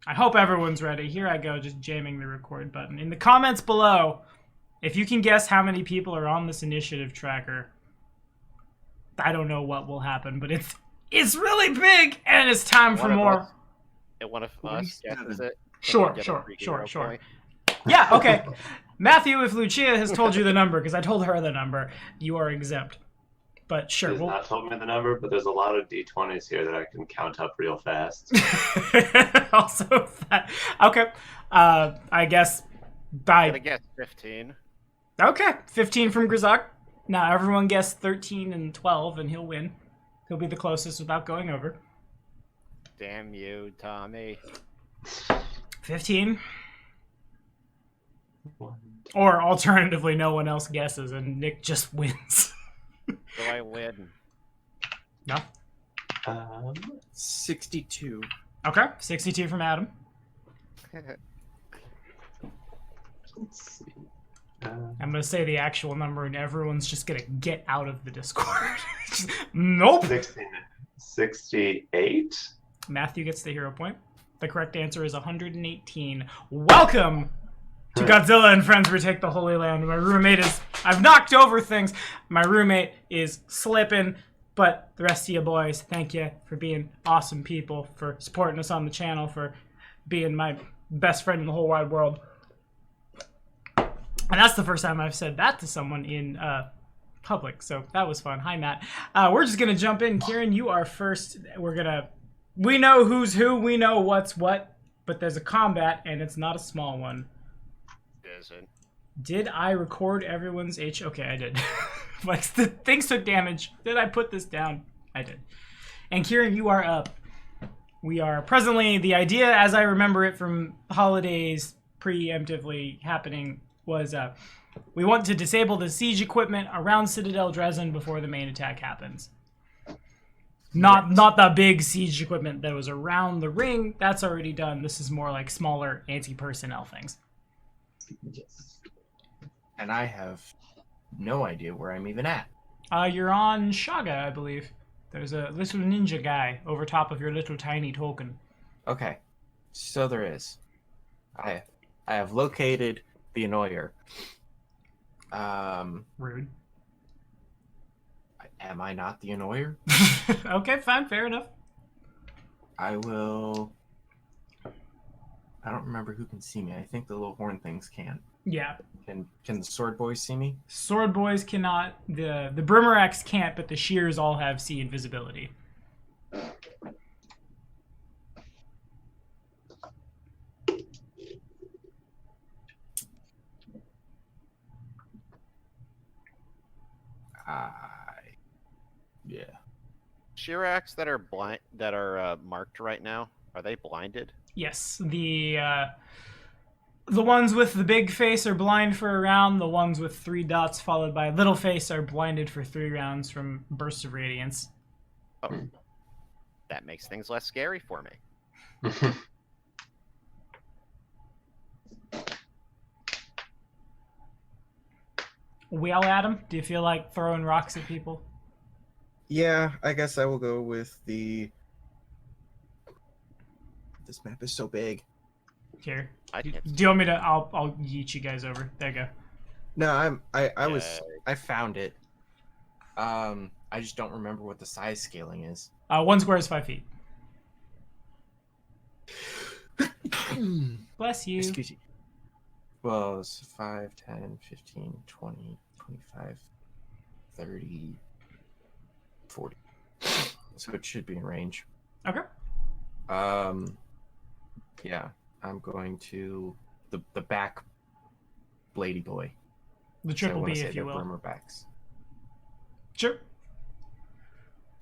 I hope everyone's ready. Here I go, just jamming the record button. In the comments below, if you can guess how many people are on this initiative tracker, I don't know what will happen, but it's really big, and it's time for more. And one of us guesses it. Sure. Yeah, okay. Matthew, if Lucia has told you the number, because I told her the number, you are exempt. But sure. She's not told me the number, but there's a lot of D20s here that I can count up real fast. Also, okay. I guess I'm gonna guess 15. Okay, 15 from Grizak. Now everyone guess 13 and 12, and he'll win. He'll be the closest without going over. Damn you, Tommy. 15. Or alternatively, no one else guesses, and Nick just wins. Do I win? No. 62. Okay, 62 from Adam. Let's see. I'm going to say the actual number, and everyone's just going to get out of the Discord. Nope. 68? Matthew gets the hero point. The correct answer is 118. Welcome to Godzilla and Friends Retake the Holy Land. My roommate is... I've knocked over things. My roommate is slipping, but the rest of you boys, thank you for being awesome people, for supporting us on the channel, for being my best friend in the whole wide world. And that's the first time I've said that to someone in public, so that was fun. Hi, Matt. We're just going to jump in. Kieran, you are first. We know who's who, we know what's what, but there's a combat, and it's not a small one. Isn't. Did I record everyone's Okay, I did. Like, the things took damage. Did I put this down? I did. And Kieran, you are up. We are presently, the idea, as I remember it from holidays preemptively happening, was we want to disable the siege equipment around Citadel Drezen before the main attack happens. Not the big siege equipment that was around the ring. That's already done. This is more like smaller anti-personnel things. Yes. And I have no idea where I'm even at. You're on Shaga, I believe. There's a little ninja guy over top of your little tiny token. Okay, so there is. I have located the annoyer. Rude. Am I not the annoyer? Okay, fine, fair enough. I will... I don't remember who can see me. I think the little horn things can. Yeah. Can the sword boys see me? Sword boys cannot. The Brimeracks can't, but the Shears all have sea invisibility. Yeah. Shirax that are blind, that are marked right now, are they blinded? Yes, the ones with the big face are blind for a round. The ones with 3 dots followed by a little face are blinded for 3 rounds from bursts of radiance. Oh, that makes things less scary for me. Well, Adam, do you feel like throwing rocks at people? Yeah, I guess I will go with the... This map is so big. Here. I Do can't you want me to... I'll yeet you guys over. There you go. No, I found it. I just don't remember what the size scaling is. 1 square is 5 feet. Bless you. Excuse me. Well, it's 5, 10, 15, 20, 25, 30, 40. So it should be in range. Okay. Yeah, I'm going to the back Blady boy. The triple B, if you will. Brimmer backs. Sure.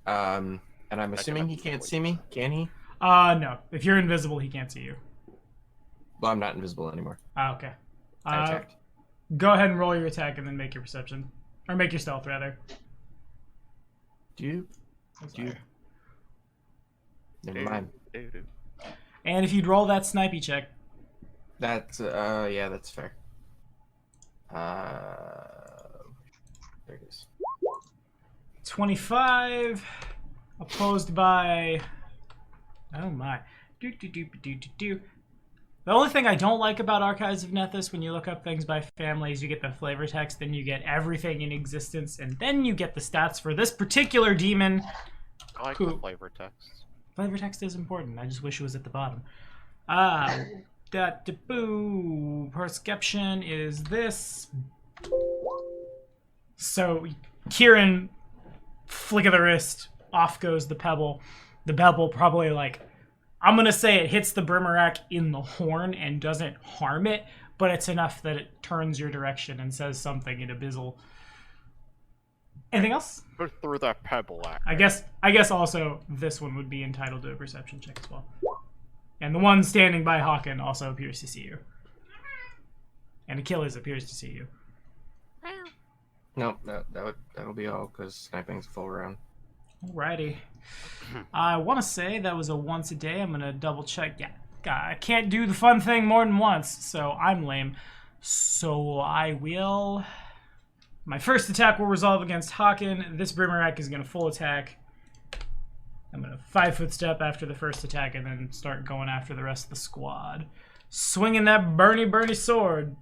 And I'm assuming he can't see me. Can he? No. If you're invisible, he can't see you. Well, I'm not invisible anymore. Okay. I attacked. Go ahead and roll your attack and then make your perception. Or make your stealth, rather. Do you? Never mind. And if you'd roll that snipey check. That's, yeah, that's fair. There it is. 25. Opposed by... Oh my. The only thing I don't like about Archives of Nethys, when you look up things by family, is you get the flavor text, then you get everything in existence, and then you get the stats for this particular demon. I like the flavor text. Flavor text is important. I just wish it was at the bottom. Perception is this. So, Kieran, flick of the wrist, off goes the pebble. The pebble probably, like, I'm going to say it hits the Brimarack in the horn and doesn't harm it, but it's enough that it turns your direction and says something in Abyssal. Anything else? Through that pebble at I guess also this one would be entitled to a perception check as well. And the one standing by Hawken also appears to see you. And Achilles appears to see you. Nope, that'll be all, because sniping's a full round. Alrighty. I want to say that was a once a day. I'm going to double check. Yeah, I can't do the fun thing more than once, so I'm lame. So I will... My first attack will resolve against Hawken. This Brimarack is going to full attack. I'm going to 5-foot step after the first attack and then start going after the rest of the squad. Swinging that burny sword.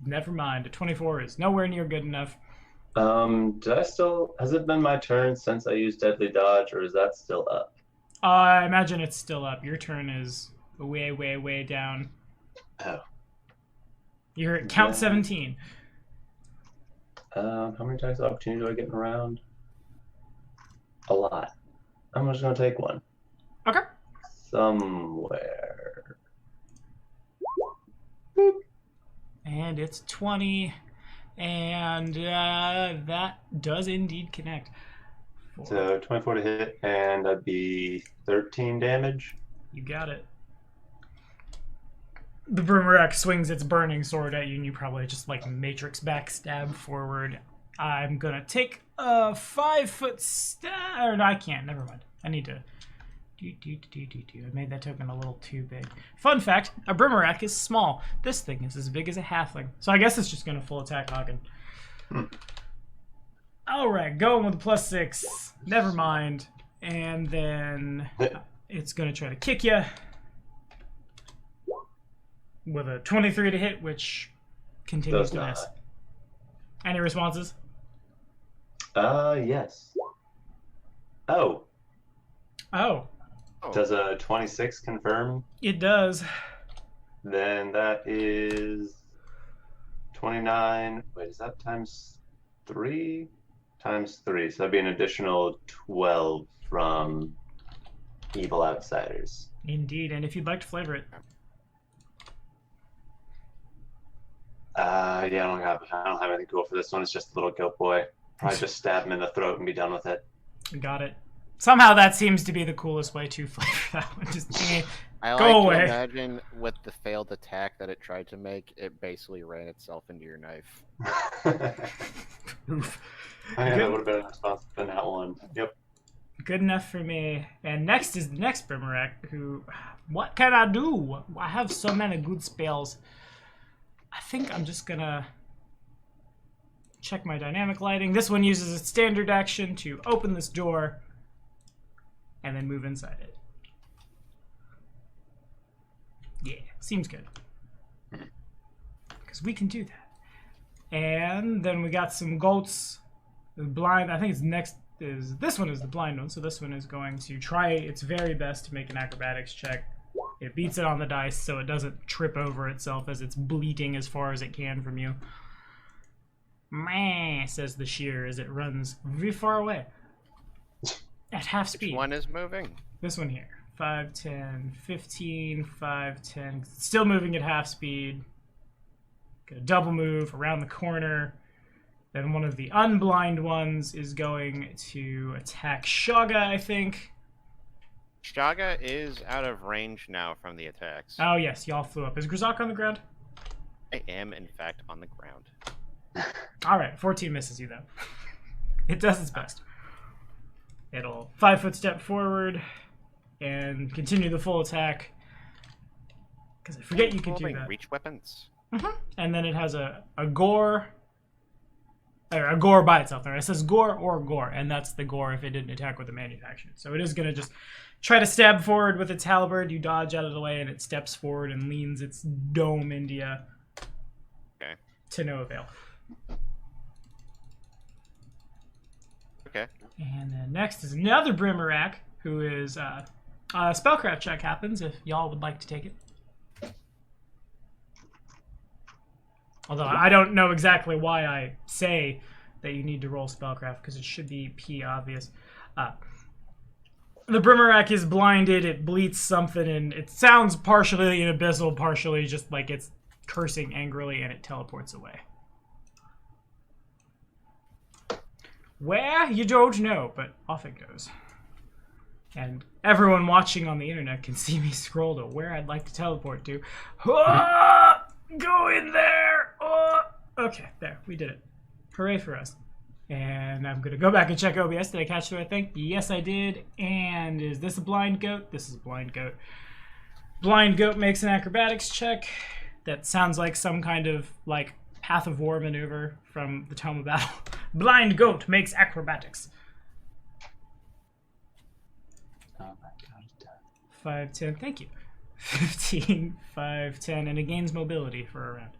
Never mind. A 24 is nowhere near good enough. Has it been my turn since I used Deadly Dodge, or is that still up? I imagine it's still up. Your turn is way down. Oh. You're at count 17. How many attacks of opportunity do I get in a round? A lot. I'm just gonna take one. Okay. Somewhere. And it's 20. And that does indeed connect. So 24 to hit, and that'd be 13 damage. You got it. The Brimarack swings its burning sword at you, and you probably just like matrix backstab forward. I'm gonna take a 5-foot stab. Or no, I can't. Never mind. I need to. I made that token a little too big. Fun fact: a Brimarack is small. This thing is as big as a halfling. So I guess it's just gonna full attack Hagen. All right, going with the +6. Never mind. And then it's gonna try to kick you with a 23 to hit, which continues to miss. Any responses? Yes. Oh. Oh. Does a 26 confirm? It does. Then that is 29. Wait, is that times 3? Times 3. So that'd be an additional 12 from Evil Outsiders. Indeed, and if you'd like to flavor it. Yeah, I don't have anything cool for this one. It's just a little goat boy. Probably just stab him in the throat and be done with it. Got it. Somehow that seems to be the coolest way to flavor that one. Just I go like away. to imagine with the failed attack that it tried to make, it basically ran itself into your knife. Oof. I think that would have been a response than that one. Yep. Good enough for me. And next is the next Brimarack, who... What can I do? I have so many good spells. I think I'm just gonna check my dynamic lighting. This one uses its standard action to open this door and then move inside it. Yeah, seems good. Because we can do that. And then we got some goats. The blind, I think it's next is, this one is the blind one, so this one is going to try its very best to make an acrobatics check. It beats it on the dice so it doesn't trip over itself as it's bleating as far as it can from you. Meh, says the shear as it runs very far away. At half speed. Which one is moving? This one here. 5, 10, 15, 5, 10. Still moving at half speed. Got a double move around the corner. Then one of the unblind ones is going to attack Shaga, I think. Shaga is out of range now from the attacks. Oh, yes, y'all flew up. Is Grzak on the ground? I am, in fact, on the ground. All right, 14 misses you, though. It does its best. It'll 5-foot step forward and continue the full attack. Because I forget you could do that. Reach weapons. And then it has a gore. or a gore by itself. There, it says gore or gore, and that's the gore if it didn't attack with the manufactured. So it is going to just try to stab forward with its halberd. You dodge out of the way, and it steps forward and leans its dome into you. Okay. To no avail. Okay. And then next is another Brimmerak, who is a spellcraft check happens if y'all would like to take it. Although I don't know exactly why I say that you need to roll spellcraft, because it should be P obvious. The Brimmerak is blinded, it bleats something, and it sounds partially in abyssal, partially just like it's cursing angrily, and it teleports away. Where? You don't know, but off it goes. And everyone watching on the internet can see me scroll to where I'd like to teleport to. Ah! Go in there! Oh! Okay, there, we did it. Hooray for us. And I'm gonna go back and check OBS. Did I catch the right thing? Yes, I did. And is this a blind goat? This is a blind goat. Blind goat makes an acrobatics check. That sounds like some kind of, like, Path of War maneuver from the Tome of Battle. Blind goat makes acrobatics. Oh my god. 5, 10, thank you. 15, 5, 10, and it gains mobility for a round.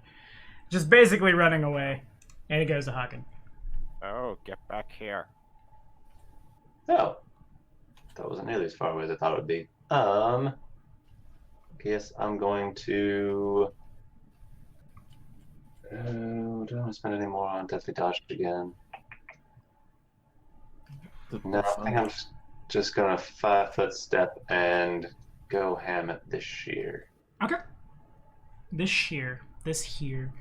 Just basically running away. And it goes to Haken. Oh, get back here. Oh. That wasn't nearly as far away as I thought it would be. Guess I'm going to... do I want to spend any more on Deathly Dodge again? No, I think I'm just gonna 5-foot step and go ham at this shear. Okay. This sheer. This here.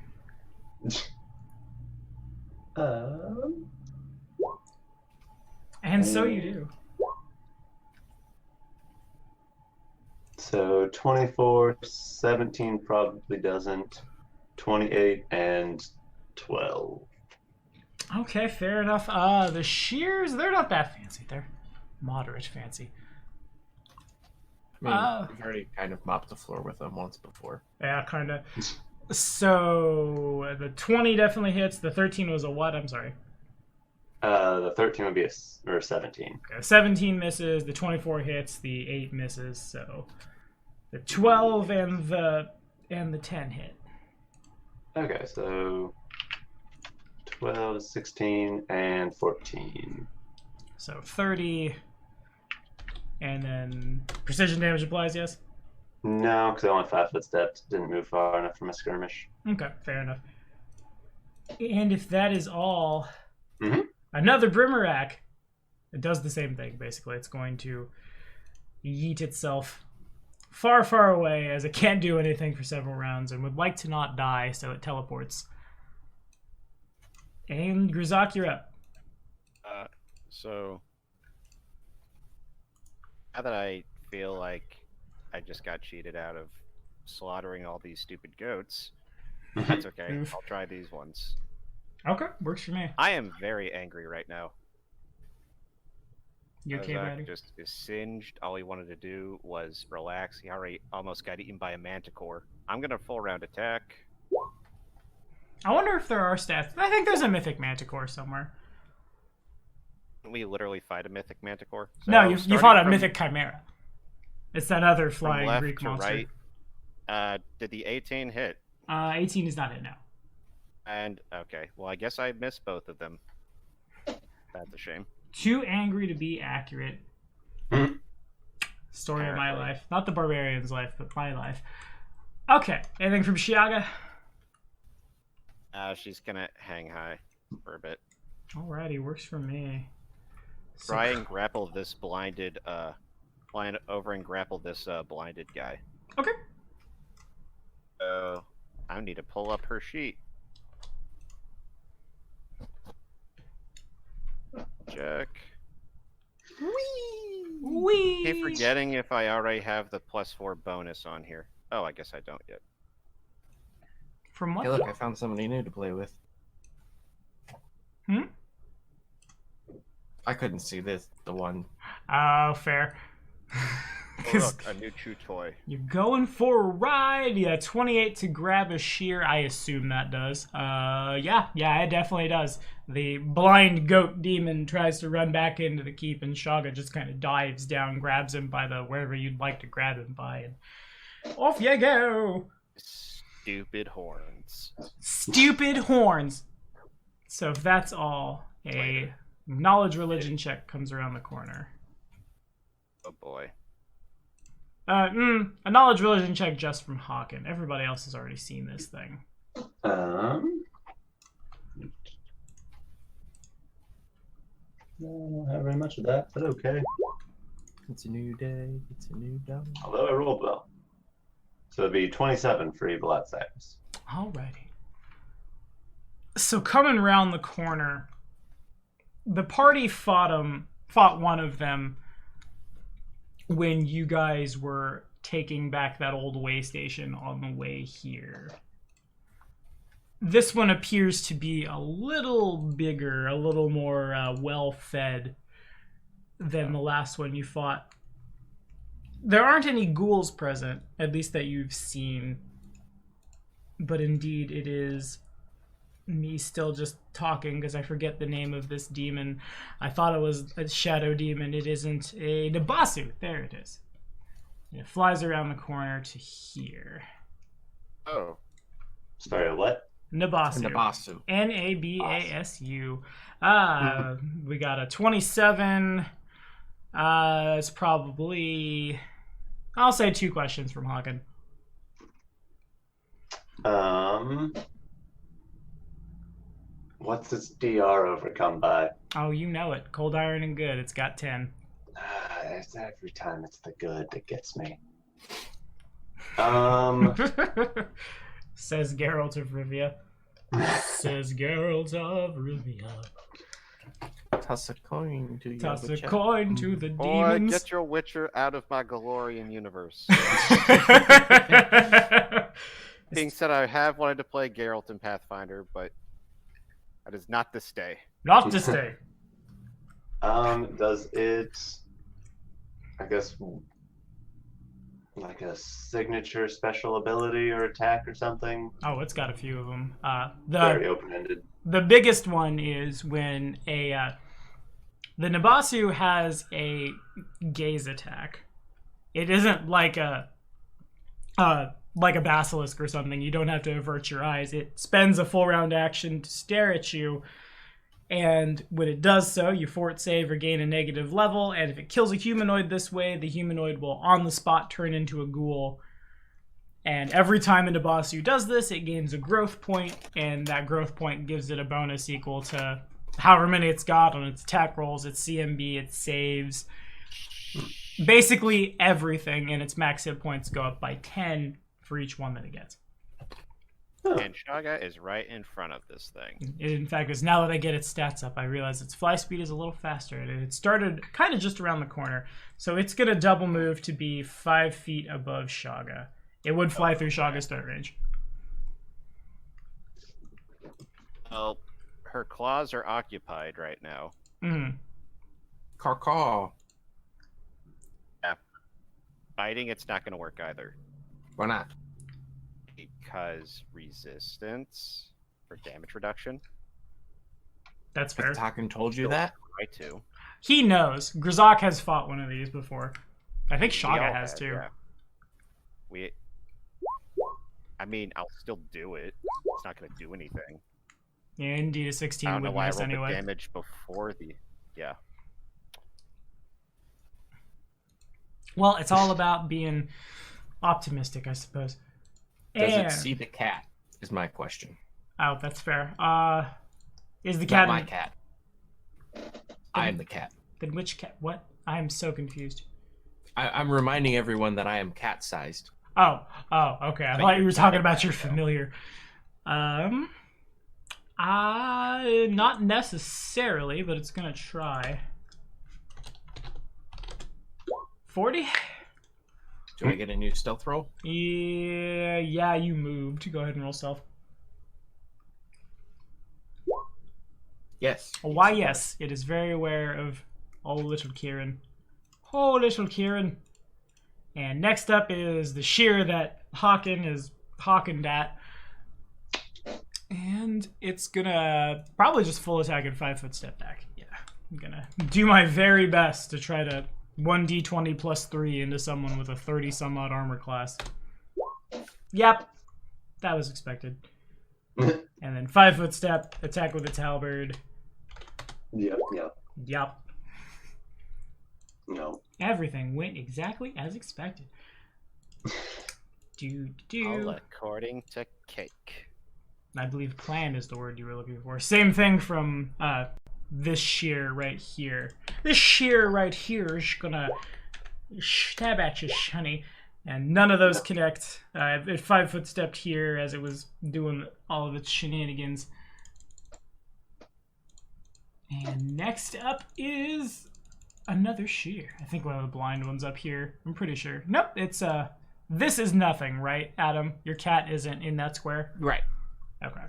And so you do. So 24, 17 probably doesn't. 28 and 12. Okay, fair enough. The shears, they're not that fancy. They're moderate fancy. I mean, we've already kind of mopped the floor with them once before. Yeah, kind of. So the 20 definitely hits. The 13 was a what? I'm sorry. The 13 would be or 17. Okay, 17 misses. The 24 hits. The 8 misses. So the 12 and the 10 hit. Okay, so 12, 16, and 14. So 30. And then precision damage applies, yes? No, because I only 5-foot stepped. Didn't move far enough for my skirmish. Okay, fair enough. And if that is all, Mhm. another Brimmerak. It does the same thing, basically. It's going to yeet itself far, far away, as it can't do anything for several rounds and would like to not die, so it teleports. And Grzak, you're up. So now that I feel like I just got cheated out of slaughtering all these stupid goats, that's okay. Oof. I'll try these ones. Okay, works for me. I am very angry right now. You okay, buddy? Just is singed. All he wanted to do was relax. He already almost got eaten by a manticore. I'm gonna full round attack. I wonder if there are stats. I think there's a mythic manticore somewhere. We literally fight a mythic manticore. No, you starting fought a from- mythic chimera. It's that other from flying left Greek to monster. right. Did the 18 hit? 18 is not it now. And okay, well I guess I missed both of them. That's a shame. Too angry to be accurate. Mhm. Story of my Apparently. life. Not the barbarian's life, but my life. Okay, anything from Shiaga? She's gonna hang high for a bit. Alrighty, works for me. So- Try and grapple this blinded, fly over and grapple this blinded guy. Okay. So I need to pull up her sheet. Check. Whee! Keep forgetting if I already have the +4 bonus on here. Oh, I guess I don't yet. From what? Hey, look, I found somebody new to play with. Hmm? I couldn't see the one. Oh, fair. Oh, look, a new chew toy. You're going for a ride. Yeah, 28 to grab a shear. I assume that does. Yeah, it definitely does. The blind goat demon tries to run back into the keep, and Shaga just kind of dives down, grabs him by the wherever you'd like to grab him by, and off you go. Stupid horns. Stupid horns. So if that's all, a knowledge religion check comes around the corner. Oh boy. A knowledge religion check just from Hawken. Everybody else has already seen this thing. I don't have very much of that, but okay. It's a new day. It's a new dawn. Although I rolled well. So it'd be 27 for evil outsiders. Alrighty. So coming around the corner, the party fought one of them when you guys were taking back that old way station on the way here. This one appears to be a little bigger, a little more well-fed than the last one you fought. There aren't any ghouls present, at least that you've seen. But indeed, it is me still just talking because I forget the name of this demon. I thought it was a shadow demon. It isn't. A Nabasu. There it is. And it flies around the corner to here. Oh. Sorry, what? Nabasu. Nabasu. Nabasu. We got a 27. It's probably... I'll say 2 questions from Hagen. What's its DR overcome by? Oh, you know it. Cold Iron and Good. It's got 10. It's every time it's the good that gets me. Says Geralt of Rivia. Says Geralt of Rivia. Toss a coin to Toss a Yoga coin to the Boy, demons. get your Witcher out of my Galorian universe. Being said, I have wanted to play Geralt in Pathfinder, but that is not this day. Not this day. Does it, I guess, like a signature special ability or attack or something? Oh, it's got a few of them. Very open-ended. The biggest one is when the Nabasu has a gaze attack. It isn't like a basilisk or something. You don't have to avert your eyes. It spends a full round action to stare at you, and when it does so, you fort save or gain a negative level, and if it kills a humanoid this way, the humanoid will on the spot turn into a ghoul. And every time a Nabasu does this, it gains a growth point, and that growth point gives it a bonus equal to however many it's got on its attack rolls, its CMB, its saves. Basically everything, and its max hit points go up by 10 for each one that it gets. And Shaga is right in front of this thing. In fact, because now that I get its stats up, I realize its fly speed is a little faster, and it started kind of just around the corner. So it's going to double move to be 5 feet above Shaga. It would fly through Shaga's threat range. Well, her claws are occupied right now. Mm. Caw. Yeah. Biting, it's not going to work either. Why not? Because resistance for damage reduction. That's fair. Haken told you that? Right to. He knows. Grzak has fought one of these before. I think We Shaga all has had, too. Yeah. I mean, I'll still do it. It's not going to do anything. Yeah, indeed, a 16 I don't know would why I miss rolled the anyway. damage before the... Yeah. Well, it's all about being optimistic, I suppose. Does And... it see the cat? Is my question. Oh, that's fair. Is the Not cat... my cat. I am the cat. Then which cat? What? I am so confused. I'm reminding everyone that I am cat-sized. Oh, okay. I thought you were talking about your familiar. Not necessarily, but it's gonna try. 40? Do I get a new stealth roll? Yeah, you moved. Go ahead and roll stealth. Yes. Why, yes. It is very aware of little Kieran. Oh, little Kieran. And next up is the shear that Hawken is hawkened at. And it's gonna probably just full attack and 5-foot step back. Yeah, I'm gonna do my very best to try to 1d20 plus 3 into someone with a 30 some odd armor class. Yep, that was expected. And then 5-foot step, attack with its halberd. Yep. Yep. No. Everything went exactly as expected. All according to cake. I believe plan is the word you were looking for. Same thing from this shear right here. This shear right here is gonna stab at you, honey. And none of those connect. It 5-foot stepped here as it was doing all of its shenanigans. And next up is another shear. I think one of the blind ones up here. I'm pretty sure. Nope, it's this is nothing, right, Adam? Your cat isn't in that square? Right. Okay.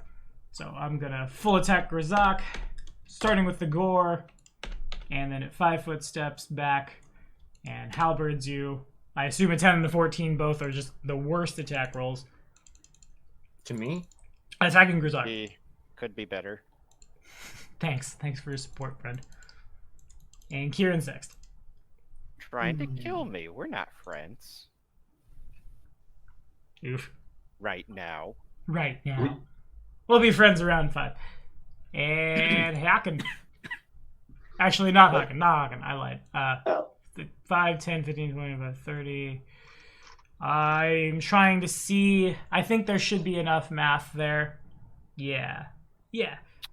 So I'm gonna full attack Grzak, starting with the gore, and then at 5-foot steps back and halberds you. I assume a 10 and a 14 both are just the worst attack rolls. To me? Attacking Grzak. Could be better. Thanks for your support, friend. And Kieran's next. Trying to kill me. We're not friends. Oof. Right now. Right now. We'll be friends around 5. And Haken. Actually, not Haken. Not Haken. I lied. 5, 10, 15, 25, 30. I'm trying to see. I think there should be enough math there. Yeah.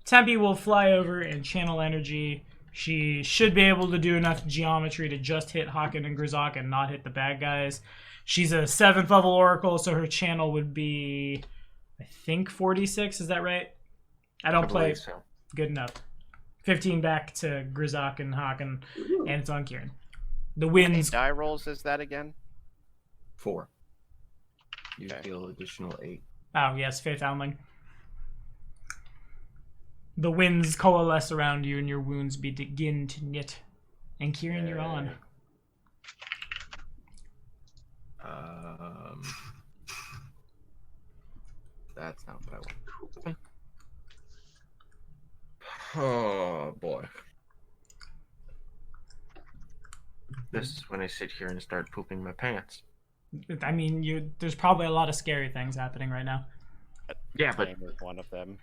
Tempe will fly over and channel energy. She should be able to do enough geometry to just hit Haken and Grzak and not hit the bad guys. She's a 7th level oracle, so her channel would be, I think, 46. Is that right? I don't play. So. Good enough. 15 back to Grzak and Haken, and it's on Kieran. The How many winds. die rolls is that again? 4. You Okay. deal additional 8. Oh, yes, Faith Foundling. The winds coalesce around you and your wounds begin to knit. And Kieran, you're on. That's not what I want. Oh boy. This is when I sit here and start pooping my pants. I mean, there's probably a lot of scary things happening right now. Yeah, but Name is one of them.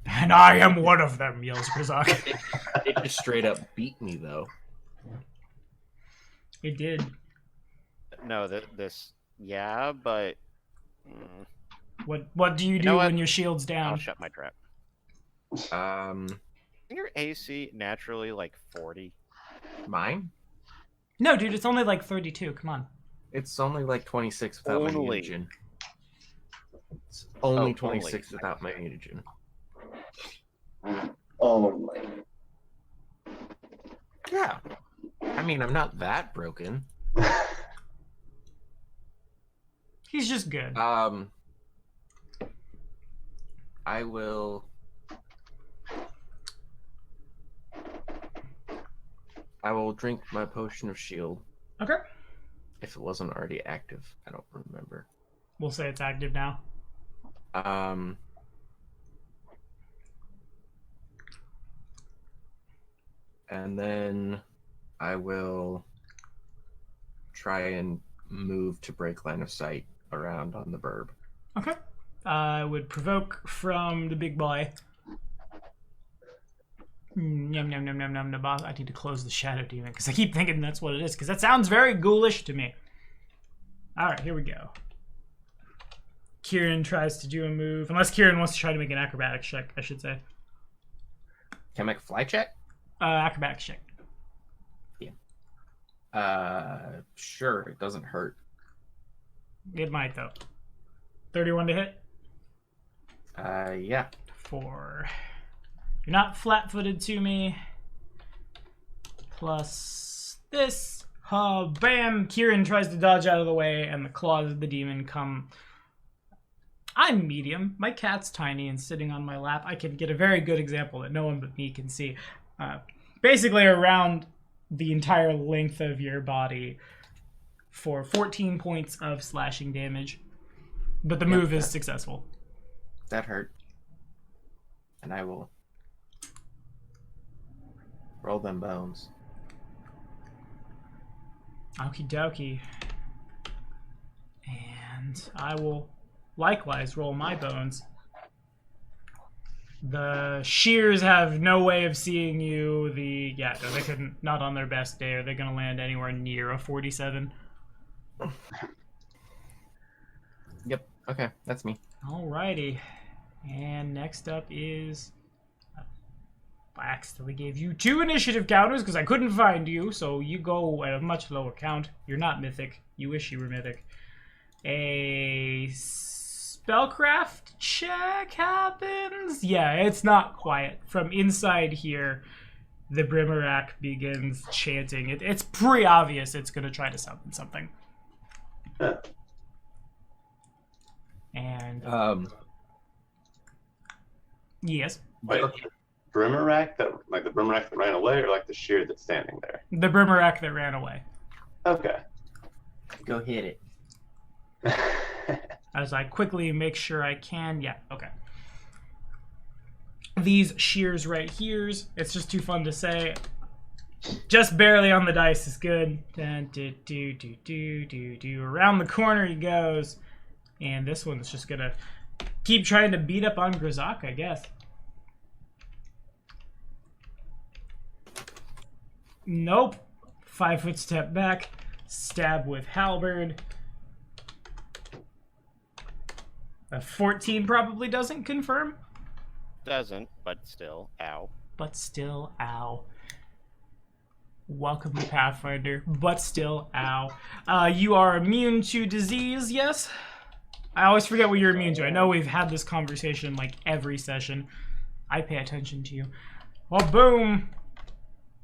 And I am one of them, yells Grzak. it just straight up beat me though. It did. No, this. Yeah, but. What do you do know what? when your shield's I'll down? shut my trap. Um, Isn't your AC naturally like 40? mine? No, dude, it's only like 32. Come on. It's only like 26 without my Only. mutagen. It's only Oh, 26 only. without my mutagen. Only. Yeah. I mean, I'm not that broken. He's just good. I will drink my potion of shield Okay. if it wasn't already active. I don't remember. We'll say it's active now. And then I will try and move to break line of sight around on the burb. Okay. I would provoke from the big boy. Yum, yum, yum, yum, yum, the boss. I need to close the shadow demon because I keep thinking that's what it is because that sounds very ghoulish to me. All right, here we go. Kieran tries to do a move. Unless Kieran wants to try to make an acrobatics check, I should say. Can I make a fly check? Acrobatics check. Sure. It doesn't hurt. It might, though. 31 to hit. Yeah. 4. You're not flat-footed to me. Plus this. Bam! Kieran tries to dodge out of the way, and the claws of the demon come. I'm medium. My cat's tiny and sitting on my lap. I can get a very good example that no one but me can see. Basically around the entire length of your body, for 14 points of slashing damage. But the move is successful. That hurt. And I will roll them bones. Okie dokie. And I will likewise roll my bones. The shears have no way of seeing you. No, they couldn't. Not on their best day. Are they going to land anywhere near a 47? Yep. Okay, that's me. Alrighty. And next up is... I accidentally gave you 2 initiative counters because I couldn't find you, so you go at a much lower count. You're not mythic. You wish you were mythic. A spellcraft check happens? Yeah, it's not quiet. From inside here, the Brimarak begins chanting. It's pretty obvious it's going to try to summon something. And... Yes? Wait, Brimarak the Brimarak that ran away, or like the shear that's standing there? The Brimarak that ran away. Okay. Go hit it. As I quickly make sure I can. Yeah, okay. These shears right here, it's just too fun to say. Just barely on the dice is good. Dun, do, do, do, do, do, do. Around the corner he goes. And this one's just going to keep trying to beat up on Grazak, I guess. Nope. 5-foot step back. Stab with halberd. A 14 probably doesn't confirm. Doesn't, but still, ow. But still, ow. Welcome to Pathfinder, but still, ow. You are immune to disease, yes? I always forget what you're immune to. I know we've had this conversation like every session. I pay attention to you. Well, boom.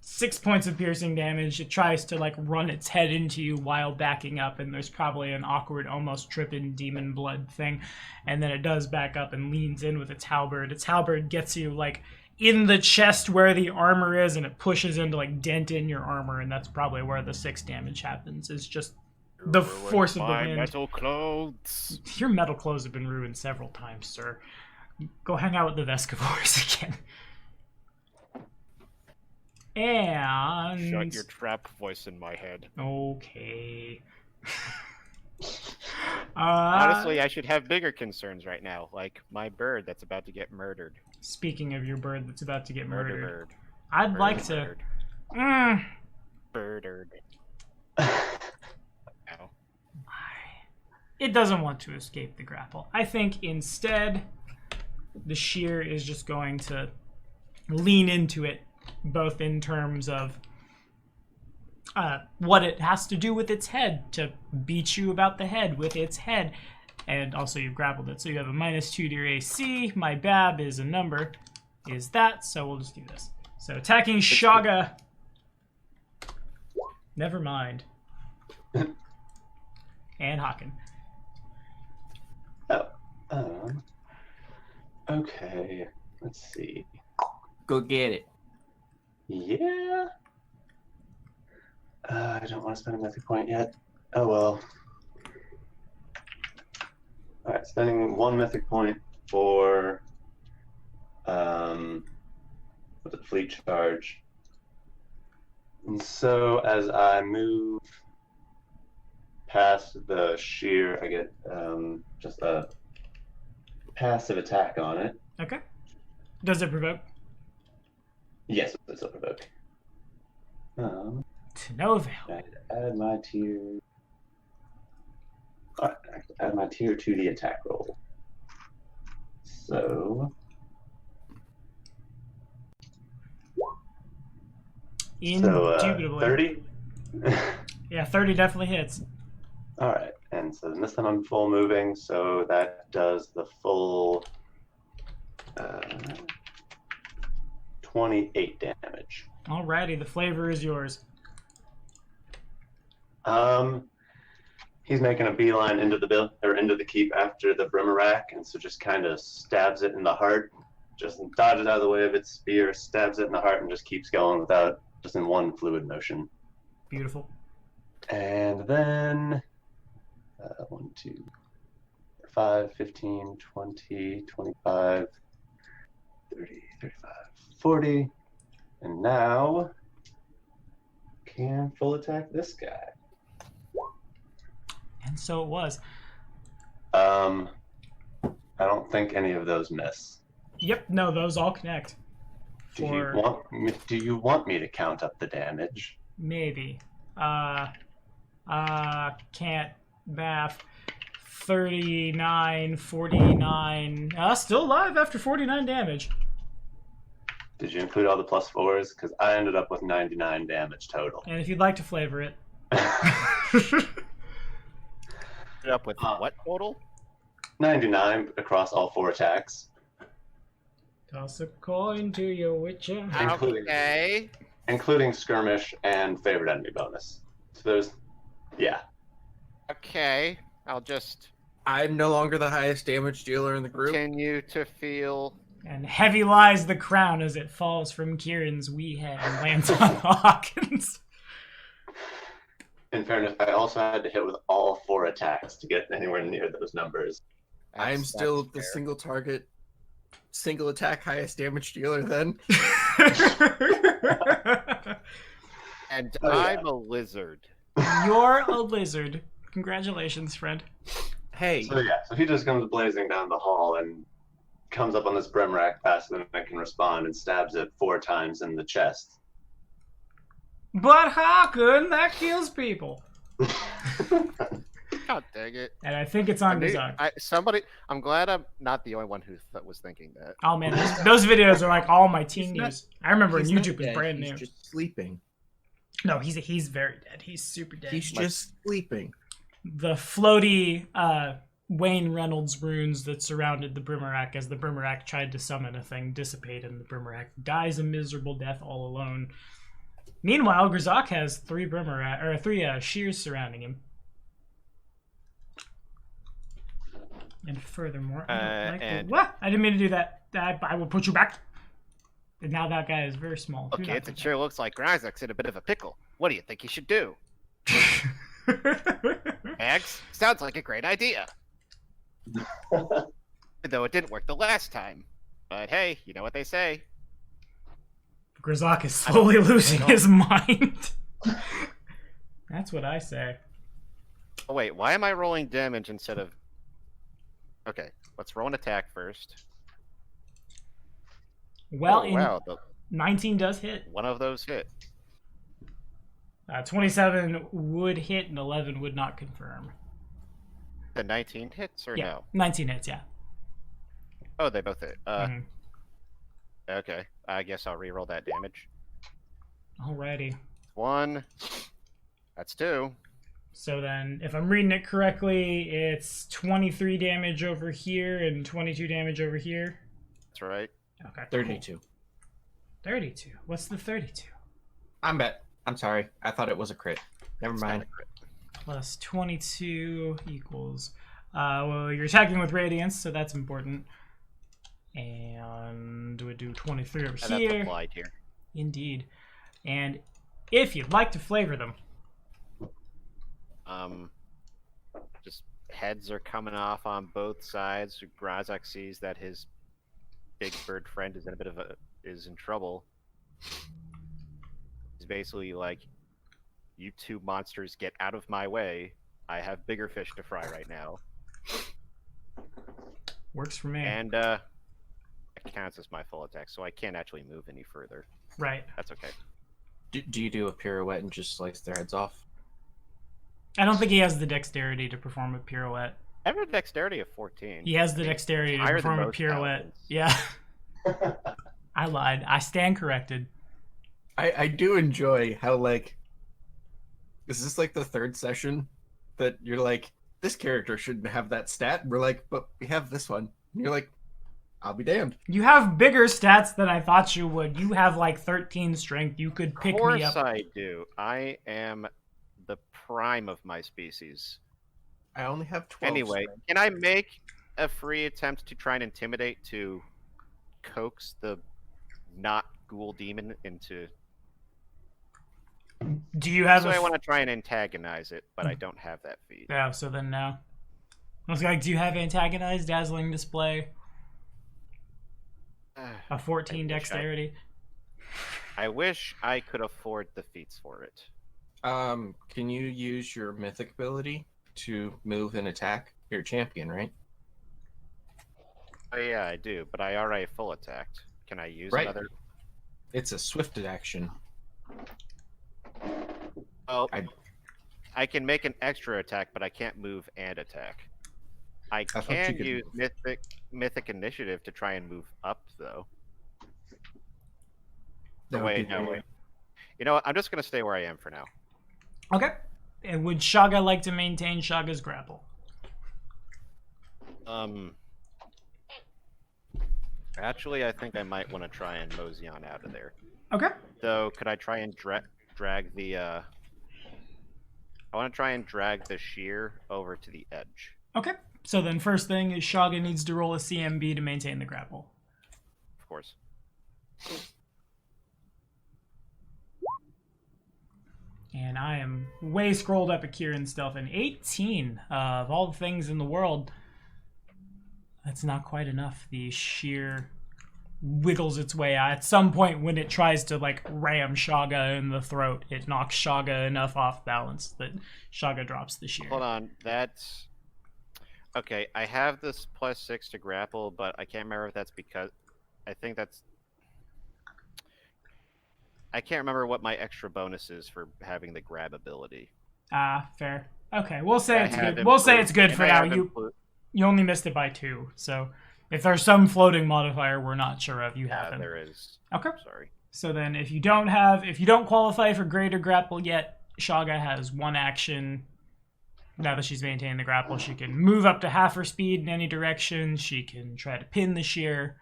6 points of piercing damage. It tries to like run its head into you while backing up, and there's probably an awkward, almost tripping demon blood thing. And then it does back up and leans in with its halberd. Its halberd gets you like in the chest where the armor is, and it pushes in to like dent in your armor, and that's probably where the 6 damage happens. Is just the force of the my wind. metal clothes. Your metal clothes have been ruined several times, sir. Go hang out with the Vescivores again. And... Shut your trap voice in my head. Okay. Honestly, I should have bigger concerns right now, like my bird that's about to get murdered. Speaking of your bird that's about to get murdered, Bird. I'd like to... Birdered. Ow. It doesn't want to escape the grapple. I think instead, the shear is just going to lean into it, both in terms of what it has to do with its head, to beat you about the head with its head. And also you've grappled it, so you have a -2 to your AC. My BAB is a number, is that, so we'll just do this. So attacking Shaga. Never mind. And Haken. Oh. Okay. Let's see. Go get it. Yeah. I don't want to spend a mythic point yet. Oh well. Alright, spending 1 mythic point for the fleet charge. And so as I move past the shear, I get just a passive attack on it. Okay. Does it provoke? Yes, it's a provoke. To no avail. I have to add my tier. Alright, I have to add my tier to the attack roll. So. Indubitably. 30? Yeah, 30 definitely hits. Alright, and so this time I'm full moving, so that does the full 28 damage. Alrighty, the flavor is yours. He's making a beeline into the keep after the Brimarak, and so just kind of stabs it in the heart, just dodges out of the way of its spear, stabs it in the heart, and just keeps going just in one fluid motion. Beautiful. And then 1, 2, 5, 15, 20, 25, 30, 35, 40. And now can full attack this guy. And so it was. I don't think any of those miss. Yep, no, those all connect. Do you want me to count up the damage? Maybe. Can't math. 39, 49. Still alive after 49 damage. Did you include all the +4s? Because I ended up with 99 damage total. And if you'd like to flavor it. Ended up with what total? 99 across all 4 attacks. Toss a coin to your witcher. Okay. Including skirmish and favorite enemy bonus. So there's, yeah. Okay. I'll just I'm no longer the highest damage dealer in the group. continue to feel. And heavy lies the crown as it falls from Kieran's wee head and lands on Hawkins. In fairness, I also had to hit with all 4 attacks to get anywhere near those numbers. I am That's still the fair. single target, single attack highest damage dealer then. And Oh, yeah. I'm a lizard. You're a lizard. Congratulations, friend. Hey, So yeah, so he just comes blazing down the hall and comes up on this brim rack faster than I can respond and stabs it 4 times in the chest. But Hakun, that kills people. God dang it. And I think it's on Gazak. I'm glad I'm not the only one who was thinking that. Oh man, those videos are like all my teen He's not- news. I remember when he's not YouTube was dead, brand he's new. just sleeping. No, he's very dead. He's super dead. He's just sleeping. The floaty Wayne Reynolds runes that surrounded the Brimarack as the Brimarack tried to summon a thing dissipate, and the Brimarack dies a miserable death all alone. Meanwhile, Grazak has 3 shears surrounding him. And furthermore, what? I didn't mean to do that. I will put you back. And now that guy is very small. Do Okay, not it sure looks like Grazak's in a bit of a pickle. What do you think he should do? Max, sounds like a great idea. Though it didn't work the last time. But hey, you know what they say. Grazak is slowly losing his mind. That's what I say. Oh wait, why am I rolling damage instead of... Okay, let's roll an attack first. Well, Oh, wow, 19 does hit. one of those hit. 27 would hit and 11 would not confirm. The 19 hits or Yeah, no? 19 hits, yeah. Oh, they both hit. Mhm. Okay, I guess I'll re-roll that damage. Alrighty. 1. That's 2. So then, if I'm reading it correctly, it's 23 damage over here and 22 damage over here. That's right. Okay. 32. Cool. 32. What's the 32? I'm sorry. I thought it was a crit. Never It's mind. kinda crit. Plus 22 equals... well, you're attacking with Radiance, so that's important. And we do 23 over And that's here. applied here. Indeed. And if you'd like to flavor them, Just heads are coming off on both sides. Grazak sees that his big bird friend is is in trouble. He's basically like, "You 2 monsters get out of my way. I have bigger fish to fry right now." works for me. And it counts as my full attack, so I can't actually move any further. Right. That's okay. Do you do a pirouette and just slice their heads off? I don't think he has the dexterity to perform a pirouette. I have a dexterity of 14. He has the dexterity to higher than perform a most pirouette. paladins. Yeah. I lied. I stand corrected. I do enjoy how, like, is this like the 3rd session that you're like, this character shouldn't have that stat? And we're like, but we have this one. And you're like, I'll be damned. You have bigger stats than I thought you would. You have like 13 strength. You could pick Of course me up. I do. I am the prime of my species. I only have 12. Anyway, strength. can I make a free attempt to try and intimidate to coax the not ghoul demon into Do you have So a... I want to try and antagonize it, but I don't have that feat. Yeah, so then no. I was like, do you have Antagonize, Dazzling Display, a 14 dexterity? I wish I could afford the feats for it. Can you use your mythic ability to move and attack? You're a champion, right? Oh yeah, I do, but I already full attacked. Can I use Right. another? It's a swift action. Oh, I can make an extra attack, but I can't move and attack. I thought you can could use move. mythic initiative to try and move up, though. That would Wait, be no, weird. wait. You know what? I'm just gonna stay where I am for now. Okay. And would Shaga like to maintain Shaga's grapple? Actually, I think I might want to try and mosey on out of there. Okay. Though, could I try and drag the? I want to try and drag the shear over to the edge. Okay. So then first thing is Shaga needs to roll a CMB to maintain the grapple. Of course. And I am way scrolled up at Kieran's stuff. And 18 of all the things in the world, that's not quite enough. The sheer wiggles its way out. At some point when it tries to like ram Shaga in the throat, it knocks Shaga enough off balance that Shaga drops the sheer. Hold on, that's... Okay, I have this +6 to grapple, but I can't remember if that's because... I think that's... I can't remember what my extra bonus is for having the grab ability. Ah, fair. Okay, we'll say I it's have good. We'll say it's good and for I now. have You only missed it by 2, so if there's some floating modifier we're not sure of, you Yeah, have it. there is. Okay. Sorry. So then if you don't qualify for greater grapple yet, Shaga has one action. Now that she's maintained the grapple, she can move up to half her speed in any direction. She can try to pin the shear,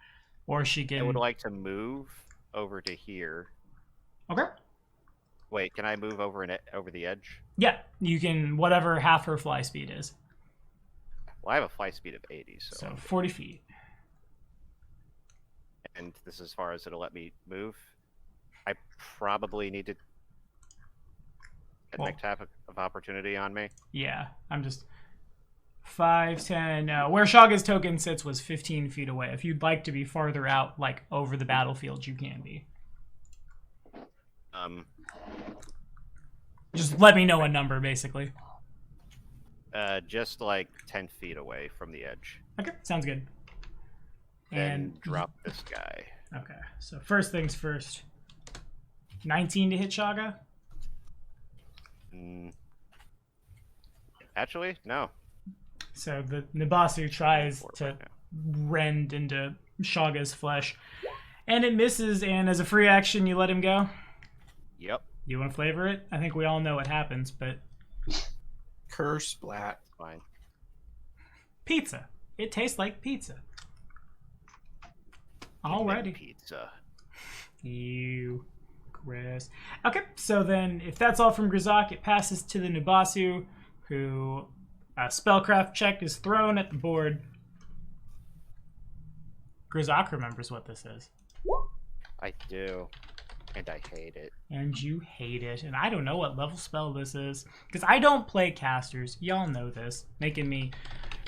or she can... I would like to move over to here. Okay. Wait, can I move over the edge? Yeah, you can, whatever half her fly speed is. Well, I have a fly speed of 80, So 40 feet. And this is as far as it'll let me move. I probably need to get Well- an attack of opportunity on me. Yeah, I'm just 5, 10. Where Shaga's token sits was 15 feet away. If you'd like to be farther out, like over the battlefield, you can be. Just let me know a number, basically. Just like 10 feet away from the edge. Okay, sounds good. Then And drop this guy. okay, so first things first. 19 to hit Shaga. Actually, no. So the Nibasu tries Four to right now. rend into Shaga's flesh, and it misses. And as a free action, you let him go. Yep. You want to flavor it? I think we all know what happens, but Curse splat. Fine. pizza. It tastes like pizza. Big Alrighty. Pizza. You, Chris. Okay, so then if that's all from Grizak, it passes to the Nubasu, who a spellcraft check is thrown at the board. Grizak remembers what this is. I do. And I hate it. And you hate it. And I don't know what level spell this is. Because I don't play casters. Y'all know this. Making me...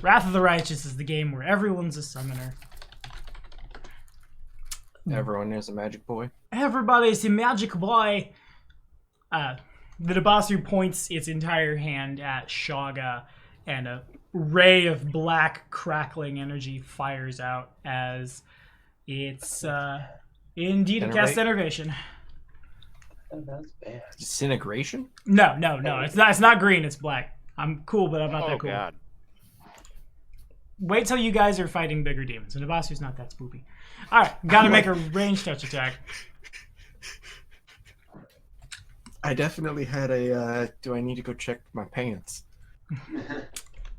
Wrath of the Righteous is the game where everyone's a summoner. Everyone is a magic boy. Everybody's a magic boy. The Nibasu points its entire hand at Shaga, and a ray of black crackling energy fires out as it's indeed a cast enervation. Oh, that's bad. Disintegration? No, it's not green, it's black. I'm cool, but I'm not Oh that cool. god. Wait till you guys are fighting bigger demons. And Nabasu's not that spoopy. Alright, gotta make a range touch attack. I definitely had a, do I need to go check my pants?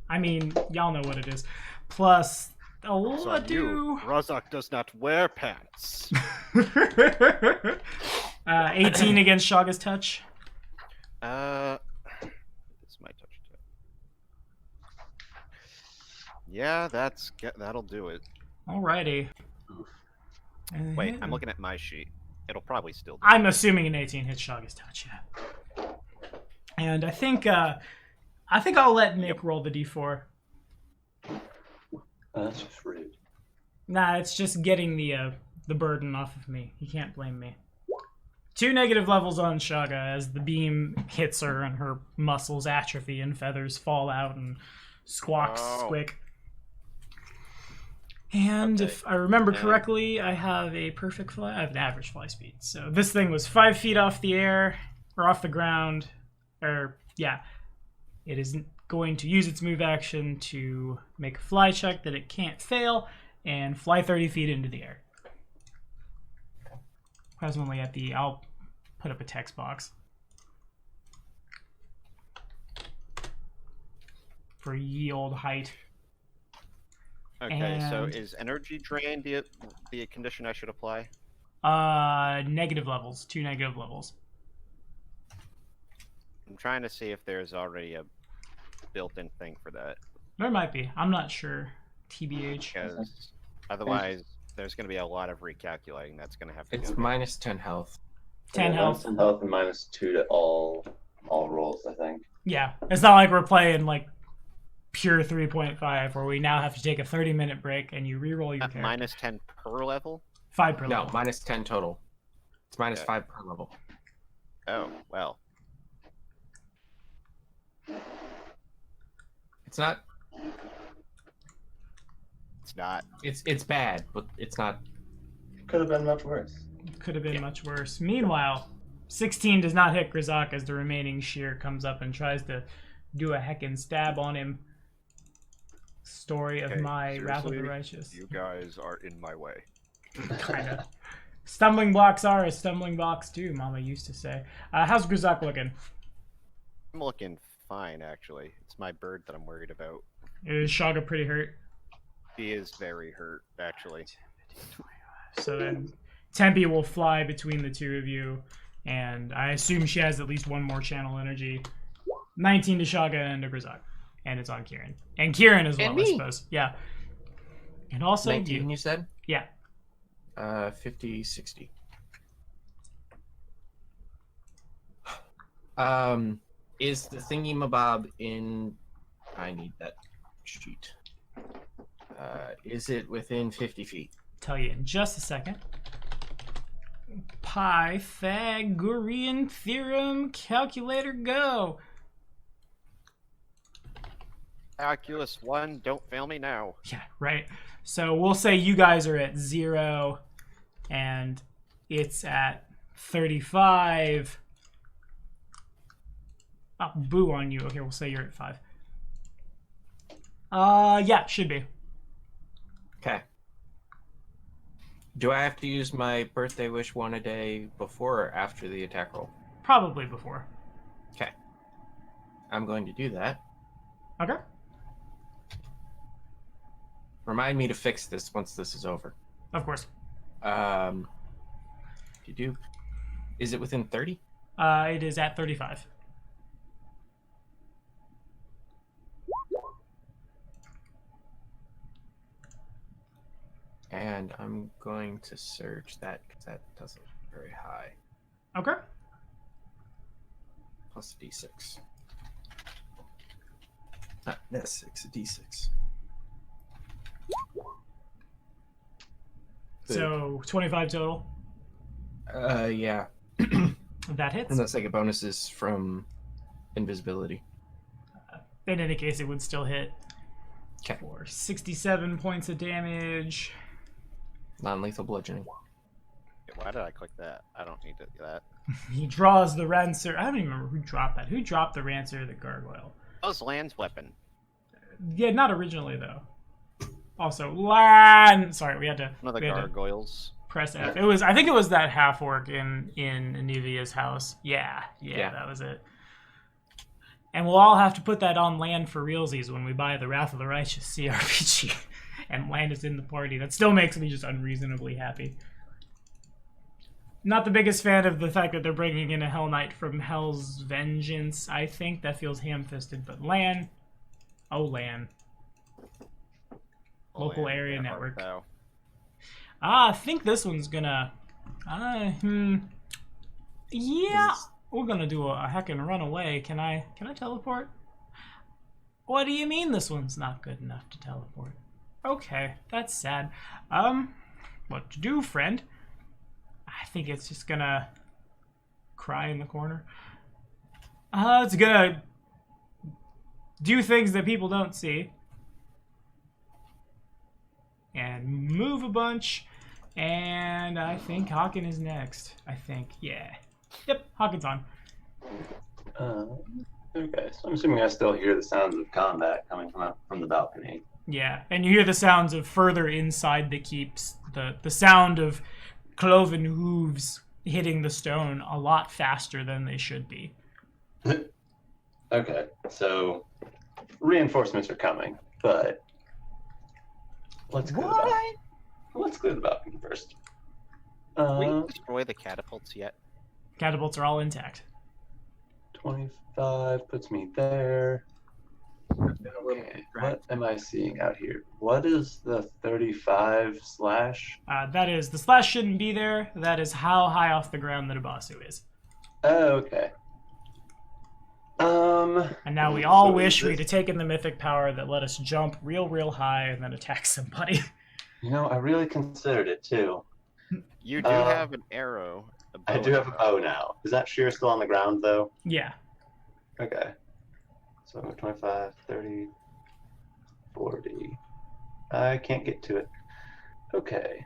I mean, y'all know what it is. Plus, So you, Razak does not wear pants. 18 against Shaga's touch. It's my touch attack. Yeah, that'll do it. Alrighty. Wait, I'm looking at my sheet. It'll probably still do I'm assuming an 18 hits Shaga's touch, yeah. And I think I'll let Nick roll the d4. That's just rude. Nah, it's just getting the burden off of me. He can't blame me. 2 negative levels on Shaga as the beam hits her and her muscles atrophy and feathers fall out and squawks squick. And if I remember correctly, I have a perfect fly. I have an average fly speed. So this thing was 5 feet off the air, or off the ground. It isn't going to use its move action to make a fly check that it can't fail and fly 30 feet into the air. Presently I'll put up a text box for ye old height. Okay, so is energy drain the condition I should apply? Negative levels, 2 negative levels. I'm trying to see if there's already a built-in thing for that. There might be. I'm not sure. TBH. Because otherwise, there's going to be a lot of recalculating that's going to have to It's go. minus 10 health. 10 health. 10 health and minus 2 to all rolls, I think. Yeah, it's not like we're playing like pure 3.5 where we now have to take a 30-minute break and you re-roll your character. Minus 10 per level? 5 per No, level. minus 10 total. It's minus 5 per level. Oh, well. It's not. It's not. It's bad, but it's not. Could have been much worse. Could have been much worse. Meanwhile, 16 does not hit Grizak as the remaining shear comes up and tries to do a heckin' stab on him. Story of Okay, my Wrath of the seriously? Righteous. You guys are in my way. Kinda. Stumbling blocks are a stumbling blocks too, Mama used to say. How's Grizak looking? I'm looking fine, actually. It's my bird that I'm worried about. Is Shaga pretty hurt? He is very hurt, actually. So then Tempe will fly between the two of you, and I assume she has at least one more channel energy. 19 to Shaga and to Grizak. And it's on Kieran. And Kieran as well, And I me. suppose. Yeah. And also 19, you. you said? Yeah. 50, 60. Is the thingy-mabob in... I need that sheet. Is it within 50 feet? Tell you in just a second. Pythagorean theorem calculator go. Calculus 1, don't fail me now. Yeah, right. So we'll say you guys are at 0 and it's at 35. Oh, boo on you. Okay, we'll say you're at 5. Yeah, should be. Okay. Do I have to use my birthday wish one a day before or after the attack roll? Probably before. Okay. I'm going to do that. Okay. Remind me to fix this once this is over. Of course. You do. Is it within 30? It is at 35. And I'm going to search that because that doesn't look very high. Okay. Plus a d6. That's 6, a d6. So 25 total. Yeah. That hits. Unless I get bonuses from invisibility. In any case, it would still hit. Okay. For 67 points of damage. Non-lethal bludgeoning. Why did I click that? I don't need to do that. He draws the Rancer. I don't even remember who dropped that. Who dropped the Rancer or the Gargoyle? That was Land's weapon. Yeah, not originally, though. Also, Lan! Sorry, we had to, One of the we had to gargoyles. press F. It was, I think it was that half-orc in Anivia's house. Yeah, that was it. And we'll all have to put that on Land for realsies when we buy the Wrath of the Righteous CRPG. And Land is in the party. That still makes me just unreasonably happy. Not the biggest fan of the fact that they're bringing in a Hell Knight from Hell's Vengeance. I think that feels ham-fisted, but Lan. Oh, Lan. Local Land, area yeah, network. Though. I think this one's gonna... Yeah. we're gonna do a heckin' run away. Can I teleport? What do you mean this one's not good enough to teleport? Okay, that's sad. What to do, friend? I think it's just gonna cry in the corner. It's gonna do things that people don't see. And move a bunch. And I think Hawken is next. I think, yeah. Yep, Hawken's on. Okay, so I'm assuming I still hear the sounds of combat coming from the balcony. Yeah, and you hear the sounds of further inside the keeps, the sound of cloven hooves hitting the stone a lot faster than they should be. Okay, so reinforcements are coming, but let's clear the balcony. Let's clear the balcony first. We destroy the catapults yet? Catapults are all intact. 25 puts me there. Okay, what am I seeing out here? What is the 35 slash? That is, the slash shouldn't be there. That is how high off the ground the Nabasu is. Oh, okay. And now we all so wish is we'd this- have taken the mythic power that let us jump real high and then attack somebody. You know, I really considered it too. You do have an arrow. I do have a bow now. Is that shear still on the ground though? Yeah. Okay. So 25, 30, 40. I can't get to it. Okay.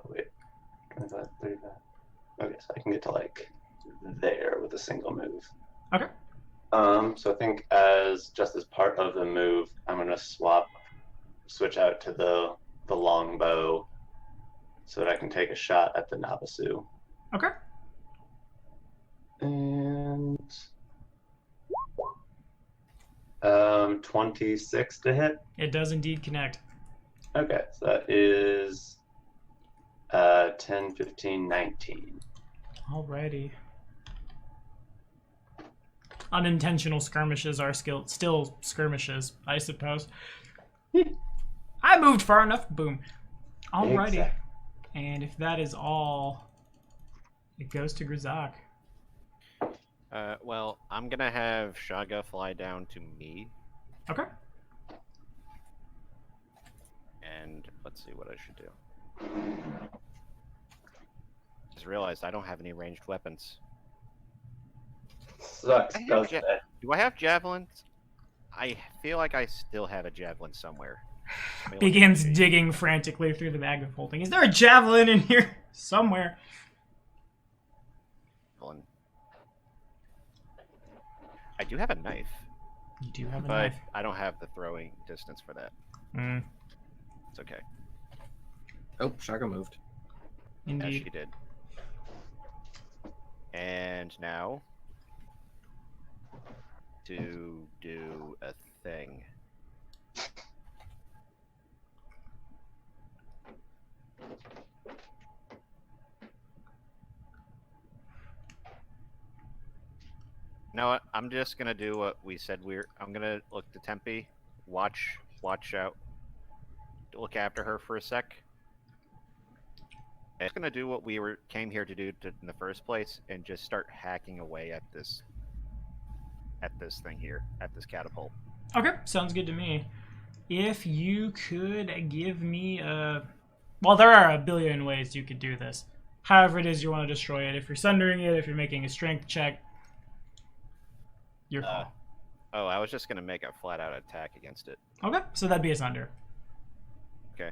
Wait. 25, 35. Okay, so I can get to like there with a single move. Okay. So I think as part of the move, I'm gonna switch out to the longbow so that I can take a shot at the Nabasu. Okay. And 26 to hit. It does indeed connect. Okay, so that is 10, 15, 19. Alrighty. Unintentional skirmishes are still skirmishes, I suppose. I moved far enough. Boom. Alrighty. Exactly. And if that is all, it goes to Grizak. Well, I'm gonna have Shaga fly down to me, Okay. and let's see what I should do. Just realized I don't have any ranged weapons. Sucks, I have doesn't it? Do I have javelins? I feel like I still have a javelin somewhere. Let me look Begins and see. digging frantically through the bag of holding. Is there a javelin in here somewhere? Javelin. I do have a knife, You do have a but knife. I don't have the throwing distance for that. Mm, It's okay. Oh, Shaga moved. As she indeed. did. And now to do a thing. Now what? I'm just gonna do what we said I'm gonna look to Tempe, watch out, look after her for a sec. It's gonna do what we came here to do in the first place, and just start hacking away at this thing here, at this catapult. Okay, sounds good to me. If you could give me a... Well, there are a billion ways you could do this. However it is you want to destroy it. If you're sundering it, if you're making a strength check, your call. Oh, I was just gonna make a flat-out attack against it. Okay, so that'd be a sunder. Okay.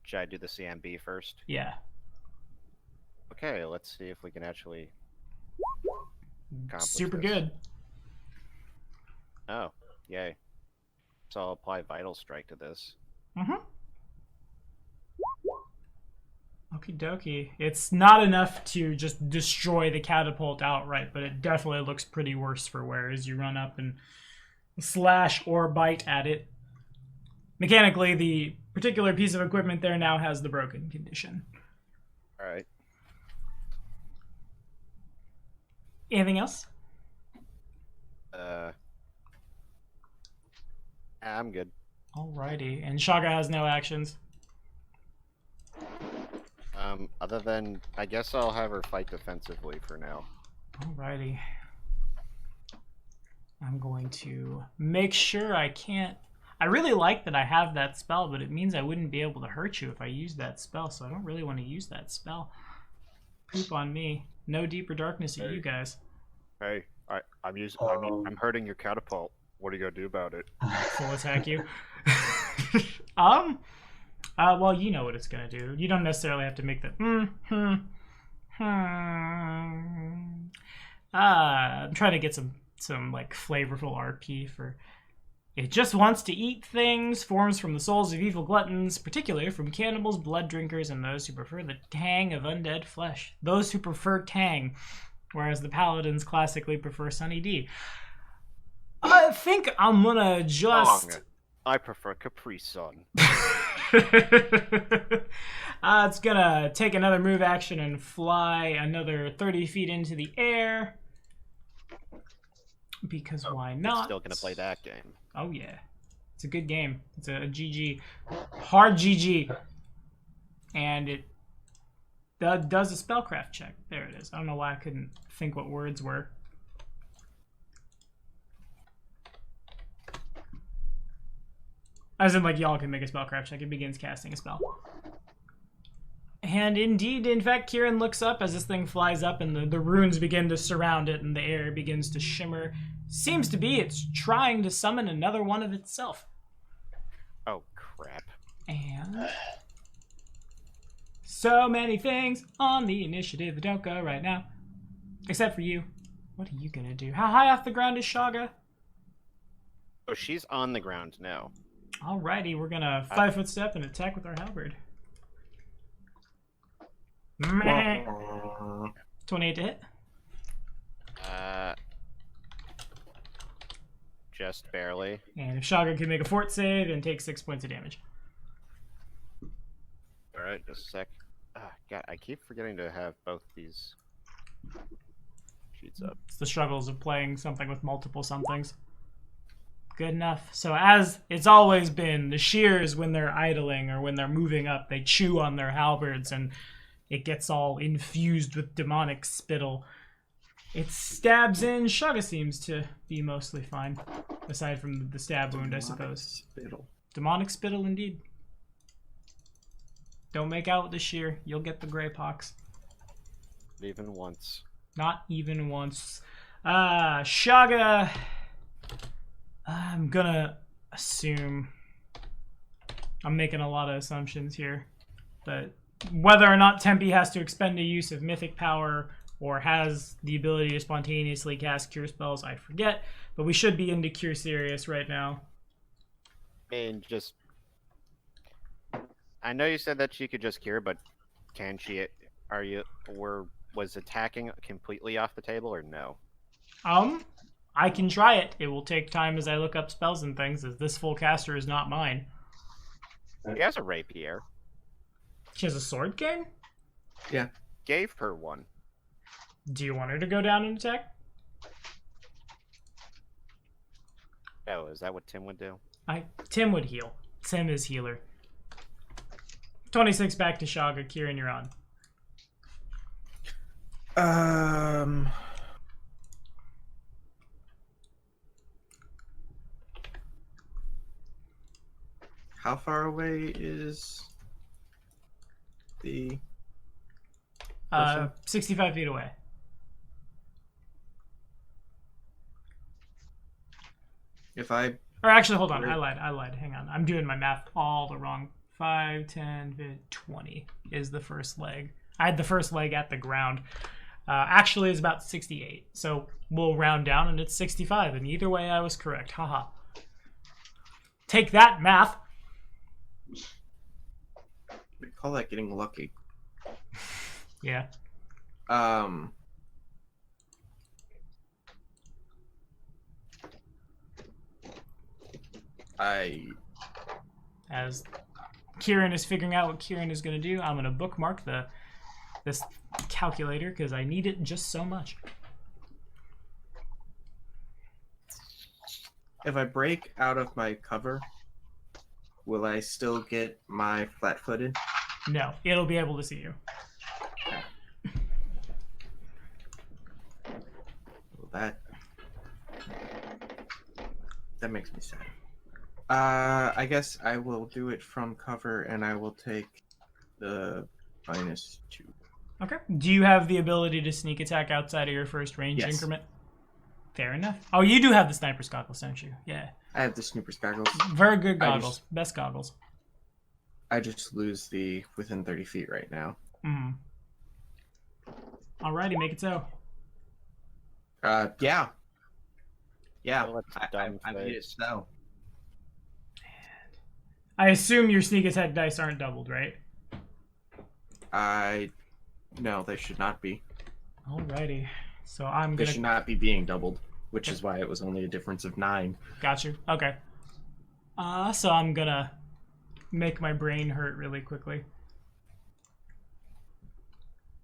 Should I do the CMB first? Yeah. Okay, let's see if we can actually accomplish Super this. good. Oh, yay. So I'll apply Vital Strike to this. Mm-hmm. Okie dokie. It's not enough to just destroy the catapult outright, but it definitely looks pretty worse for wear as you run up and slash or bite at it. Mechanically, the particular piece of equipment there now has the broken condition. Alright. Anything else? I'm good. Other than, I guess I'll have her fight defensively for now. Alrighty. I'm going to make sure I can't... I really like that I have that spell, but it means I wouldn't be able to hurt you if I used that spell, so I don't really want to use that spell. Poop on me. No deeper darkness at you guys. Hey, I'm hurting your catapult. What are you gonna do about it? Full attack you. Well, you know what it's gonna do. You don't necessarily have to make the I'm trying to get some like flavorful RP for. It just wants to eat things, forms from the souls of evil gluttons, particularly from cannibals, blood drinkers, and those who prefer the tang of undead flesh. Those who prefer tang, whereas the paladins classically prefer Sunny D. I think I'm gonna just... Wrong. I prefer Capri Sun. It's gonna take another move action and fly another 30 feet into the air. Because why not? It's still gonna play that game. Oh yeah. It's a good game. It's a GG. Hard GG. And it does a spellcraft check. There it is. I don't know why I couldn't think what words were. As in, like, y'all can make a spellcraft check. It begins casting a spell. And indeed, in fact, Kieran looks up as this thing flies up and the runes begin to surround it and the air begins to shimmer. Seems to be it's trying to summon another one of itself. Oh, crap. And so many things on the initiative that don't go right now. Except for you. What are you gonna do? How high off the ground is Shaga? Oh, she's on the ground now. Alrighty, we're gonna 5-foot step and attack with our halberd. Meh. 28 to hit. Just barely. And if Shaga can make a fort save and take 6 points of damage. Alright, just a sec. God, I keep forgetting to have both these sheets up. It's the struggles of playing something with multiple somethings. Good enough. So as it's always been, the shears, when they're idling or when they're moving up, they chew on their halberds and it gets all infused with demonic spittle. It stabs in. Shaga seems to be mostly fine, aside from the stab wound, I suppose. Spittle. Demonic spittle, indeed. Don't make out with the shear. You'll get the gray pox. Even once. Not even once. Shaga... I'm gonna assume... I'm making a lot of assumptions here. But whether or not Tempe has to expend a use of mythic power or has the ability to spontaneously cast cure spells, I forget. But we should be into Cure Serious right now. And just... I know you said that she could just cure, but can she... Was attacking completely off the table or no? I can try it. It will take time as I look up spells and things, as this full caster is not mine. She has a rapier. She has a sword cane? Yeah. Gave her one. Do you want her to go down and attack? Oh, is that what Tim would do? Tim would heal. Tim is healer. 26 back to Shaga. Kieran, you're on. How far away is the 65 feet away. If I... Or actually, hold on. I lied. Hang on. I'm doing my math all the wrong. 5, 10, 15, 20 is the first leg. I had the first leg at the ground. Actually, it's about 68. So we'll round down and it's 65. And either way, I was correct. Haha. Take that, math. We call that getting lucky. Yeah. As Kieran is figuring out what Kieran is going to do, I'm going to bookmark this calculator because I need it just so much. If I break out of my cover, will I still get my flat-footed? No, it'll be able to see you. that makes me sad. I guess I will do it from cover, and I will take the -2. Okay. Do you have the ability to sneak attack outside of your first range Yes. increment? Fair enough. Oh, you do have the sniper's goggles, don't you? Yeah. I have the sniper's goggles. Very good I goggles. Best goggles. I just lose the within 30 feet right now. Mm. Alrighty, make it so. Yeah. So let's I dumb made it face. so. I assume your sneak attack dice aren't doubled, right? No, they should not be. Alrighty. So I'm They gonna. should not be being doubled, which is why it was only a difference of 9. Got you. Okay. So I'm gonna make my brain hurt really quickly.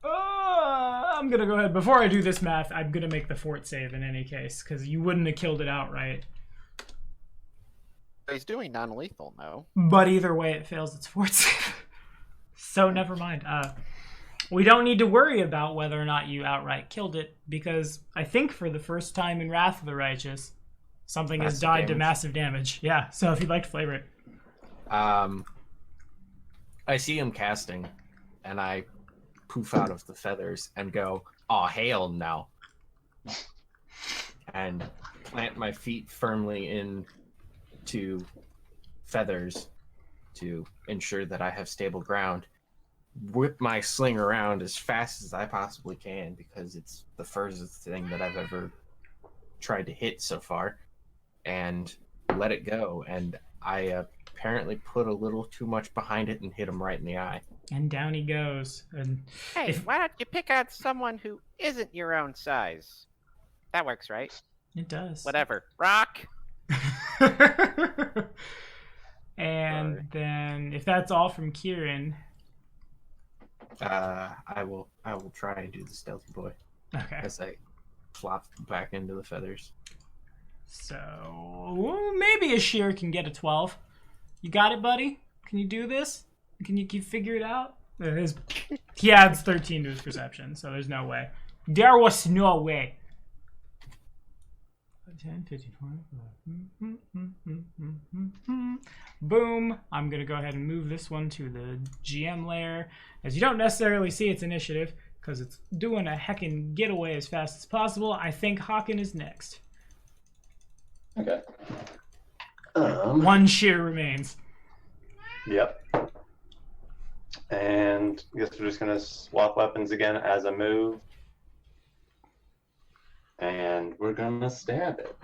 I'm gonna go ahead. Before I do this math, I'm gonna make the fort save in any case, because you wouldn't have killed it outright. He's doing non-lethal, no? But either way, it fails its fort save. So never mind. We don't need to worry about whether or not you outright killed it, because I think for the first time in Wrath of the Righteous, something has Massive died to damage. massive damage. Yeah, so if you'd like to flavor it. I see him casting, and I poof out of the feathers and go, "Aw, hail now," and plant my feet firmly into feathers to ensure that I have stable ground. Whip my sling around as fast as I possibly can because it's the furthest thing that I've ever tried to hit so far, and let it go. And I apparently put a little too much behind it and hit him right in the eye. And down he goes. And Hey, why don't you pick out someone who isn't your own size? That works, right? it does. Whatever. Rock! And Sorry. then, if that's all from Kieran, I will try and do the stealthy boy okay. as I flop back into the feathers. So maybe a shear can get a 12. You got it, buddy? Can you do this? Can you figure it out? He adds 13 to his perception, so there's no way. There was no way. 10, 15, 20. Boom. I'm going to go ahead and move this one to the GM layer. As you don't necessarily see its initiative, because it's doing a heckin' getaway as fast as possible, I think Hawken is next. Okay. One shear remains. Yep. And I guess we're just gonna swap weapons again as a move. And we're gonna stab it.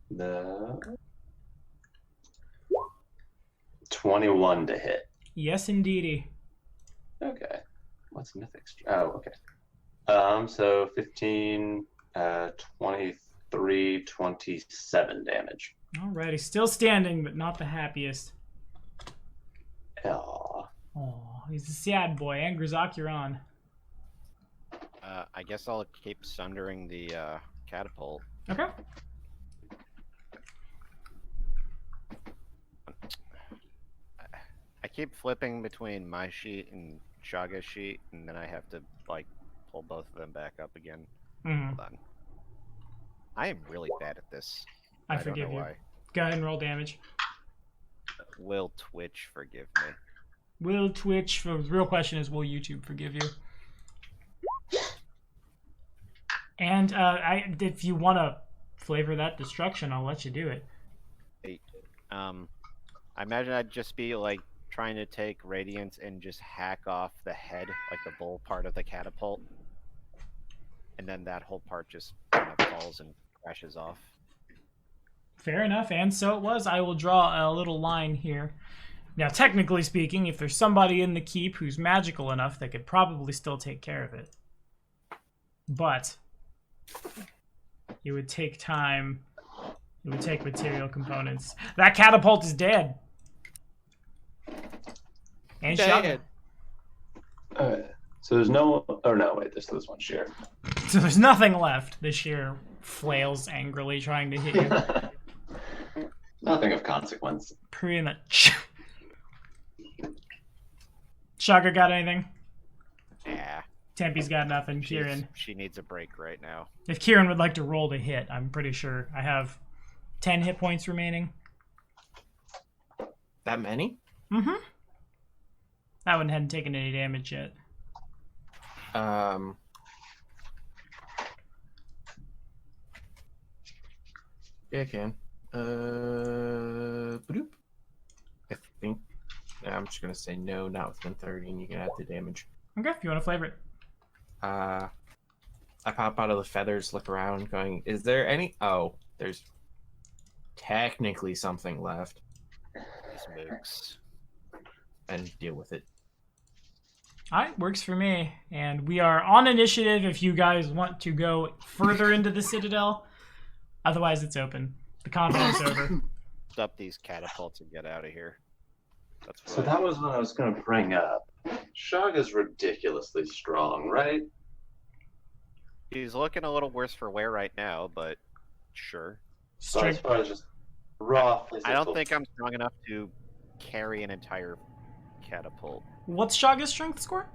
The 21 to hit. Yes, indeedy. Okay. What's mythic? Oh, okay. So 15, 23, 27 damage. Alrighty, still standing, but not the happiest. Aw. Oh, he's a sad boy. And Grzak, you're on. I guess I'll keep sundering the catapult. Okay. I keep flipping between my sheet and Shaga's sheet, and then I have to, like, pull both of them back up again. Mhm. Hold on. I am really bad at this. I don't forgive know you. why. Go ahead and roll damage. Will Twitch forgive me? Will Twitch, the real question is, will YouTube forgive you? And if you want to flavor that destruction, I'll let you do it. I imagine I'd just be, like, trying to take Radiance and just hack off the head, like the bull part of the catapult. And then that whole part just kind of falls and crashes off. Fair enough, and so it was. I will draw a little line here. Now, technically speaking, if there's somebody in the keep who's magical enough, they could probably still take care of it. But it would take time. It would take material components. That catapult is dead. And shot. Alright. So there's no. Oh no, wait. There's this one shear. So there's nothing left. The shear flails angrily, trying to hit you. Nothing of consequence. Pretty much. Shaka got anything? Yeah. Tempe's got nothing. Kieran. She needs a break right now. If Kieran would like to roll to hit, I'm pretty sure I have 10 hit points remaining. That many? Mm-hmm. That one hadn't taken any damage yet. Yeah, I can. Bloop. I think. I'm just gonna say no, not within 30, and you can add the damage. Okay, if you want to flavor it. I pop out of the feathers, look around, going, is there any? Oh, there's technically something left. These mooks. And deal with it. Alright, works for me. And we are on initiative if you guys want to go further into the Citadel. Otherwise, it's open. The combat is over. Up these catapults and get out of here. That's So that was what I was going to bring up. Shaga's ridiculously strong, right? He's looking a little worse for wear right now, but sure. So as far as just raw physical... I don't think I'm strong enough to carry an entire catapult. What's Shaga's strength score?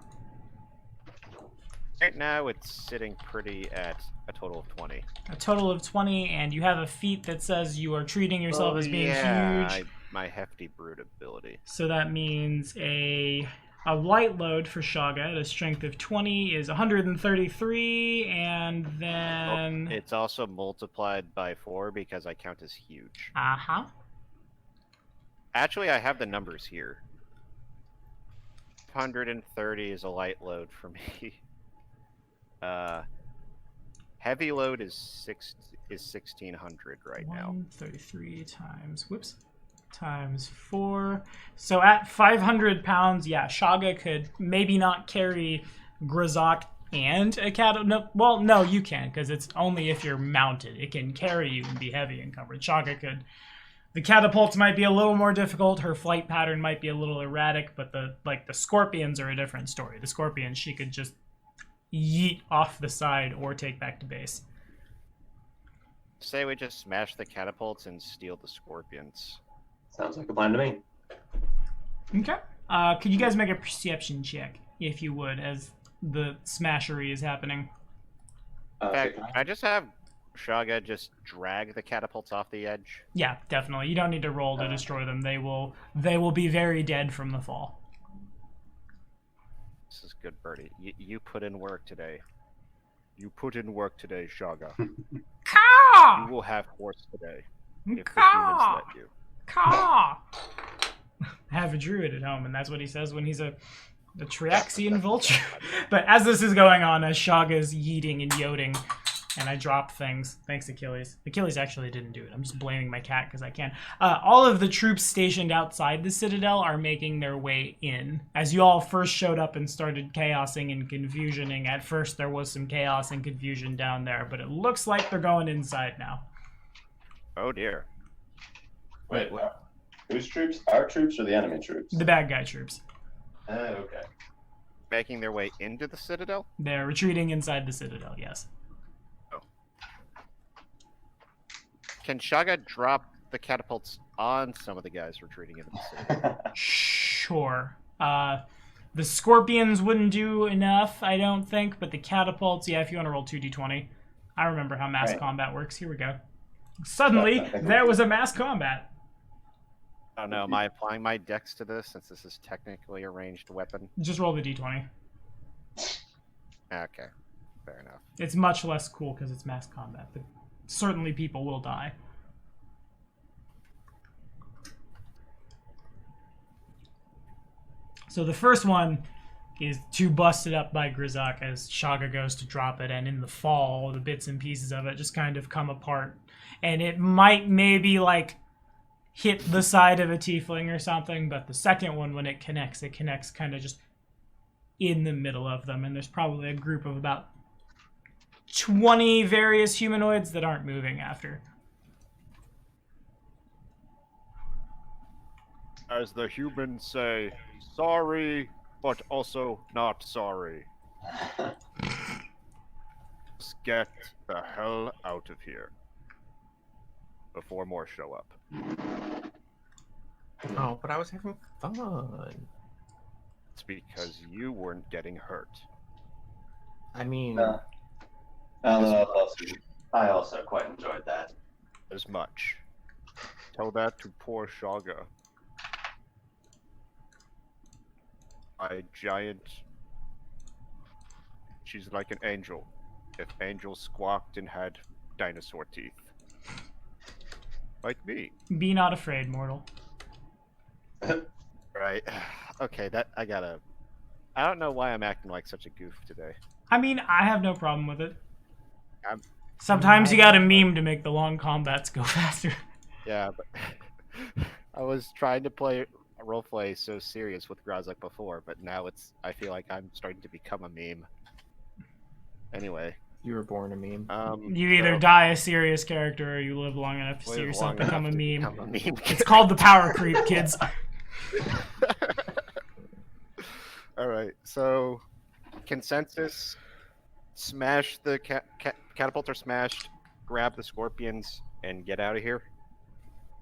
Right now, it's sitting pretty at a total of 20. A total of 20, and you have a feat that says you are treating yourself as being huge. My hefty brute ability. So that means a light load for Shaga at a strength of 20 is 133, and then... It's also multiplied by 4 because I count as huge. Uh-huh. Actually, I have the numbers here. 130 is a light load for me. Heavy load is 1600 right now. 133 times 4. So at 500 pounds, yeah, Shaga could maybe not carry Grazok and a catapult. No, you can, because it's only if you're mounted. It can carry you and be heavy encumbered. Shaga could. The catapults might be a little more difficult. Her flight pattern might be a little erratic, but the scorpions are a different story. The scorpions, she could just yeet off the side or take back to base. Say we just smash the catapults and steal the scorpions. Sounds like a plan to me. Okay. Could you guys make a perception check, if you would, as the smashery is happening? In fact, can I just have Shaga just drag the catapults off the edge? Yeah, definitely. You don't need to roll to destroy them. They will be very dead from the fall. This is good, Birdie. You put in work today. You put in work today, Shaga. Caw! You will have horse today. If the humans Caw! let you. Caw! I have a druid at home, and that's what he says when he's a Triaxian vulture. But as this is going on, as Shaga's yeeting and yoting, and I drop things. Thanks, Achilles. Achilles actually didn't do it. I'm just blaming my cat because I can. All of the troops stationed outside the Citadel are making their way in. As you all first showed up and started chaosing and confusioning, at first there was some chaos and confusion down there, but it looks like they're going inside now. Oh dear. Wait, what? Whose troops? Our troops or the enemy troops? The bad guy troops. Okay. Making their way into the Citadel? They're retreating inside the Citadel, yes. Can Shaga drop the catapults on some of the guys retreating into the Citadel? Sure. The scorpions wouldn't do enough, I don't think, but the catapults, yeah, if you want to roll 2d20. I remember how mass combat works. Here we go. Suddenly, there was a mass combat. Oh no, am I applying my dex to this since this is technically a ranged weapon? Just roll the d20. Okay, fair enough. It's much less cool because it's mass combat, but certainly people will die. So the first one is too busted up by Grazok as Shaga goes to drop it, and in the fall, the bits and pieces of it just kind of come apart. And it might maybe, like, hit the side of a tiefling or something, but the second one, when it connects kind of just in the middle of them, and there's probably a group of about 20 various humanoids that aren't moving after. As the humans say, sorry, but also not sorry. Let's get the hell out of here before more show up. Oh, but I was having fun. It's because you weren't getting hurt. I mean, I also quite enjoyed that. As much. Tell that to poor Shaga. A giant. She's like an angel. If angels squawked and had dinosaur teeth. Like me. Be not afraid, mortal. Right. Okay, I don't know why I'm acting like such a goof today. I mean, I have no problem with it. I'm- Sometimes you gotta meme to make the long combats go faster. Yeah, but I was trying to play roleplay so serious with Grazak before, but now I feel like I'm starting to become a meme. Anyway. you were born a meme. You either die a serious character or you live long enough to see yourself become a meme. Become a meme. It's called the power creep, kids. Alright, so consensus, smash the catapult are smashed, grab the scorpions, and get out of here.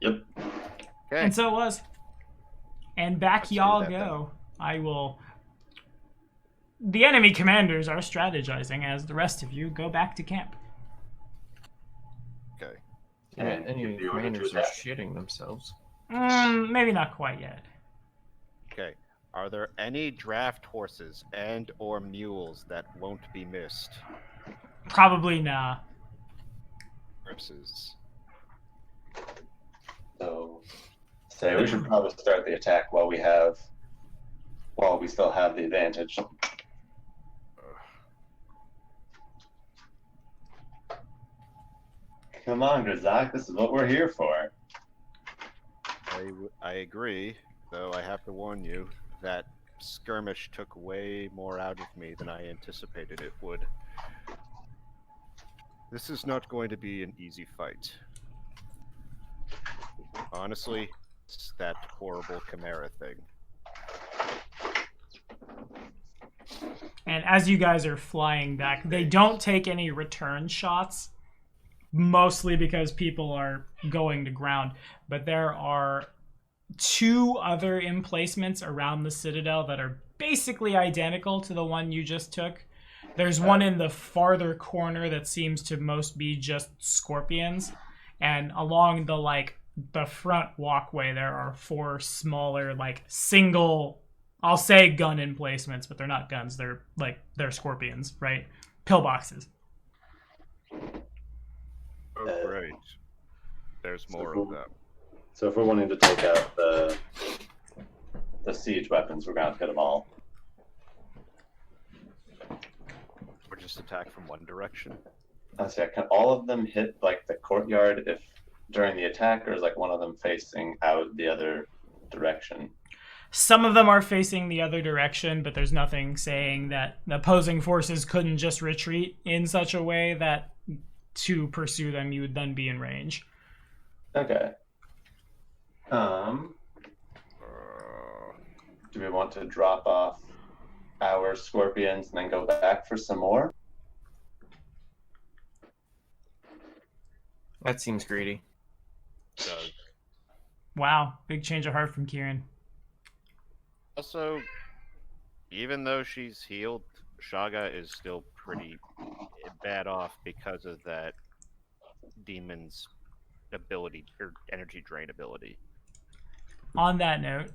Yep. Okay. And so it was. And back Let's do y'all that, go. I will... The enemy commanders are strategizing as the rest of you go back to camp. Okay. And Any give the order to commanders are attack. shitting themselves. Maybe not quite yet. Okay. Are there any draft horses and or mules that won't be missed? Probably nah. Versus. So, say we should probably start the attack while we still have the advantage. Come on, Grazak, this is what we're here for. I agree, though I have to warn you that skirmish took way more out of me than I anticipated it would. This is not going to be an easy fight. Honestly, it's that horrible Chimera thing. And as you guys are flying back, they don't take any return shots, mostly because people are going to ground. But there are 2 other emplacements around the Citadel that are basically identical to the one you just took. There's one in the farther corner that seems to most be just scorpions. And along the front walkway, there are 4 smaller, single... I'll say gun emplacements, but they're not guns. They're scorpions, right? Pillboxes. Oh, great. There's more of them. So if we're wanting to take out the siege weapons, we're going to have to hit them all. Or just attack from one direction. Let's see, can all of them hit the courtyard if during the attack, or is one of them facing out the other direction? Some of them are facing the other direction, but there's nothing saying that the opposing forces couldn't just retreat in such a way that to pursue them you would then be in range. Okay. Do we want to drop off our scorpions and then go back for some more? That seems greedy. Does. Wow, big change of heart from Kieran. Also, even though she's healed, Shaga is still pretty bad off because of that demon's ability, or energy drain ability. On that note,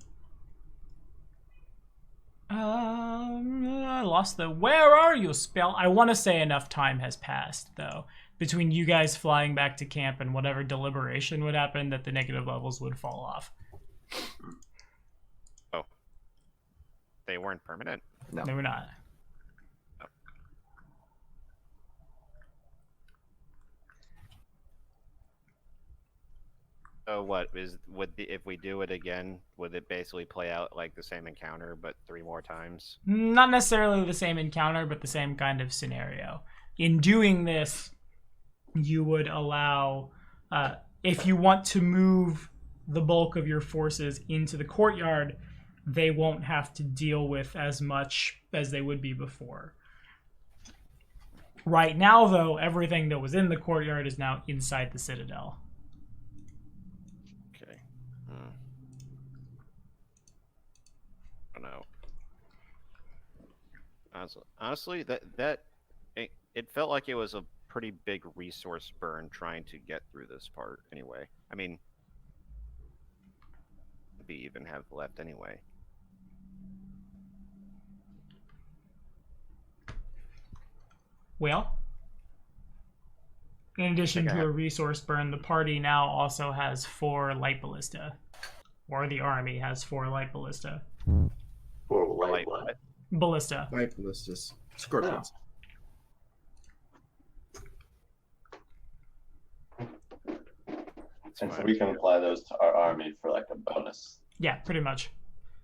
I lost the "where are you" spell. I want to say enough time has passed, though, between you guys flying back to camp and whatever deliberation would happen, that the negative levels would fall off. Oh. They weren't permanent? No. They were not. So if we do it again, would it basically play out like the same encounter but 3 more times? Not necessarily the same encounter, but the same kind of scenario. In doing this, you would allow, if you want to move the bulk of your forces into the courtyard, they won't have to deal with as much as they would be before. Right now, though, everything that was in the courtyard is now inside the Citadel. Okay. I don't know. Honestly, that it felt like it was a pretty big resource burn trying to get through this part anyway. I mean, we even have left anyway. Well, in addition to a resource burn, the party now also has 4 light ballista. Or the army has 4 light ballista. For light what? Ballista. Light ballistas. Scorpions. And so we can apply those to our army for like a bonus. Yeah, pretty much.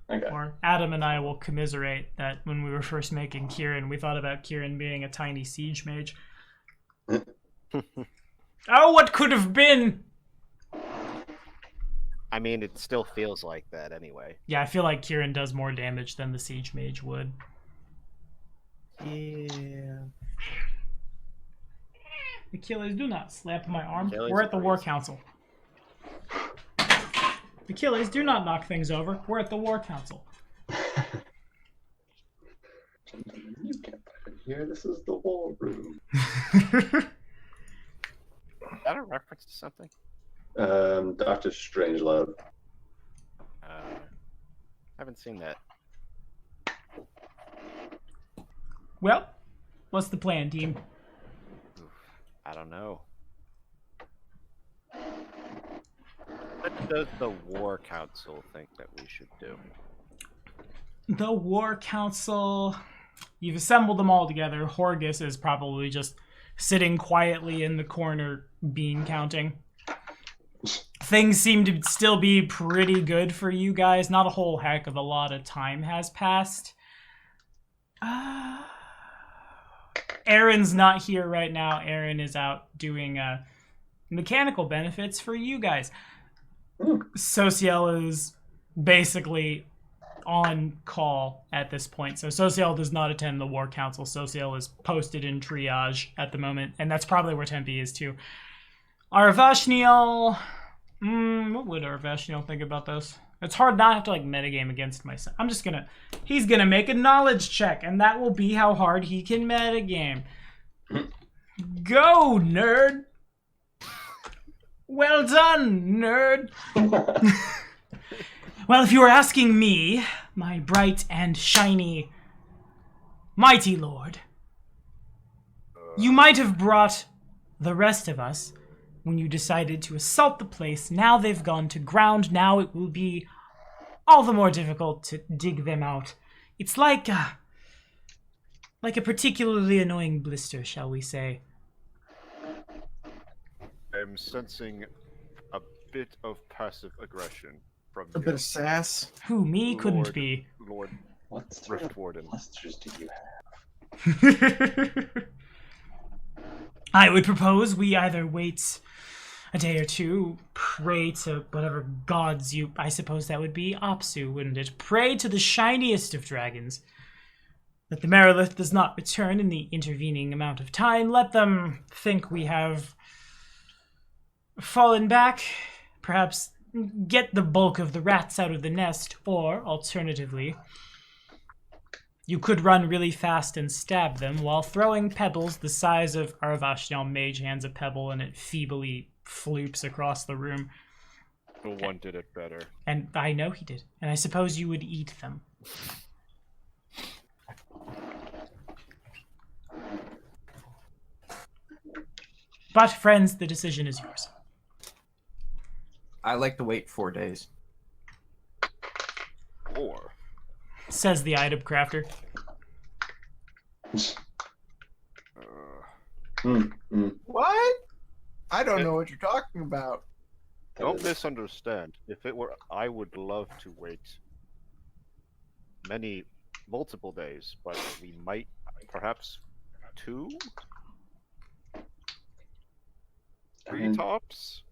Okay. Or Adam and I will commiserate that when we were first making Kieran, we thought about Kieran being a tiny siege mage. Oh, what could have been? I mean, it still feels like that anyway. Yeah, I feel like Kieran does more damage than the siege mage would. Yeah. Achilles, do not slap my arm. Achilles We're at the War agrees. Council. Achilles, do not knock things over. We're at the War Council. You can't put it here. This is the war room. Is that a reference to something? Dr. Strangelove. Haven't seen that. Well, what's the plan, team? I don't know. What does the War Council think that we should do? The War Council... You've assembled them all together. Horgus is probably just sitting quietly in the corner, bean counting. Things seem to still be pretty good for you guys. Not a whole heck of a lot of time has passed. Aaron's not here right now. Aaron is out doing mechanical benefits for you guys. Sociel is basically on call at this point. So Sociel does not attend the War Council. Sociel is posted in triage at the moment, and that's probably where Tempe is too. Arvashniel... what would Arvashniel think about this? It's hard not to have to, like, metagame against myself. I'm just gonna... He's gonna make a knowledge check, and that will be how hard he can metagame. Go, nerd! Well done, nerd! Well, if you were asking me, my bright and shiny mighty lord, you might have brought the rest of us when you decided to assault the place. Now they've gone to ground. Now it will be all the more difficult to dig them out. It's like a particularly annoying blister, shall we say. I'm sensing a bit of passive aggression from A bit of sass. Who, me? Couldn't Lord. be. Lord What sort Rift of Warden. blisters do you have? I would propose we either wait a day or two, pray to whatever gods you... I suppose that would be Apsu, wouldn't it? Pray to the shiniest of dragons that the Merilith does not return in the intervening amount of time. Let them think we have fallen back, perhaps get the bulk of the rats out of the nest, or, alternatively, you could run really fast and stab them while throwing pebbles the size of Arvashniel mage hands a pebble and it feebly floops across the room. The one did it better. And I know he did. And I suppose you would eat them. But, friends, the decision is yours. I like to wait 4 days. Or Says the item crafter. What? I don't know what you're talking about. don't misunderstand. If it were, I would love to wait multiple days, but we might, perhaps 2, 3 tops.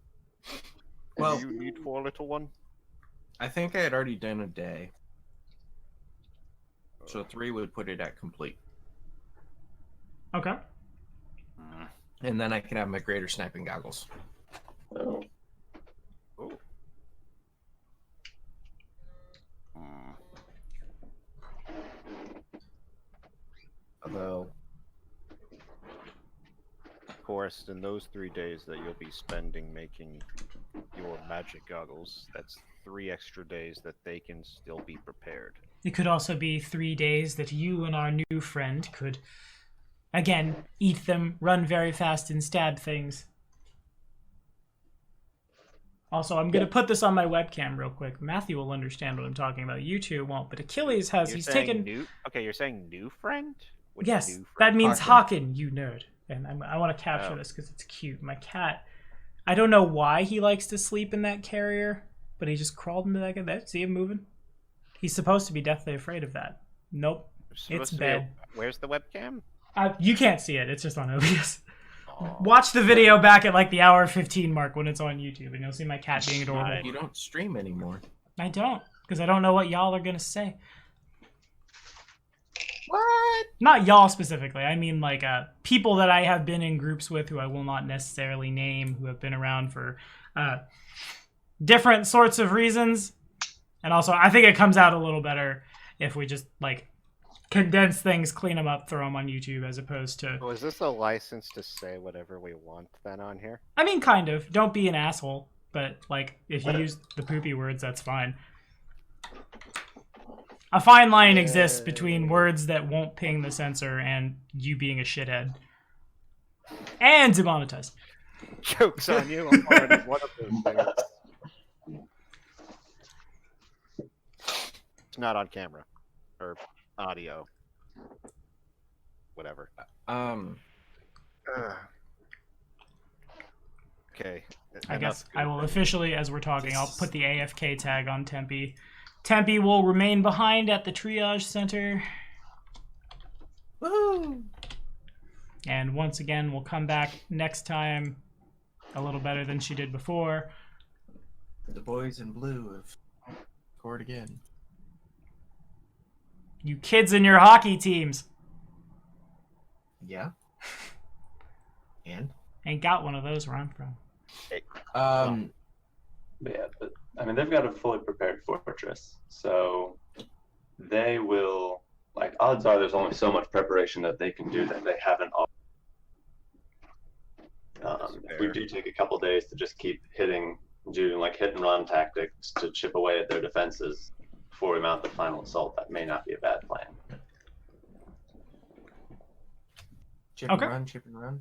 Well- Do you need for a little one? I think I had already done a day. So 3 would put it at complete. Okay. And then I can have my greater sniping goggles. Oh. Oh. Although forest in those 3 days that you'll be spending making your magic goggles. That's 3 extra days that they can still be prepared. It could also be 3 days that you and our new friend could, again, eat them, run very fast, and stab things. Also, I'm going to put this on my webcam real quick. Matthew will understand what I'm talking about. You two won't, but Achilles has... You're he's saying taken... new? Okay, you're saying new friend? Which Yes, new friend? that means Haken. Haken, you nerd. And I want to capture Oh. this because it's cute. My cat, I don't know why he likes to sleep in that carrier, but he just crawled into that. There, see him moving? He's supposed to be deathly afraid of that. Nope. Supposed It's to be bad. Where's the webcam? You can't see it. It's just on OBS. Oh, Watch the video back at like the hour 15 mark when it's on YouTube, and you'll see my cat being adorable. You don't stream anymore. I don't, because I don't know what y'all are going to say. What? Not y'all specifically. I mean, like, people that I have been in groups with who I will not necessarily name, who have been around for different sorts of reasons. And also, I think it comes out a little better if we just, like, condense things, clean them up, throw them on YouTube, as opposed to... is this a license to say whatever we want then on here? I mean, kind of. Don't be an asshole. But, like, if you use the poopy words, that's fine. A fine line exists between words that won't ping the censor and you being a shithead. And demonetized. Joke's on you, I'm already one of those things. It's not on camera. Or audio. Whatever. Okay. I guess enough I will goofing. officially, as we're talking, I'll put the AFK tag on Tempe. Tempe will remain behind at the triage center. Woo! And once again, we'll come back next time a little better than she did before. The boys in blue have scored again. You kids in your hockey teams Yeah. And? ain't got one of those where I'm from. But yeah, but I mean, they've got a fully prepared fortress, so they will, like, odds are there's only so much preparation that they can do that they haven't. If we do take a couple days to just keep doing like hit and run tactics to chip away at their defenses before we mount the final assault, that may not be a bad plan. Chip Okay. and run.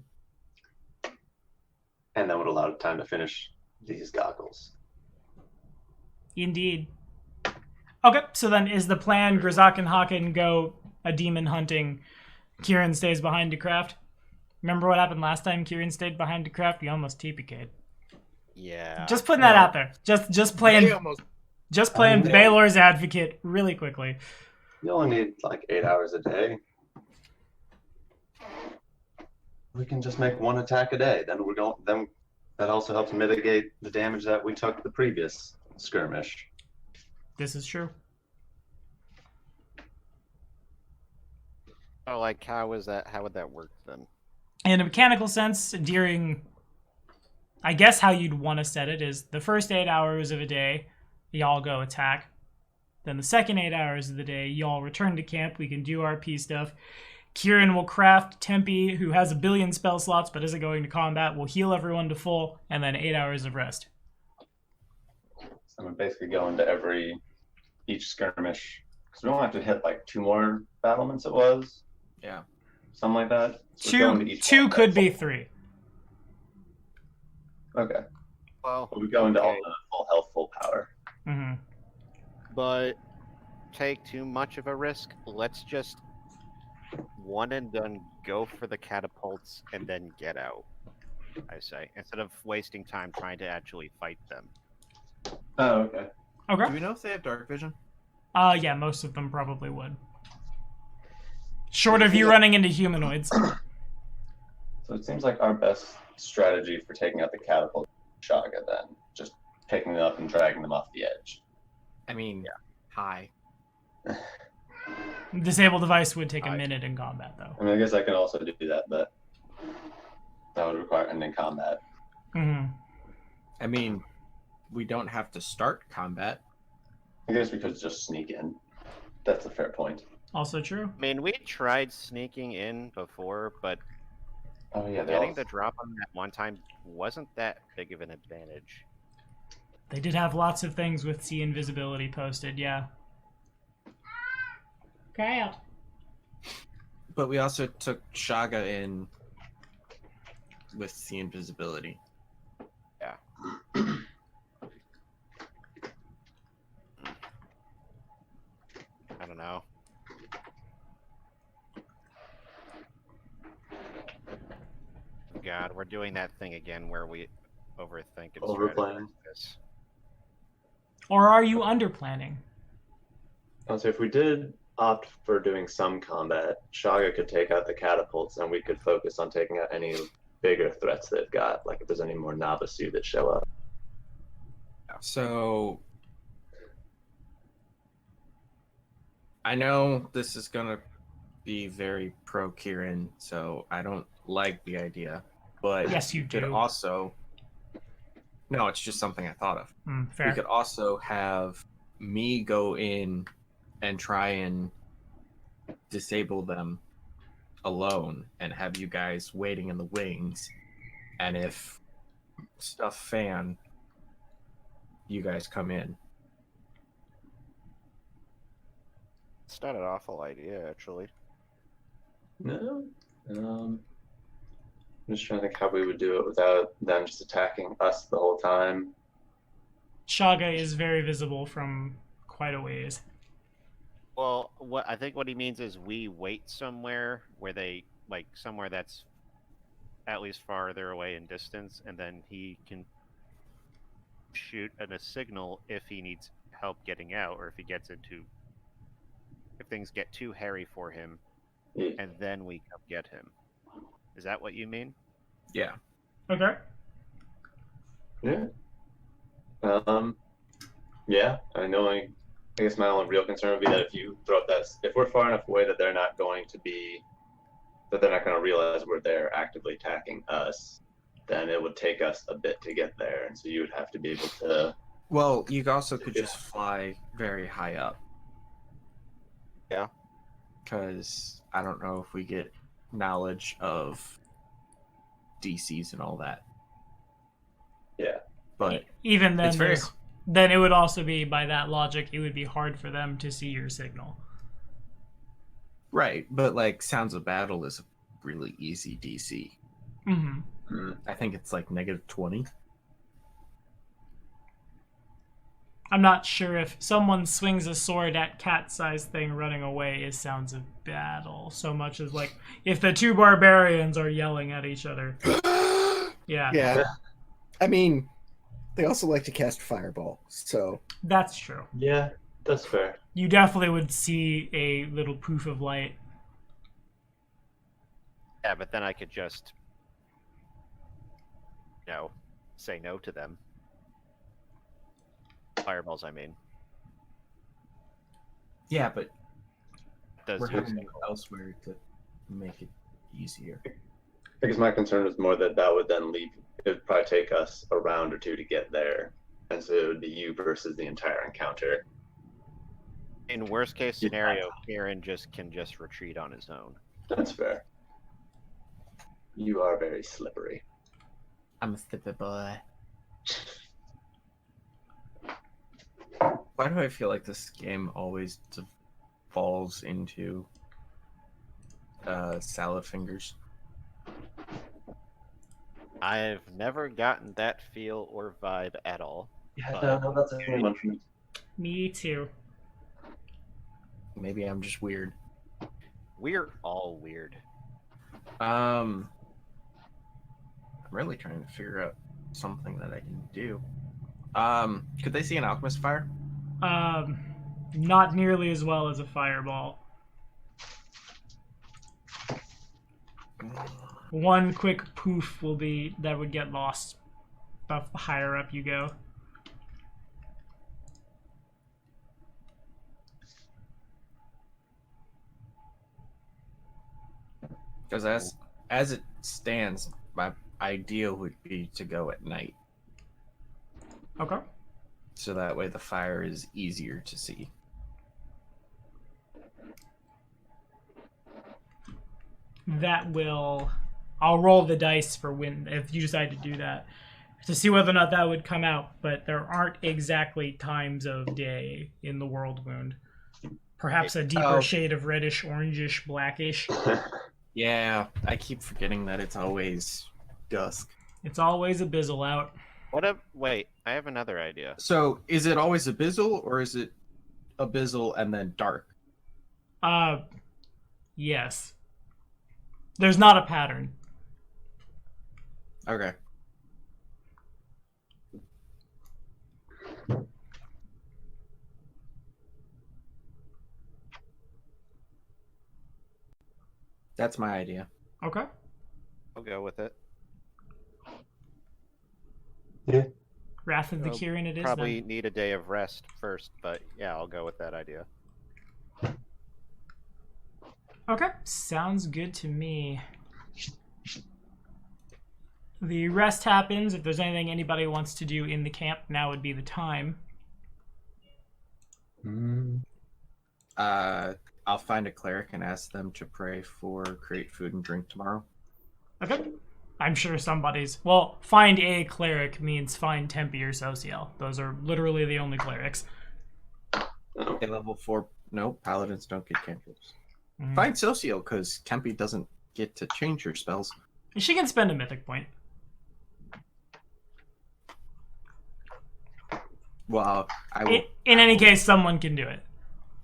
And that would allow time to finish these goggles. Indeed. Okay, so then is the plan Grzak and Haken go a demon hunting, Kieran stays behind to craft? Remember what happened last time Kieran stayed behind to craft? You almost TPK'd. Yeah. Just putting that out there. Just playing Baylor's advocate really quickly. You only need like 8 hours a day. We can just make one attack a day. Then that also helps mitigate the damage that we took the previous skirmish. This is true. Oh, like how would that work then? In a mechanical sense, during, I guess how you'd want to set it is the first 8 hours of a day, y'all go attack. Then the second 8 hours of the day, y'all return to camp. We can do RP stuff. Kieran will craft. Tempe, who has a billion spell slots but isn't going to combat, will heal everyone to full, and then 8 hours of rest. So I'm basically going to each skirmish, because we don't have to hit like 2 more battlements. It was something like that. So we're going to each Two one. could be 3. Okay. Well, We go into all okay. the full health, full power. Mm-hmm. But take too much of a risk. Let's just one and done go for the catapults and then get out. I say, instead of wasting time trying to actually fight them. Oh, okay. Okay. Do we know if they have dark vision? Yeah, most of them probably would. Short of you running into humanoids. So it seems like our best strategy for taking out the catapult is Shaga then. Just picking them up and dragging them off the edge. I mean, hi. Disable device would take a minute in combat, though. I mean, I guess I can also do that, but that would require ending combat. Mm-hmm. I mean, we don't have to start combat. I guess we could just sneak in. That's a fair point. Also true. I mean, we tried sneaking in before, but Oh yeah, they Getting all... the drop on that one time wasn't that big of an advantage. They did have lots of things with sea invisibility posted, yeah. Cat. But we also took Shaga in with the invisibility. Yeah. I don't know. God, we're doing that thing again where we overthink and Overplan. strategize this. Or are you underplanning? I'll say if we did opt for doing some combat, Shaga could take out the catapults, and we could focus on taking out any bigger threats they've got, like if there's any more Nabasu that show up. So I know this is gonna be very pro Kieran, so I don't like the idea. But Yes, you could do. also no, it's just something I thought of. Fair. We could also have me go in and try and disable them alone and have you guys waiting in the wings, and if stuff fan, you guys come in. It's not an awful idea, actually. No. I'm just trying to think how we would do it without them just attacking us the whole time. Shaga is very visible from quite a ways. Well, I think what he means is we wait somewhere where they somewhere that's at least farther away in distance, and then he can shoot a signal if he needs help getting out, or if things get too hairy for him, Yeah. and then we come get him. Is that what you mean? Yeah. Okay. Yeah. Yeah. I guess my only real concern would be that if you throw up if we're far enough away that they're not going to realize we're there actively attacking us, then it would take us a bit to get there, and so you would have to be able to. Well, you also could just fly very high up. Yeah. Because I don't know if we get knowledge of DCs and all that. Yeah. But Even then, it's very then it would also be, by that logic, it would be hard for them to see your signal. right. But like Sounds of Battle is a really easy DC. Mm-hmm. I think it's like -20. I'm not sure if someone swings a sword at cat-sized thing running away is Sounds of Battle, so much as like if the two barbarians are yelling at each other. Yeah. Yeah. I mean, they also like to cast Fireball, so... That's true. Yeah, that's fair. You definitely would see a little poof of light. Yeah, but then I could just, say no to them. Fireballs, I mean. Yeah, but Does we're do having to something. go elsewhere to make it easier. I guess my concern is more that would then leave. It would probably take us a round or two to get there, and so it would be you versus the entire encounter. In worst case scenario, Kieran can just retreat on his own. That's fair. You are very slippery. I'm a slippery boy. Why do I feel like this game always falls into salad fingers? I've never gotten that feel or vibe at all. Yeah, But- no, that's a good one for me. Me too. Maybe I'm just weird. We're all weird. I'm really trying to figure out something that I can do. Could they see an alchemist fire? Not nearly as well as a fireball. One quick poof that would get lost the higher up you go. Because as it stands, my idea would be to go at night, Okay. so that way the fire is easier to see. That will I'll roll the dice for when if you decide to do that to see whether or not that would come out. But there aren't exactly times of day in the world wound. Perhaps a deeper shade of reddish, orangish, blackish. Yeah, I keep forgetting that it's always dusk. It's always abyssal out. Wait, I have another idea. So, is it always abyssal, or is it abyssal and then dark? Yes. There's not a pattern. Okay. That's my idea. Okay. I'll go with it. Yeah. Wrath of the Well, Kirin it is Probably then. need a day of rest first, but yeah, I'll go with that idea. Okay. Sounds good to me. The rest happens. If there's anything anybody wants to do in the camp, now would be the time. I'll find a cleric and ask them to pray for create food and drink tomorrow. Okay. I'm sure somebody's... Well, find a cleric means find Tempe or Sociel. Those are literally the only clerics. Okay, level 4. No, paladins don't get cantrips. Mm. Find Socio, because Tempe doesn't get to change your spells. She can spend a mythic point. Well, I will. In any case, someone can do it.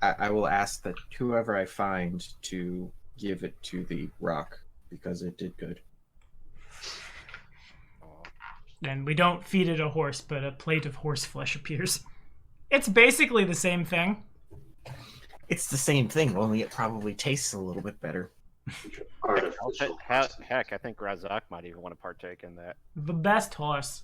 I will ask that whoever I find to give it to the rock because it did good. And we don't feed it a horse, but a plate of horse flesh appears. It's basically the same thing. It's the same thing, only it probably tastes a little bit better. Artificial. Heck, I think Razak might even want to partake in that. The best horse.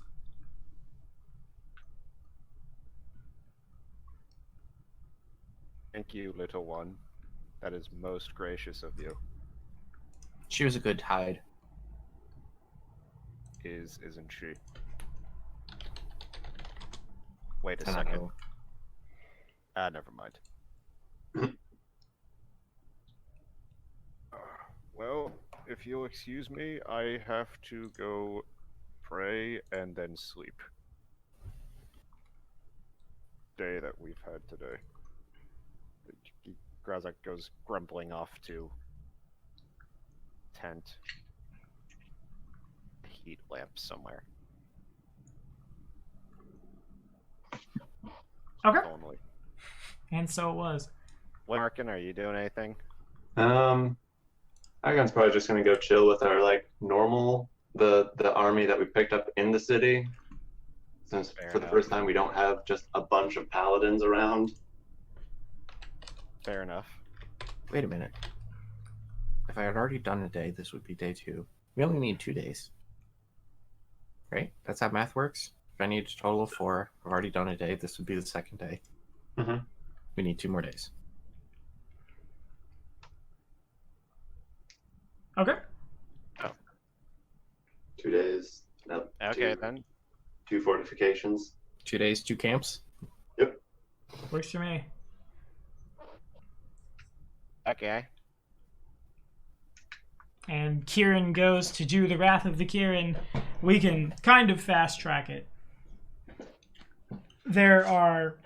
Thank you, little one. That is most gracious of you. She was a good hide. Isn't she? Wait a I second. know. Never mind. Well, if you'll excuse me, I have to go pray and then sleep. Day that we've had today. Grazak goes grumbling off to tent. Heat lamp somewhere. Okay. Only. And so it was. What, Markin, are you doing anything? Agon's probably just gonna go chill with our normal the army that we picked up in the city. Since Fair for the enough. first time we don't have just a bunch of paladins around. Fair enough. Wait a minute. If I had already done a day, this would be day 2. We only need 2 days. Right? That's how math works. If I need a total of 4, I've already done a day, this would be the second day. Mhm. We need 2 more days. Okay. 2 days. Nope. Okay, then. 2 fortifications. 2 days, 2 camps. Yep. Works for me. Okay. And Kirin goes to do the Wrath of the Kirin. We can kind of fast track it. There are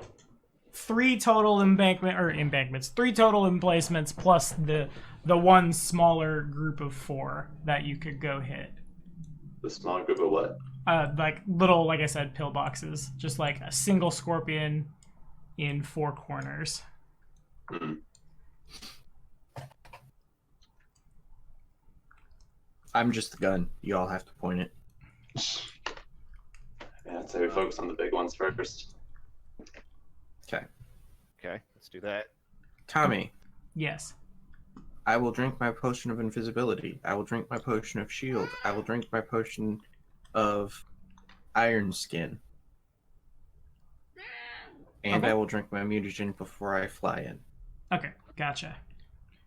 3 total embankments, 3 total emplacements plus the one smaller group of 4 that you could go hit. The small group of what? Little, like I said, pillboxes. Just like a single scorpion in 4 corners. Hmm. I'm just the gun. You all have to point it. Yeah, I'd say we focus on the big ones first. Okay. Okay, let's do that. Tommy, Yes. I will drink my potion of invisibility. I will drink my potion of shield. I will drink my potion of iron skin. And Okay. I will drink my mutagen before I fly in. Okay, gotcha.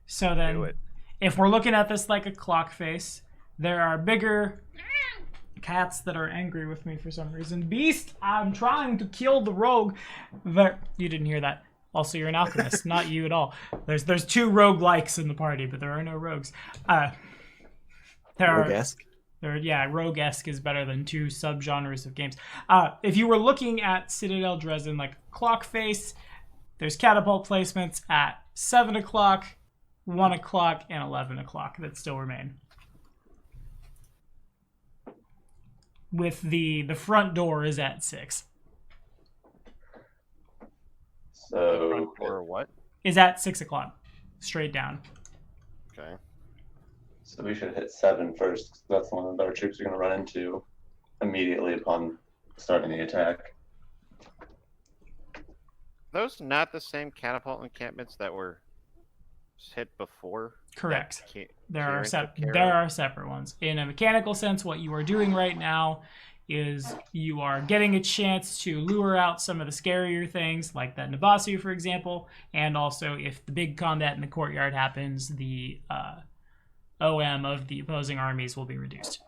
So then, Do it. if we're looking at this like a clock face, there are bigger cats that are angry with me for some reason. Beast, I'm trying to kill the rogue. You didn't hear that. Also, you're an alchemist, not you at all. There's 2 rogue-likes in the party, but there are no rogues. Rogue-esque. Rogue-esque is better than two subgenres of games. If you were looking at Citadel Drezen like clock face, there's catapult placements at 7 o'clock, 1 o'clock, and 11 o'clock that still remain. With the front door is at 6. So Front door what? Is at 6 o'clock, straight down. Okay. So we should hit 7 first, 'cause that's the one that our troops are going to run into immediately upon starting the attack. Those not the same catapult encampments that were hit before? Correct. That There are Kieran took care there of? are separate ones. In a mechanical sense, what you are doing right now is you are getting a chance to lure out some of the scarier things, like that Nabasu, for example, and also if the big combat in the courtyard happens, the OM of the opposing armies will be reduced.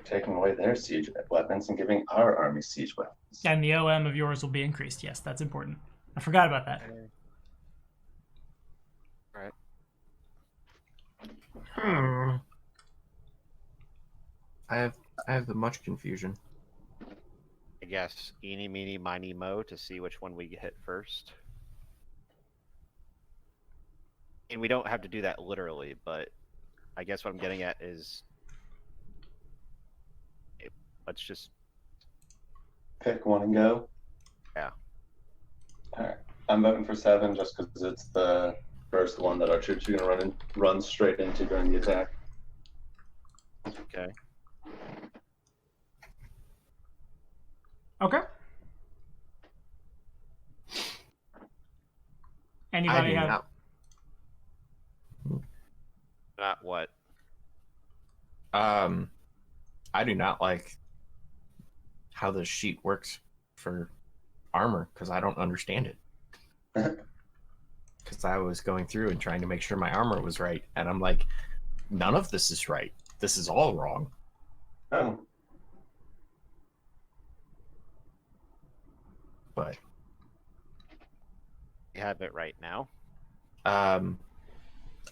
Taking away their siege weapons and giving our army siege weapons. And the OM of yours will be increased. Yes, that's important. I forgot about that. Right. I have much confusion. I guess eeny, meeny, miny, mo to see which one we hit first. And we don't have to do that literally, but I guess what I'm getting at is let's just Pick one and go. Yeah. Alright. I'm voting for 7 just because it's the first one that our troops are going to run straight into during the attack. okay. Okay. Anybody have? Not what? I do not like how the sheet works for armor because I don't understand it. Because I was going through and trying to make sure my armor was right, and I'm like, none of this is right. This is all wrong. Oh. But You have it right now. I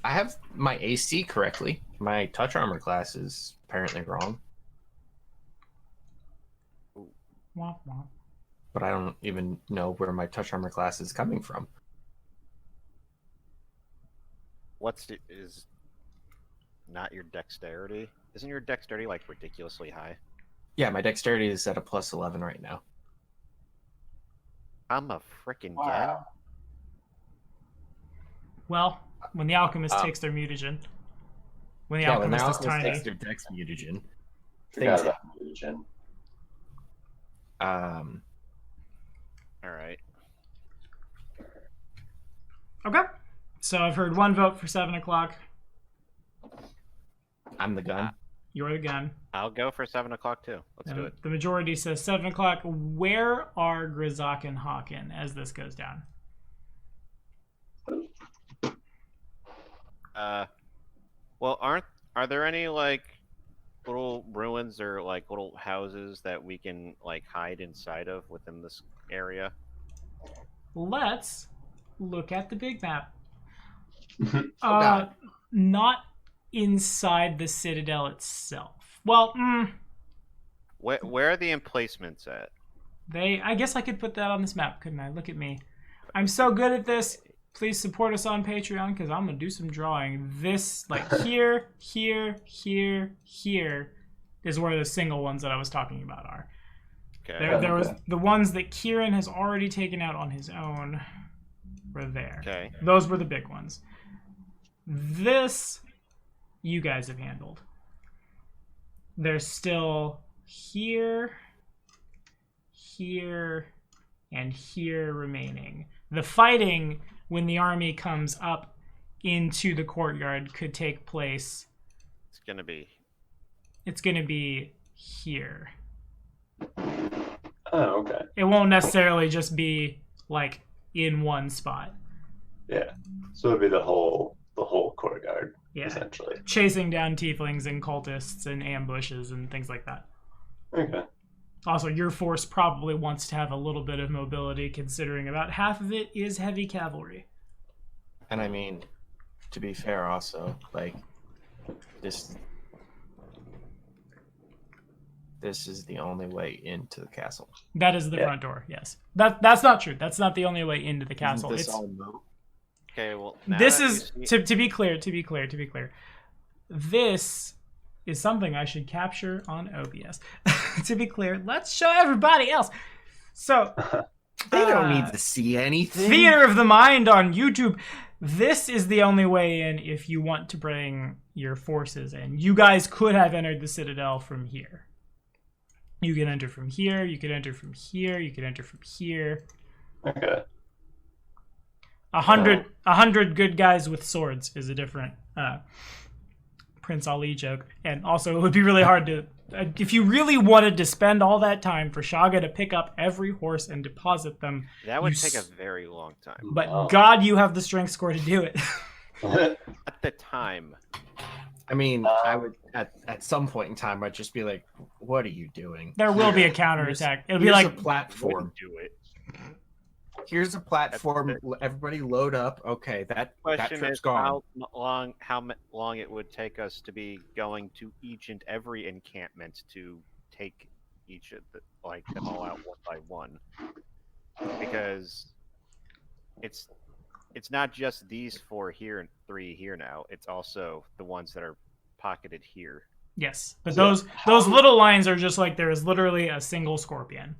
have my AC correctly. My touch armor class is apparently wrong, Womp womp. but I don't even know where my touch armor class is coming from. Is not your dexterity? Isn't your dexterity like ridiculously high? Yeah, my dexterity is at a plus 11 right now. I'm a freaking Wow. Well, when the alchemist Um, takes their mutagen, when the Yeah, when the alchemist is alchemist tiny, takes their dex mutagen. Forgot Things about mutagen. All right. okay. So I've heard one vote for 7 o'clock. I'm the gun. You're the gun. I'll go for 7 o'clock too. Let's do And it. the majority says 7 o'clock. Where are Grizak and Hawken as this goes down? Well, are there any like little ruins or like little houses that we can like hide inside of within this area? Let's look at the big map. God. Not inside the Citadel itself. Well, Where are the emplacements at? I guess I could put that on this map, couldn't I? Look at me. I'm so good at this. Please support us on Patreon because I'm gonna do some drawing. This, like here, here, here, here, is where the single ones that I was talking about are. Okay. There was the ones that Kieran has already taken out on his own. Were there. Okay. Those were the big ones. This, you guys have handled. There's still here, here, and here remaining. The fighting, when the army comes up into the courtyard, could take place. It's gonna be. It's going to be here. Oh, okay. It won't necessarily just be, like, in one spot. Yeah. So it'd be the whole courtyard, Yeah. essentially. Chasing down tieflings and cultists and ambushes and things like that. Okay. Also, your force probably wants to have a little bit of mobility, considering about half of it is heavy cavalry. And I mean, to be fair, also, like, This is the only way into the castle. That is the Yeah. front door. Yes. That's not true. That's not the only way into the castle. Isn't this It's all moot? Okay, well, now this that is you see- to be clear. This is something I should capture on OBS. To be clear, let's show everybody else. So They don't need to see anything. Theater of the Mind on YouTube. This is the only way in if you want to bring your forces in. You guys could have entered the Citadel from here. You could enter from here, you could enter from here, you could enter from here. Okay. 100 good guys with swords is a different Prince Ali joke. And also, it would be really hard to... if you really wanted to spend all that time for Shaga to pick up every horse and deposit them, that would you take a s- very long time. but Wow. God, you have the strength score to do it. At the time, I mean, I would at some point in time, I'd just be like, "What are you doing?" There will be a counterattack. It'll be Here's like, a platform. wouldn't do it. Here's a platform. Everybody load up. Okay, that Question trip's is gone. how long it would take us to be going to each and every encampment to take each of them all out one by one, because it's not just these 4 here and 3 here now. It's also the ones that are pocketed here. yes. But So those little lines are just like there is literally a single scorpion.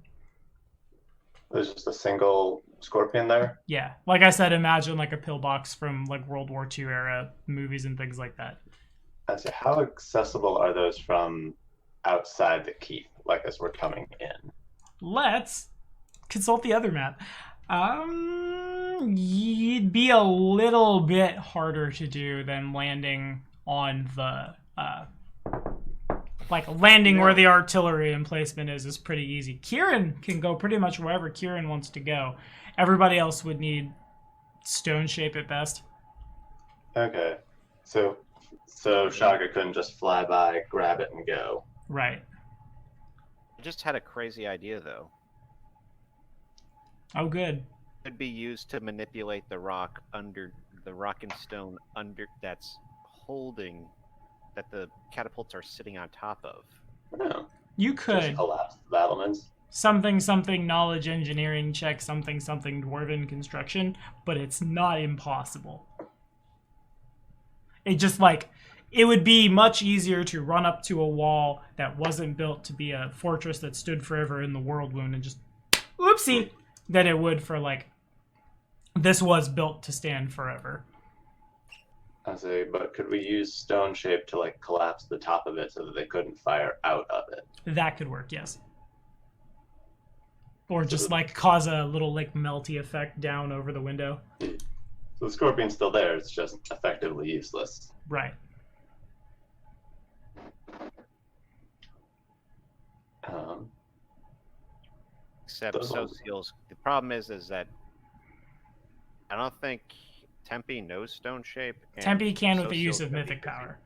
There's just a single scorpion there. Yeah. Like I said, imagine like a pillbox from like World War II era movies and things like that. And so how accessible are those from outside the keep, like as we're coming in? Let's consult the other map. It'd be a little bit harder to do than landing on the landing where the artillery emplacement is pretty easy. Kieran can go pretty much wherever Kieran wants to go. Everybody else would need stone shape at best. Okay. So Shaga couldn't just fly by, grab it, and go. Right. I just had a crazy idea though. Oh, good. Could be used to manipulate the rock and stone under that's holding that the catapults are sitting on top of. No. You Just could. collapse the battlements. Something knowledge engineering check, something dwarven construction, but it's not impossible. It just it would be much easier to run up to a wall that wasn't built to be a fortress that stood forever in the world wound and just whoopsie than it would for this was built to stand forever. I say, but could we use stone shape to collapse the top of it so that they couldn't fire out of it? That could work, yes. Or just cause a little melty effect down over the window. So the scorpion's still there, it's just effectively useless. Right. Except Those ones- socials. The problem is that I don't think Tempe knows stone shape. And Tempe can with the Social's use of gonna be mythic busy. power.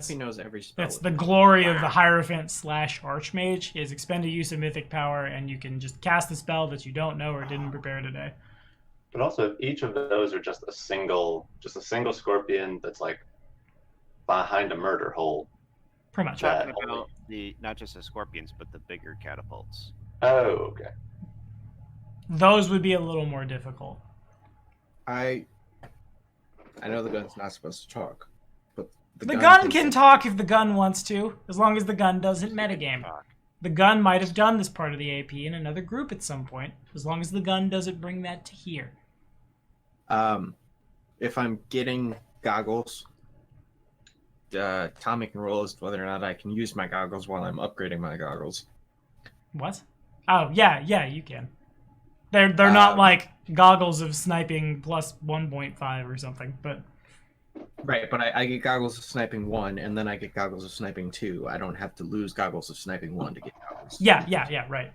He knows every spell. That's the glory of the Hierophant / Archmage is expend a use of mythic power and you can just cast a spell that you don't know or didn't prepare today. But also, if each of those are just a single scorpion that's behind a murder hole. Pretty much. That- Talking about not just the scorpions, but the bigger catapults. Oh, okay. Those would be a little more difficult. I know the gun's not supposed to talk, but The gun can talk if the gun wants to, as long as the gun doesn't metagame. Talk. The gun might have done this part of the AP in another group at some point, as long as the gun doesn't bring that to here. If I'm getting goggles, Tommy can roll as to whether or not I can use my goggles while I'm upgrading my goggles. What? Oh, yeah, you can. They're not goggles of sniping plus 1.5 or something, but Right, but I get goggles of sniping 1, and then I get goggles of sniping 2. I don't have to lose goggles of sniping 1 to get goggles. yeah, right.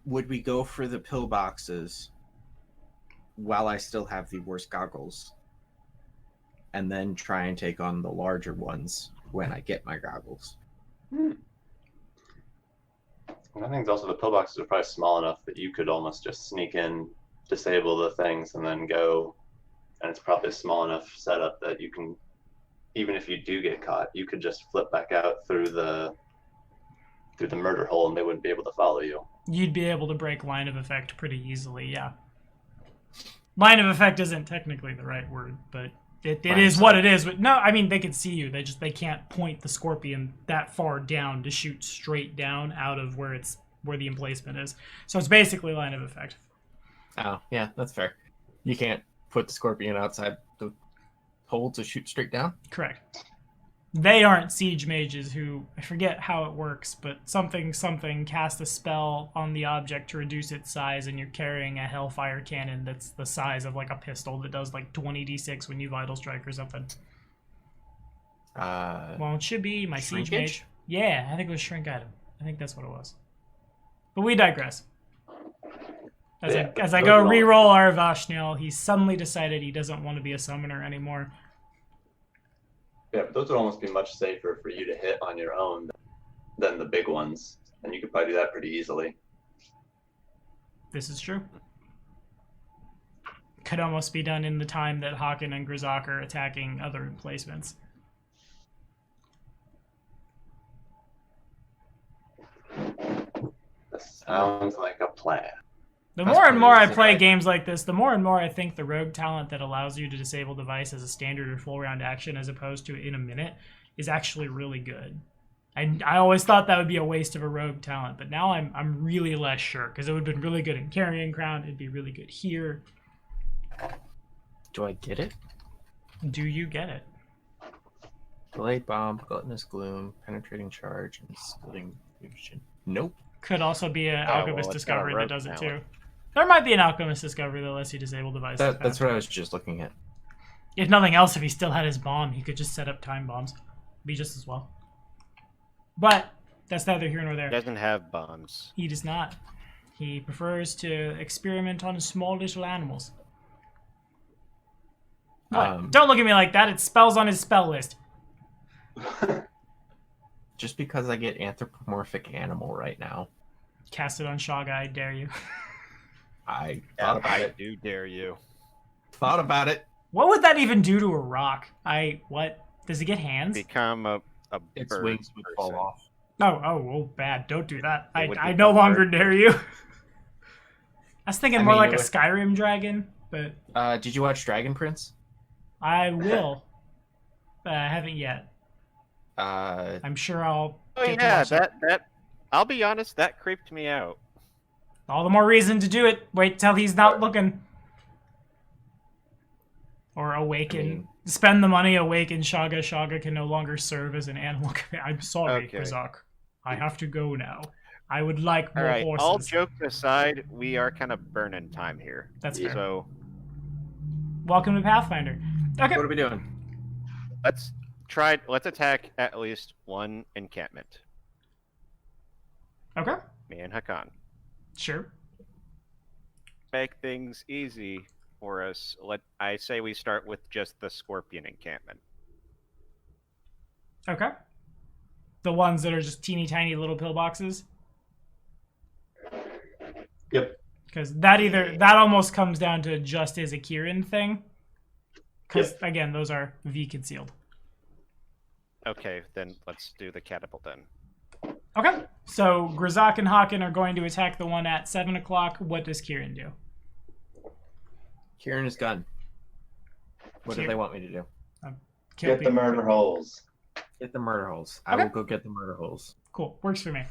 Would we go for the pillboxes while I still have the worst goggles, and then try and take on the larger ones when I get my goggles? I think also the pillboxes are probably small enough that you could almost just sneak in, disable the things, and then go and it's probably a small enough setup that you can, even if you do get caught, you could just flip back out through the murder hole, and they wouldn't be able to follow you. You'd be able to break line of effect pretty easily, yeah. Line of effect isn't technically the right word, but it is what it is. But no, I mean, they can see you. They can't point the scorpion that far down to shoot straight down out of where the emplacement is. So it's basically line of effect. Oh, yeah, that's fair. You can't put the scorpion outside the hole to shoot straight down? Correct. They aren't siege mages who, I forget how it works, but something cast a spell on the object to reduce its size, and you're carrying a hellfire cannon that's the size of like a pistol that does like 20d6 when you vital strike or something. Well, it should be my siege mage. Yeah, I think it was shrink item. I think that's what it was. But we digress. As I go re-roll our Vashnil, he's suddenly decided he doesn't want to be a summoner anymore. Yeah, but those would almost be much safer for you to hit on your own than the big ones, and you could probably do that pretty easily. This is true. Could almost be done in the time that Haken and Grizak are attacking other emplacements. That sounds like a plan. The more and more I play games like this, the more and more I think the rogue talent that allows you to disable device as a standard or full round action as opposed to in a minute is actually really good. I always thought that would be a waste of a rogue talent, but now I'm really less sure, because it would have been really good in Carrying Crown, it'd be really good here. Do I get it? Do you get it? Delayed bomb, gluttonous gloom, penetrating charge, and splitting fusion. Nope. Could also be an alchemist it's got a discovery that rogue does it talent. too. There might be an alchemist discovery that lets you disable devices. That's what I was just looking at. If nothing else, if he still had his bomb, he could just set up time bombs. Be just as well. But that's neither here nor there. He doesn't have bombs. He does not. He prefers to experiment on small little animals. What? Don't look at me like that. It spells on his spell list. Just because I get anthropomorphic animal right now. Cast it on Shaga, I dare you. I thought about it. Do dare you. Thought about it. What would that even do to a rock? What? Does it get hands? Become a Its bird wings would fall person. off. Oh, bad. Don't do that. It would I become no longer bird. dare you. I was thinking I more mean, like it a would- Skyrim dragon, but Did you watch Dragon Prince? I will. I haven't yet. Uh, I'm sure I'll Oh get to yeah, watch it. that. I'll be honest, that creeped me out. All the more reason to do it. Wait till he's not looking. Or awaken. Spend the money, awaken Shaga. Shaga can no longer serve as an animal companion. I'm sorry, Okay. Kazak. I have to go now. I would like All more right, horses. all jokes aside, we are kind of burning time here. That's fair. So Welcome to Pathfinder. Okay. what are we doing? let's attack at least one encampment. Okay. Me and Hakan. Sure. Make things easy for us. I say we start with just the Scorpion encampment. Okay. The ones that are just teeny tiny little pillboxes. Yep. Because that almost comes down to just as a Kieran thing. Because again, those are V concealed. Okay, then let's do the catapult then. Okay. So Grizak and Haken are going to attack the one at 7 o'clock. What does Kieran do? Kieran is gone. What do they want me to do? Can't Get be- the murder holes. Get the murder holes. I Okay. will go get the murder holes. Cool. Works for me.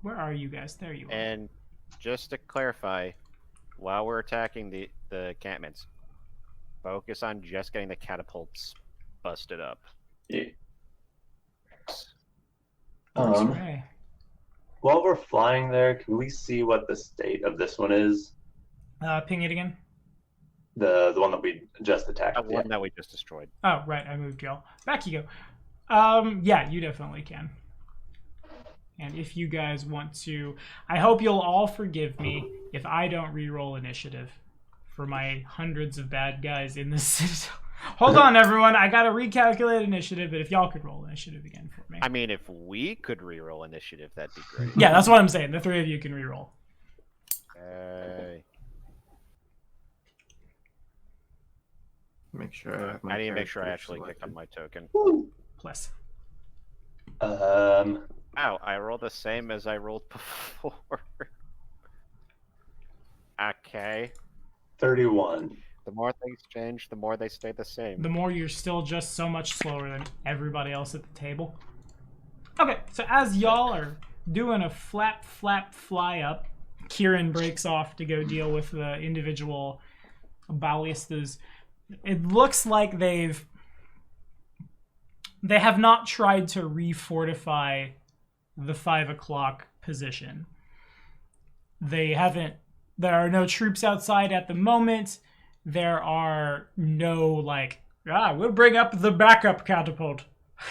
Where are you guys? There you are. And just to clarify, while we're attacking the encampments, focus on just getting the catapults busted up. Yeah. Works for me. While we're flying there, can we see what the state of this one is? Ping it again. The one that we just attacked. The one that we just destroyed. Oh, right. I moved y'all. Back you go. Yeah, you definitely can. And if you guys want to, I hope you'll all forgive me if I don't re-roll initiative for my hundreds of bad guys in this Citadel. Hold on, everyone. I gotta recalculate initiative, but if y'all could roll initiative again for me. I mean, if we could reroll initiative, that'd be great. Yeah, that's what I'm saying. The three of you can re-roll. Okay. Make sure I have my I need to make sure I character actually click on selected. my token. Plus. Um, Ow, I rolled the same as I rolled before. Okay. 31. The more things change, the more they stay the same. The more you're still just so much slower than everybody else at the table. Okay, so as y'all are doing a flap, fly up, Kieran breaks off to go deal with the individual ballistas. It looks like they have not tried to refortify the 5 o'clock position. They haven't. There are no troops outside at the moment. There are no, we'll bring up the backup catapult.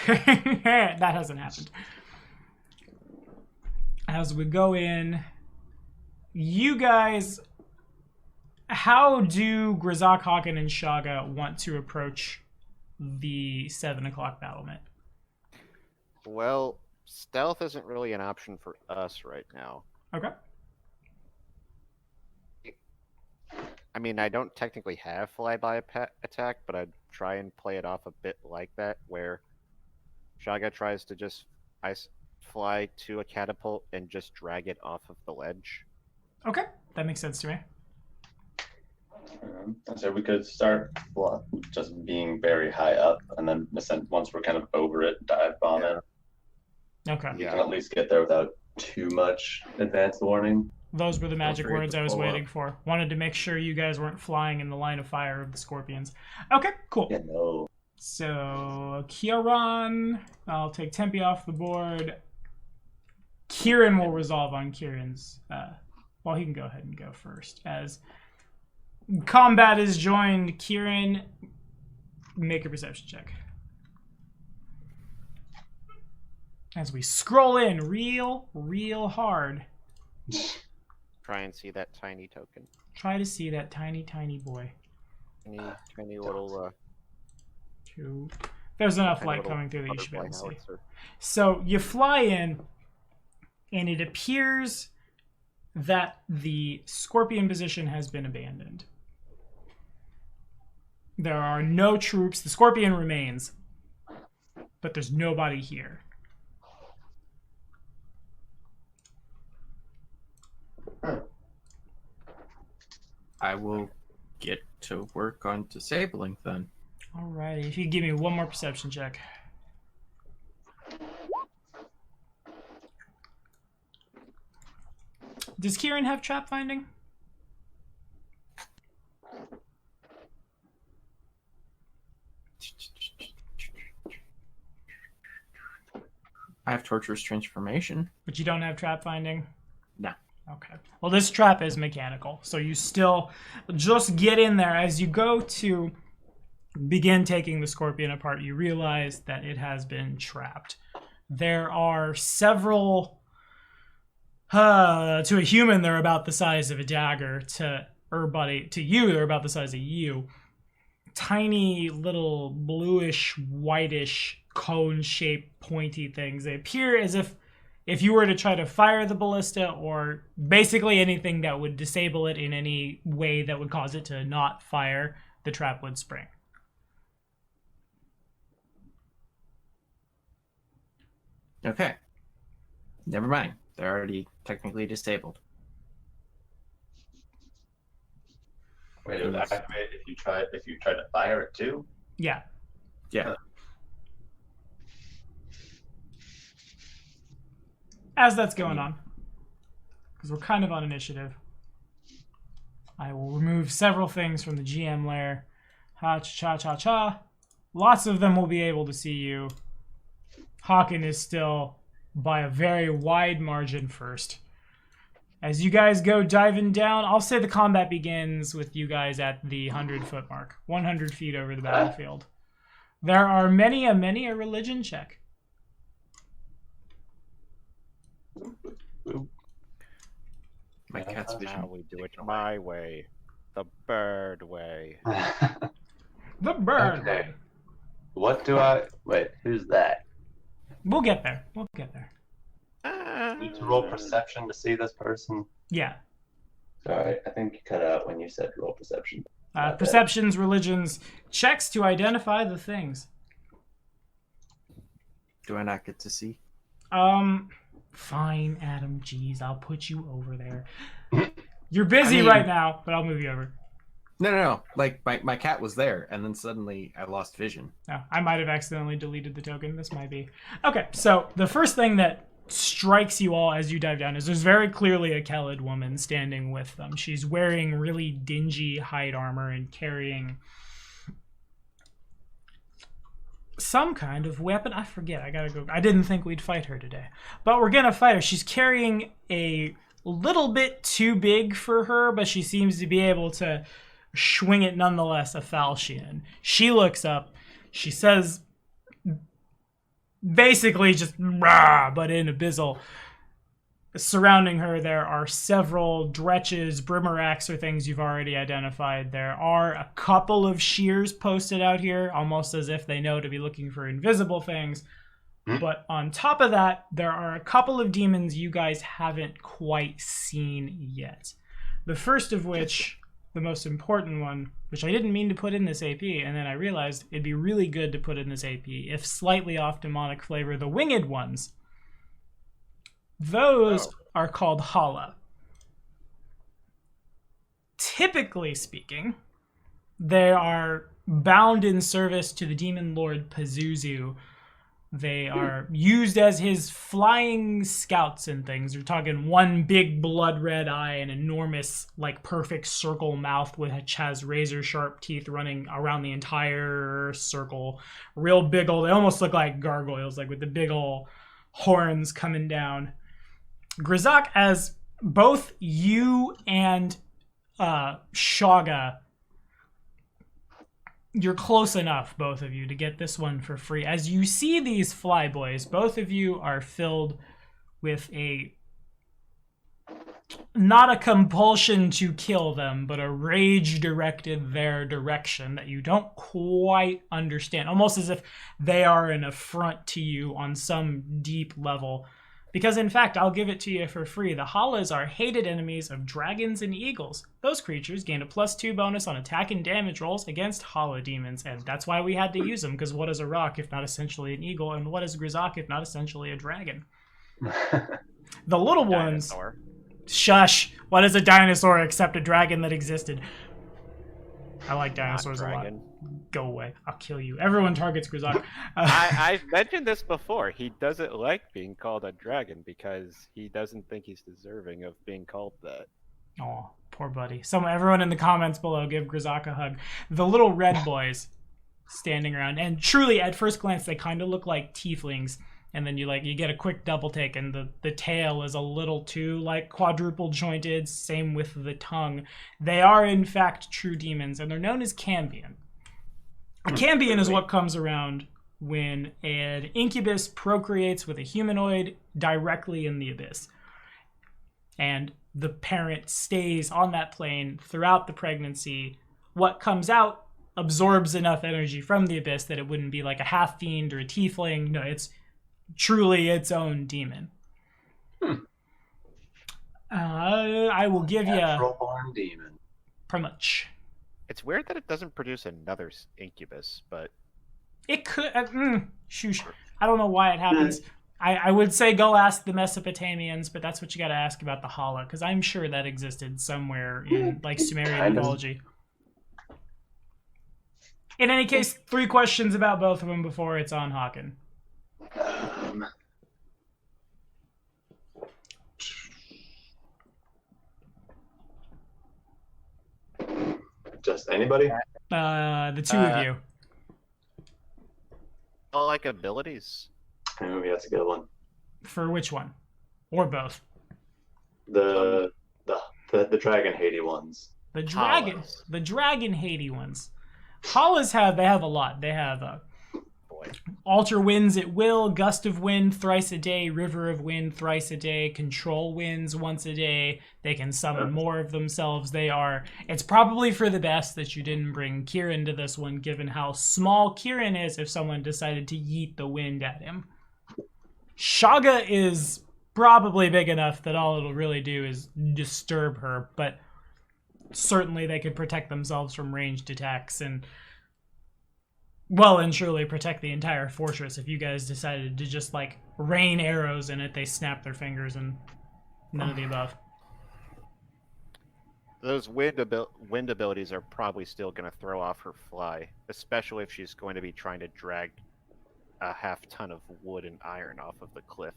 That hasn't happened. As we go in, you guys, how do Grizak, Hagen, and Shaga want to approach the 7 o'clock battlement? Well, stealth isn't really an option for us right now. Okay. I mean, I don't technically have flyby attack, but I'd try and play it off a bit like that, where Shaga tries to just fly to a catapult and just drag it off of the ledge. Okay, that makes sense to me. So we could start just being very high up, and then once we're kind of over it, dive bomb it. Okay. You can at least get there without too much advance warning. Those were the magic free words to I was pull waiting up. for. Wanted to make sure you guys weren't flying in the line of fire of the scorpions. Okay, cool. Yeah, no. So, Kieran, I'll take Tempe off the board. Kieran will resolve on Kieran's. Well, he can go ahead and go first. As combat is joined, Kieran, make a perception check. As we scroll in real hard. Try and see that tiny token. Try to see that tiny boy. Tiny little. There's enough tiny light little coming through that you should be able to butterfly see. howitzer. So you fly in, and it appears that the scorpion position has been abandoned. There are no troops. The scorpion remains, but there's nobody here. I will get to work on disabling then. Alrighty, if you give me one more perception check. Does Kieran have trap finding? I have torturous transformation. But you don't have trap finding? No. Okay. Well, this trap is mechanical, so you still just get in there. As you go to begin taking the scorpion apart, you realize that it has been trapped. There are several... to a human, they're about the size of a dagger. To you, they're about the size of you. Tiny little bluish, whitish, cone-shaped, pointy things. They appear as if you were to try to fire the ballista, or basically anything that would disable it in any way that would cause it to not fire, the trap would spring. Okay. Never mind. They're already technically disabled. Wait, it would activate if you try to fire it too? Yeah. Yeah. As that's going on, because we're kind of on initiative, I will remove several things from the GM layer. Ha-cha-cha-cha-cha. Lots of them will be able to see you. Haken is still by a very wide margin first. As you guys go diving down, I'll say the combat begins with you guys at the 100-foot mark, 100 feet over the battlefield. There are many a religion check. My cat's vision. Now we do it my way. The bird way. The bird. Okay. Wait, who's that? We'll get there. Need to roll perception to see this person? Yeah. Sorry, I think you cut out when you said roll perception. Perceptions, religions, checks to identify the things. Do I not get to see? Fine, Adam. Jeez, I'll put you over there. You're busy I mean- right now, but I'll move you over. No. Like my cat was there, and then suddenly I lost vision. Oh, I might have accidentally deleted the token. This might be. Okay, so the first thing that strikes you all as you dive down is there's very clearly a Kelid woman standing with them. She's wearing really dingy hide armor and carrying some kind of weapon. I forget. I gotta go. I didn't think we'd fight her today, but we're gonna fight her. She's carrying a little bit too big for her, but she seems to be able to swing it nonetheless, a falchion. She looks up. She says, basically just rah, but in abyssal. Surrounding her, there are several dretches, brimeracks, or things you've already identified. There are a couple of shears posted out here, almost as if they know to be looking for invisible things. But on top of that, there are a couple of demons you guys haven't quite seen yet. The first of which, the most important one, which I didn't mean to put in this AP, and then I realized it'd be really good to put in this AP, if slightly off demonic flavor, the winged ones. Those are called Hala. Typically speaking, they are bound in service to the demon lord Pazuzu. They are used as his flying scouts and things. We're talking one big blood red eye, an enormous, like, perfect circle mouth which has razor sharp teeth running around the entire circle. Real big old, they almost look like gargoyles, like with the big old horns coming down. Grizak, as both you and Shaga, you're close enough, both of you, to get this one for free. As you see these flyboys, both of you are filled with not a compulsion to kill them, but a rage directed their direction that you don't quite understand. Almost as if they are an affront to you on some deep level. Because in fact, I'll give it to you for free. The Halas are hated enemies of dragons and eagles. Those creatures gain a +2 bonus on attack and damage rolls against Hala demons, and that's why we had to use them, because what is a rock if not essentially an eagle, and what is Grizak if not essentially a dragon? The little ones... Dinosaur. Shush! What is a dinosaur except a dragon that existed? I like dinosaurs a lot. Dragon. Go away. I'll kill you. Everyone targets Grizak. I've mentioned this before. He doesn't like being called a dragon because he doesn't think he's deserving of being called that. Oh, poor buddy. Everyone in the comments below, give Grizak a hug. The little red boys standing around, and truly, at first glance, they kind of look like tieflings. And then you get a quick double take, and the tail is a little too like quadruple jointed. Same with the tongue. They are in fact true demons, and they're known as Cambion. A Cambion is what comes around when an incubus procreates with a humanoid directly in the abyss. And the parent stays on that plane throughout the pregnancy. What comes out absorbs enough energy from the abyss that it wouldn't be like a half fiend or a tiefling. No, it's truly its own demon. I will give you Natural-born demon. pretty much. It's weird that it doesn't produce another incubus, but It could. Shush. I don't know why it happens. I would say go ask the Mesopotamians, but that's what you got to ask about the Hala, because I'm sure that existed somewhere in like Sumerian Kind of. mythology. In any case, 3 questions about both of them before it's on Hawken. Just anybody? The 2 of you. all like abilities. Maybe that's a good one. For which one? Or both? The dragon Haiti ones. The dragon, Hollows. the dragon Haiti ones. Hollows have a lot. They have Boy. alter winds at will, gust of wind thrice a day, river of wind thrice a day, control winds once a day. They can summon more of themselves. It's probably for the best that you didn't bring Kieran to this one, given how small Kieran is if someone decided to yeet the wind at him. Shaga is probably big enough that all it'll really do is disturb her, but certainly they could protect themselves from ranged attacks and well and truly protect the entire fortress if you guys decided to just like rain arrows in it. They snap their fingers and none of the above. Those wind abilities are probably still going to throw off her fly, especially if she's going to be trying to drag a half ton of wood and iron off of the cliff.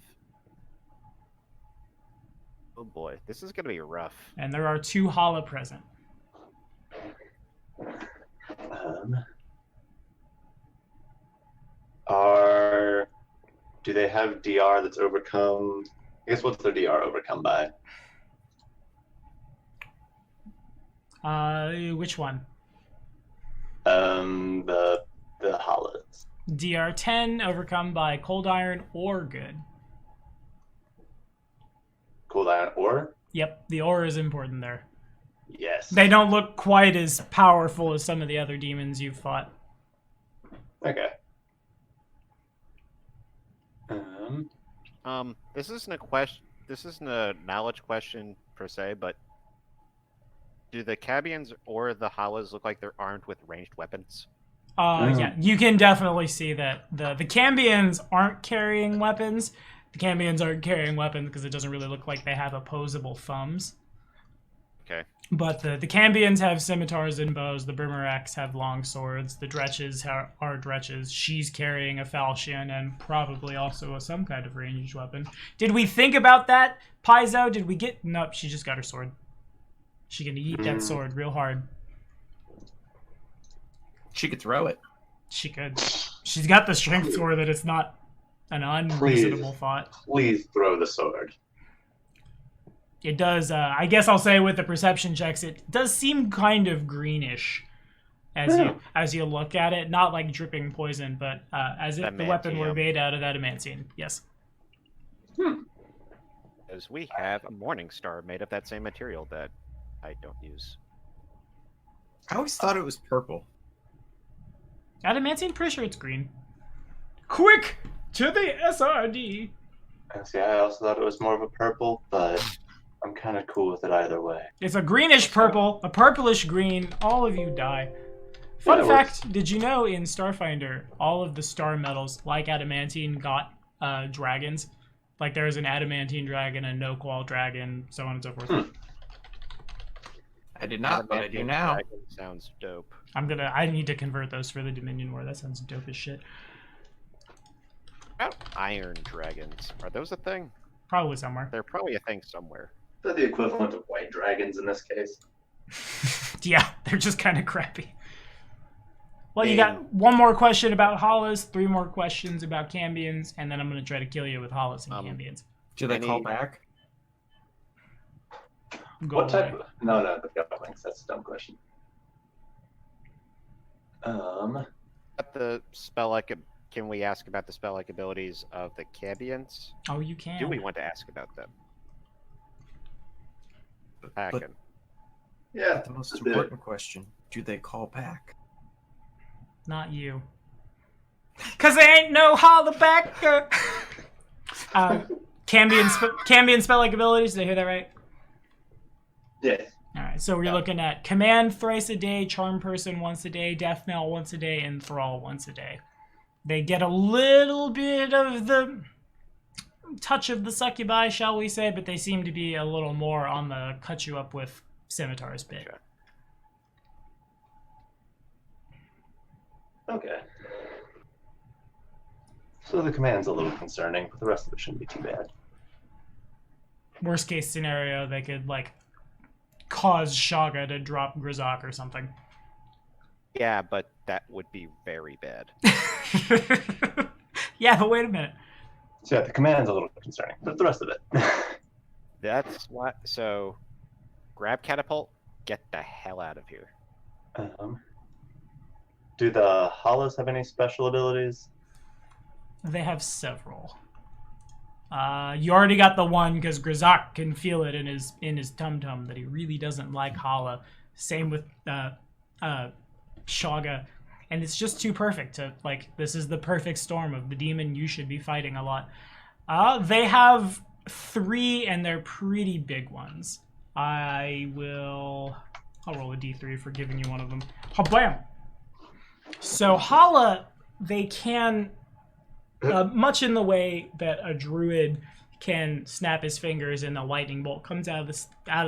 Oh boy, this is going to be rough. And there are 2 Hala present. Do they have DR that's overcome? I guess what's their DR overcome by? Which one? The Halas. DR10 overcome by cold iron or good. Cold iron ore? Yep, the ore is important there. Yes. They don't look quite as powerful as some of the other demons you've fought. Okay. This isn't a question. This isn't a knowledge question per se, but do the Cabians or the Halas look like they're armed with ranged weapons? Yeah, you can definitely see that the Cambians aren't carrying weapons. The Cambians aren't carrying weapons because it doesn't really look like they have opposable thumbs. Okay. But the Cambians have scimitars and bows. The Bermeraks have long swords. The Dretches are Dretches. She's carrying a falchion and probably also some kind of ranged weapon. Did we think about that, Paizo? Did we get... Nope, she just got her sword. She can eat that sword real hard. She could throw it. She could. She's got the strength for that. It's not an unreasonable thought. Please throw the sword. It does, I guess I'll say with the perception checks, it does seem kind of greenish as you look at it. Not like dripping poison, but as if the weapon were made out of adamantine. Yes. Because we have a morning star made of that same material that I don't use. I always thought it was purple. Adamantine, pretty sure it's green. Quick to the SRD. See, I also thought it was more of a purple, but I'm kind of cool with it either way. It's a greenish purple, a purplish green. All of you die. Fun fact, did you know in Starfinder, all of the star metals, like adamantine, got dragons? Like there's an adamantine dragon, a no-qual dragon, so on and so forth. I did not, but I do now. Sounds dope. I need to convert those for the Dominion War. That sounds dope as shit. About iron dragons. Are those a thing? Probably somewhere. They're probably a thing somewhere. They're the equivalent of white dragons in this case. Yeah, they're just kind of crappy. Well, you got one more question about Halas, 3 more questions about Cambians, and then I'm going to try to kill you with Halas and Cambians. Do they call back? What type of... No, the goblins. That's a dumb question. The spell-like... Can we ask about the spell-like abilities of the Cabians? Oh, you can. Do we want to ask about them? Hacking. Yeah. The most important question. Do they call back? Not you. Cause there ain't no holler back. Cambian spell-like abilities. Did I hear that right? Yes. Alright, so we're looking at Command thrice a day, Charm Person once a day, Death Knell once a day, and Thrall once a day. They get a little bit of the touch of the succubi, shall we say, but they seem to be a little more on the cut you up with scimitars bit. Okay. So the command's a little concerning, but the rest of it shouldn't be too bad. Worst case scenario, they could, like, cause Shaga to drop Grizak or something. Yeah, but that would be very bad. Yeah, but wait a minute. So yeah, the command's a little concerning, but the rest of it. That's what... So, grab catapult, get the hell out of here. Do the Halas have any special abilities? They have several. You already got the one because Grizak can feel it in his tum-tum that he really doesn't like Hala. Same with Shaga. And it's just too perfect to, like, this is the perfect storm of the demon you should be fighting a lot. They have 3, and they're pretty big ones. I will I'll roll a d3 for giving you one of them. Hablam! So Hala, they can, much in the way that a druid can snap his fingers and a lightning bolt comes out of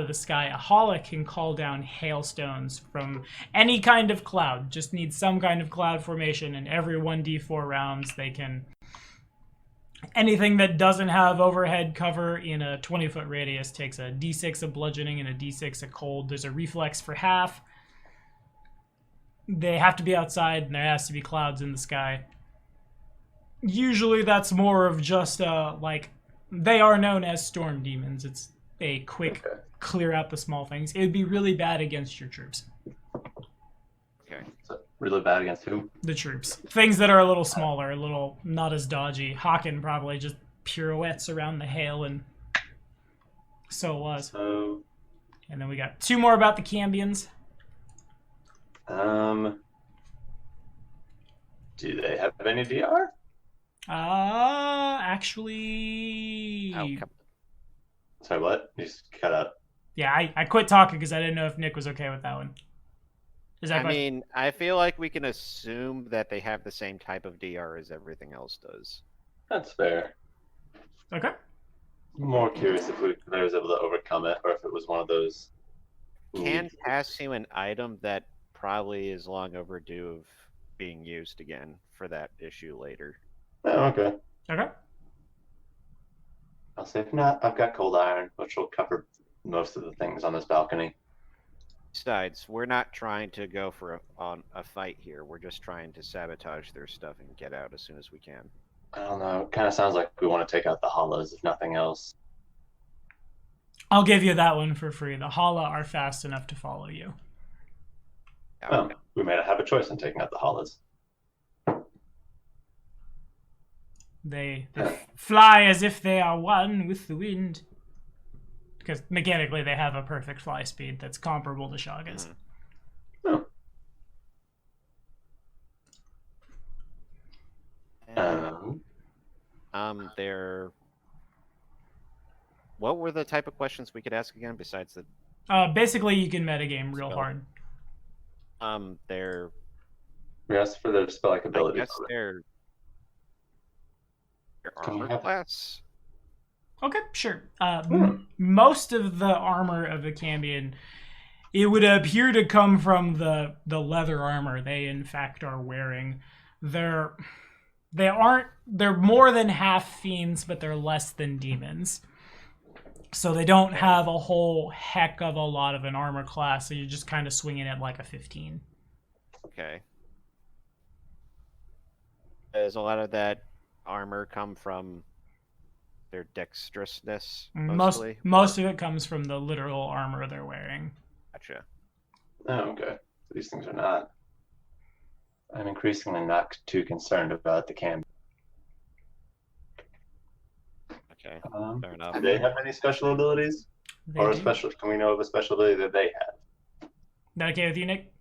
the sky, a Hala can call down hailstones from any kind of cloud. Just needs some kind of cloud formation, and every 1d4 rounds they can... Anything that doesn't have overhead cover in a 20-foot radius takes a d6 of bludgeoning and a d6 of cold. There's a reflex for half. They have to be outside, and there has to be clouds in the sky. Usually that's more of just, like, they are known as storm demons. It's a quick clear out the small things. It would be really bad against your troops. Okay. So really bad against who? The troops. Things that are a little smaller, a little not as dodgy. Haken probably just pirouettes around the hail, and so it was. So, And then we got 2 more about the Cambions. do they have any DR? Actually... Oh, come Sorry, what? You just cut out. Yeah, I quit talking because I didn't know if Nick was okay with that one. Is that I mean, I feel like we can assume that they have the same type of DR as everything else does. That's fair. okay? I'm more curious if I was able to overcome it, or if it was one of those. Can pass you an item that probably is long overdue of being used again for that issue later. Oh, okay. Okay. I'll say if not, I've got cold iron, which will cover most of the things on this balcony. Besides, we're not trying to go for a fight here. We're just trying to sabotage their stuff and get out as soon as we can. I don't know. It kind of sounds like we want to take out the hollows, if nothing else. I'll give you that one for free. The Hala are fast enough to follow you. Well, we may not have a choice in taking out the hollows. They fly as if they are one with the wind. Because mechanically they have a perfect fly speed that's comparable to Shaga's. Oh. They're... What were the type of questions we could ask again besides the... Basically, you can metagame real Spell. hard. They're... We asked for their spell-like I abilities. guess their Can we armor have- class? Okay, sure. Most of the armor of the Cambion, it would appear to come from the leather armor they in fact are wearing. They're more than half fiends, but they're less than demons. So they don't have a whole heck of a lot of an armor class, so you're just kind of swinging it like a 15. Okay. Does a lot of that armor come from their dexterousness, mostly? Most of it comes from the literal armor they're wearing. Gotcha. Oh, okay. These things are not. I'm increasingly not too concerned about the camp. Okay, fair Do enough. they have any special abilities? They Or a do. special? Can we know of a special ability that they have? That okay with you, Nick?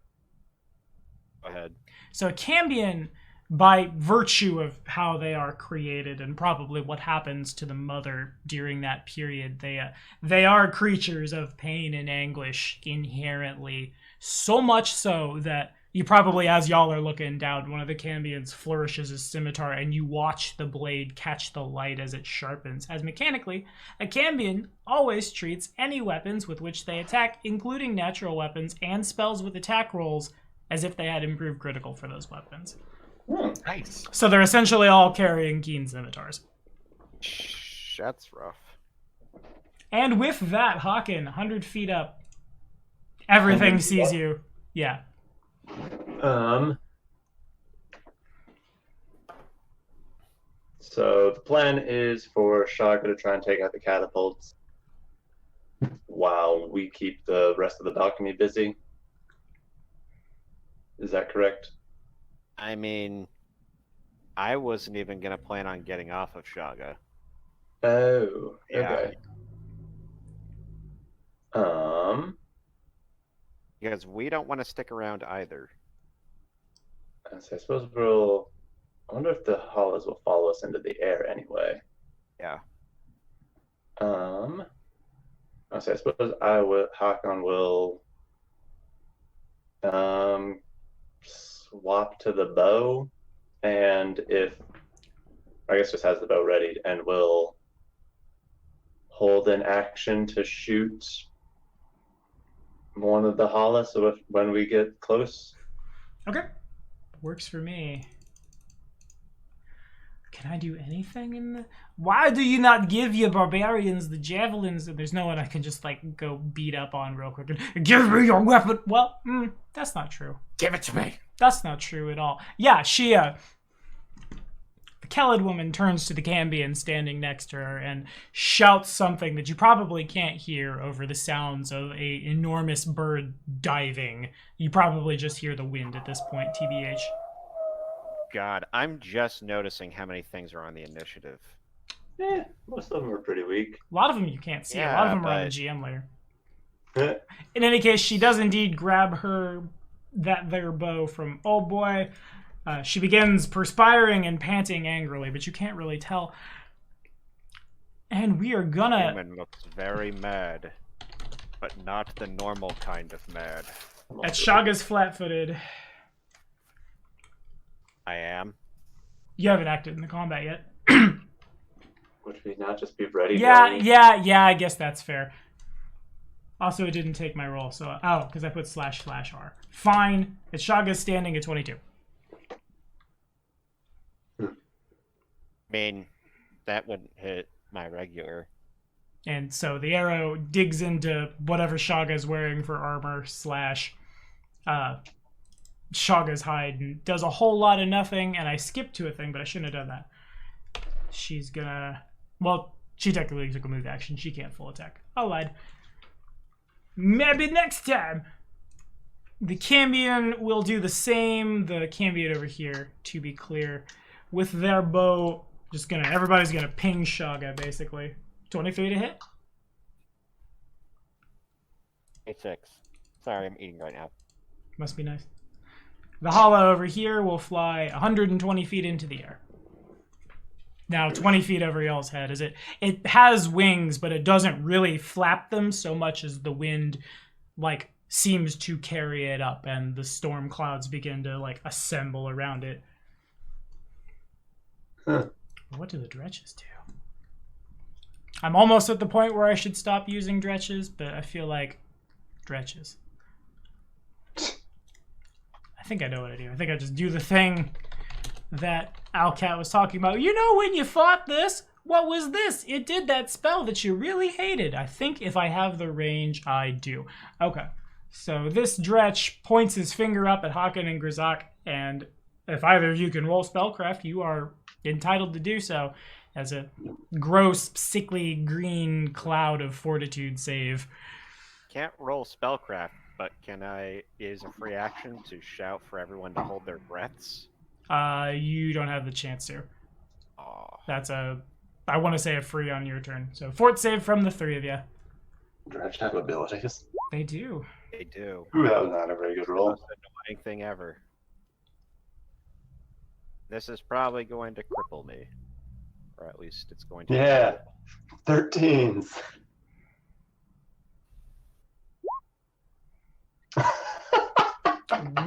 Go ahead. So Cambion, by virtue of how they are created and probably what happens to the mother during that period, they are creatures of pain and anguish inherently. So much so that you probably, as y'all are looking down, one of the Cambions flourishes his scimitar and you watch the blade catch the light as it sharpens. As mechanically, a Cambion always treats any weapons with which they attack, including natural weapons and spells with attack rolls, as if they had improved critical for those weapons. Nice. So they're essentially all carrying keen scimitars. That's rough. And with that, Haken, 100 feet up, everything 100 feet sees up? you. Yeah. So the plan is for Shaka to try and take out the catapults while we keep the rest of the balcony busy. Is that correct? I mean, I wasn't even going to plan on getting off of Shaga. Oh, Yeah. okay. Because we don't want to stick around either. So I suppose we'll. I wonder if the hollows will follow us into the air anyway. Yeah. So I suppose Hakon will Swap to the bow, and if I guess just has the bow ready, and will hold an action to shoot one of the Hala. So when we get close, Okay. Works for me. Can I do anything in the... Why do you not give your barbarians the javelins? And there's no one I can just, like, go beat up on real quick and give me your weapon. Well, that's not true. Give it to me. That's not true at all. Yeah, she, the Kelid woman turns to the Cambion standing next to her and shouts something that you probably can't hear over the sounds of a enormous bird diving. You probably just hear the wind at this point, TBH. God, I'm just noticing how many things are on the initiative. Most of them are pretty weak. A lot of them you can't see. A lot of them are on the GM layer. Huh. In any case, she does indeed grab their bow from Old Boy. She begins perspiring and panting angrily, but you can't really tell. And we are gonna... Woman looks very mad, but not the normal kind of mad. At Shaga's flat-footed. I am. You haven't acted in the combat yet. Would we not just be ready? Yeah, I guess that's fair. Also, it didn't take my roll, so... Oh, because I put //R. Fine. It's Shaga's standing at 22. I mean, that wouldn't hit my regular. And so the arrow digs into whatever Shaga's wearing for armor / Shaga's hide and does a whole lot of nothing, and I skipped to a thing, but I shouldn't have done that. She's gonna... Well, she technically took a move action. She can't full attack. I lied. Maybe next time! The Cambion will do the same. The Cambion over here, to be clear, with their bow, everybody's gonna ping Shaga, basically. 20 feet to hit? 86. Sorry, I'm eating right now. Must be nice. The Hala over here will fly 120 feet into the air. Now, 20 feet over y'all's head. It has wings, but it doesn't really flap them so much as the wind, like, seems to carry it up, and the storm clouds begin to, like, assemble around it. Huh. What do the dretches do? I'm almost at the point where I should stop using dretches, but I feel like dretches. I think I know what I do. I think I just do the thing that Alcat was talking about. You know, when you fought this, what was this? It did that spell that you really hated. I think if I have the range, I do. Okay. So this dretch points his finger up at Hakan and Grizak, and if either of you can roll spellcraft, you are entitled to do so as a gross, sickly green cloud of fortitude save. Can't roll spellcraft, but can I use a free action to shout for everyone to hold their breaths? You don't have the chance to. Aw. That's I want to say a free on your turn. So fort save from the three of you. Dredge have abilities. They do. They do. Ooh, that was not a very good roll. Most annoying thing ever. This is probably going to cripple me. Or at least it's going to... Yeah. 13s.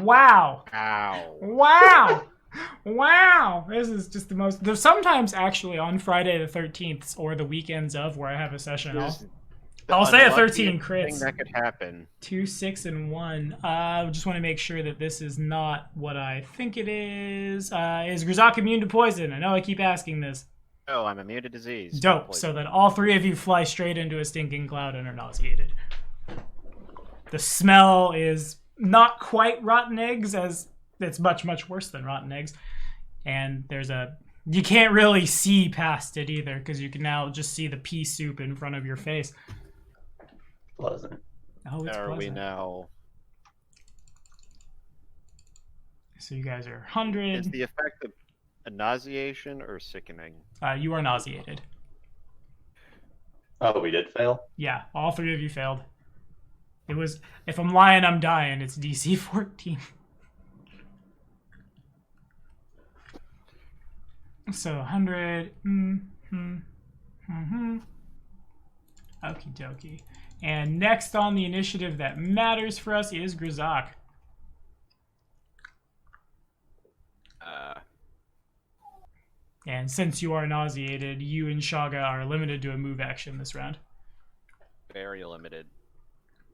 Wow. Ow. Wow. Wow. This is just the most... There's sometimes actually on Friday the 13th or the weekends of where I have a session. I'll say a 13 crits. Thing that could happen. 2, 6, and 1. I just want to make sure that this is not what I think it is. Is Grizak immune to poison? I know I keep asking this. Oh, I'm immune to disease. Dope. So that all three of you fly straight into a stinking cloud and are nauseated. The smell is not quite rotten eggs, as it's much, much worse than rotten eggs. And you can't really see past it either, because you can now just see the pea soup in front of your face. Pleasant. Oh, it's Are pleasant. we now... So you guys are 100. Is the effect of a nauseation or sickening? You are nauseated. Oh, we did fail? Yeah, all three of you failed. It was, if I'm lying, I'm dying. It's DC 14. So 100. Okie dokie. And next on the initiative that matters for us is Grizak. And since you are nauseated, you and Shaga are limited to a move action this round. Very limited.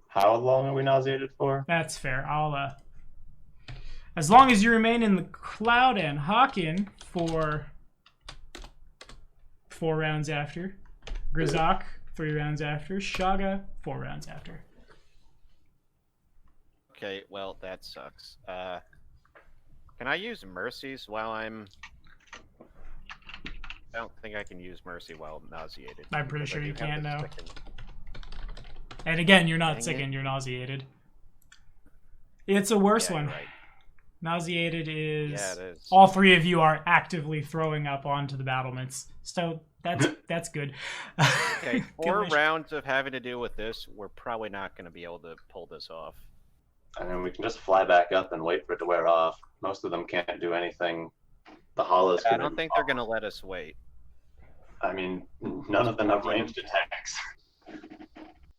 How long are we nauseated for? That's fair. I'll as long as you remain in the cloud and Hawken for 4 rounds after. Grzak, 3 rounds after. Shaga, 4 rounds after. Okay, well, that sucks. Can I use mercies while I'm... I don't think I can use mercy while I'm nauseated. I'm pretty because sure I you do have can the now. sicken. And again, you're not Dang sickened, it. you're nauseated. It's a worse Yeah, one. you're right. Nauseated is... Yeah, it is. All 3 of you are actively throwing up onto the battlements. So that's good. Okay, Good 4 initiative. rounds of having to deal with this, we're probably not going to be able to pull this off. And then we can just fly back up and wait for it to wear off. Most of them can't do anything. The hollows I can. don't think they're going to let us wait. I mean, none of them have ranged attacks.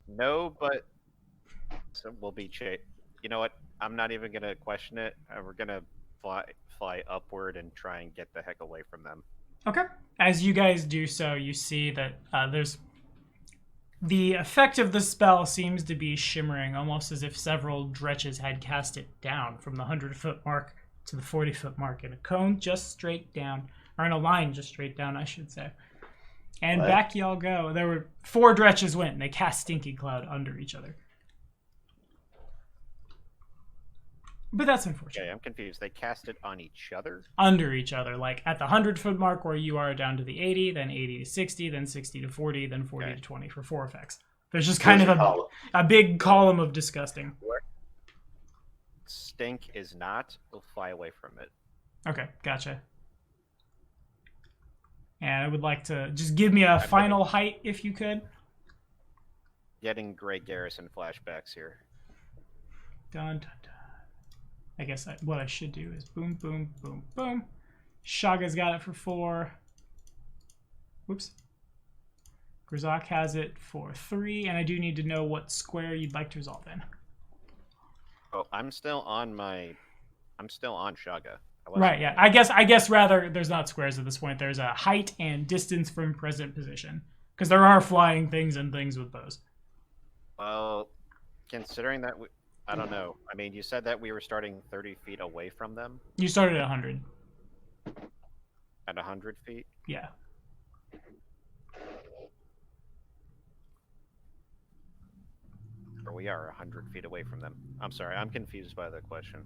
No, but so we'll be You know what? I'm not even going to question it. We're going to fly upward and try and get the heck away from them. Okay. As you guys do so, you see that there's... The effect of the spell seems to be shimmering, almost as if several dretches had cast it down from the 100-foot mark to the 40-foot mark in a cone just straight down. Or in a line just straight down, I should say. And What? back y'all go. There were 4 dretches went, and they cast Stinky Cloud under each other. But that's unfortunate. Okay, I'm confused. They cast it on each other? Under each other, like at the 100-foot mark where you are down to the 80, then 80 to 60, then 60 to 40, then 40 to 20 for 4 effects. There's just kind There's of your column. a big column of disgusting. Stink is not. We'll fly away from it. Okay, gotcha. And I would like to just give me a final height if you could. Getting Great Garrison flashbacks here. Dun, dun, dun. I guess what I should do is boom, boom, boom, boom. Shaga's got it for 4. Whoops. Grzak has it for 3, and I do need to know what square you'd like to resolve in. Oh, I'm still on Shaga. Right, yeah. I guess rather there's not squares at this point. There's a height and distance from present position. Because there are flying things and things with bows. Well, considering that I don't know. I mean, you said that we were starting 30 feet away from them You started at 100. at 100 feet. Yeah. Or we are 100 feet away from them. I'm sorry, I'm confused by the question.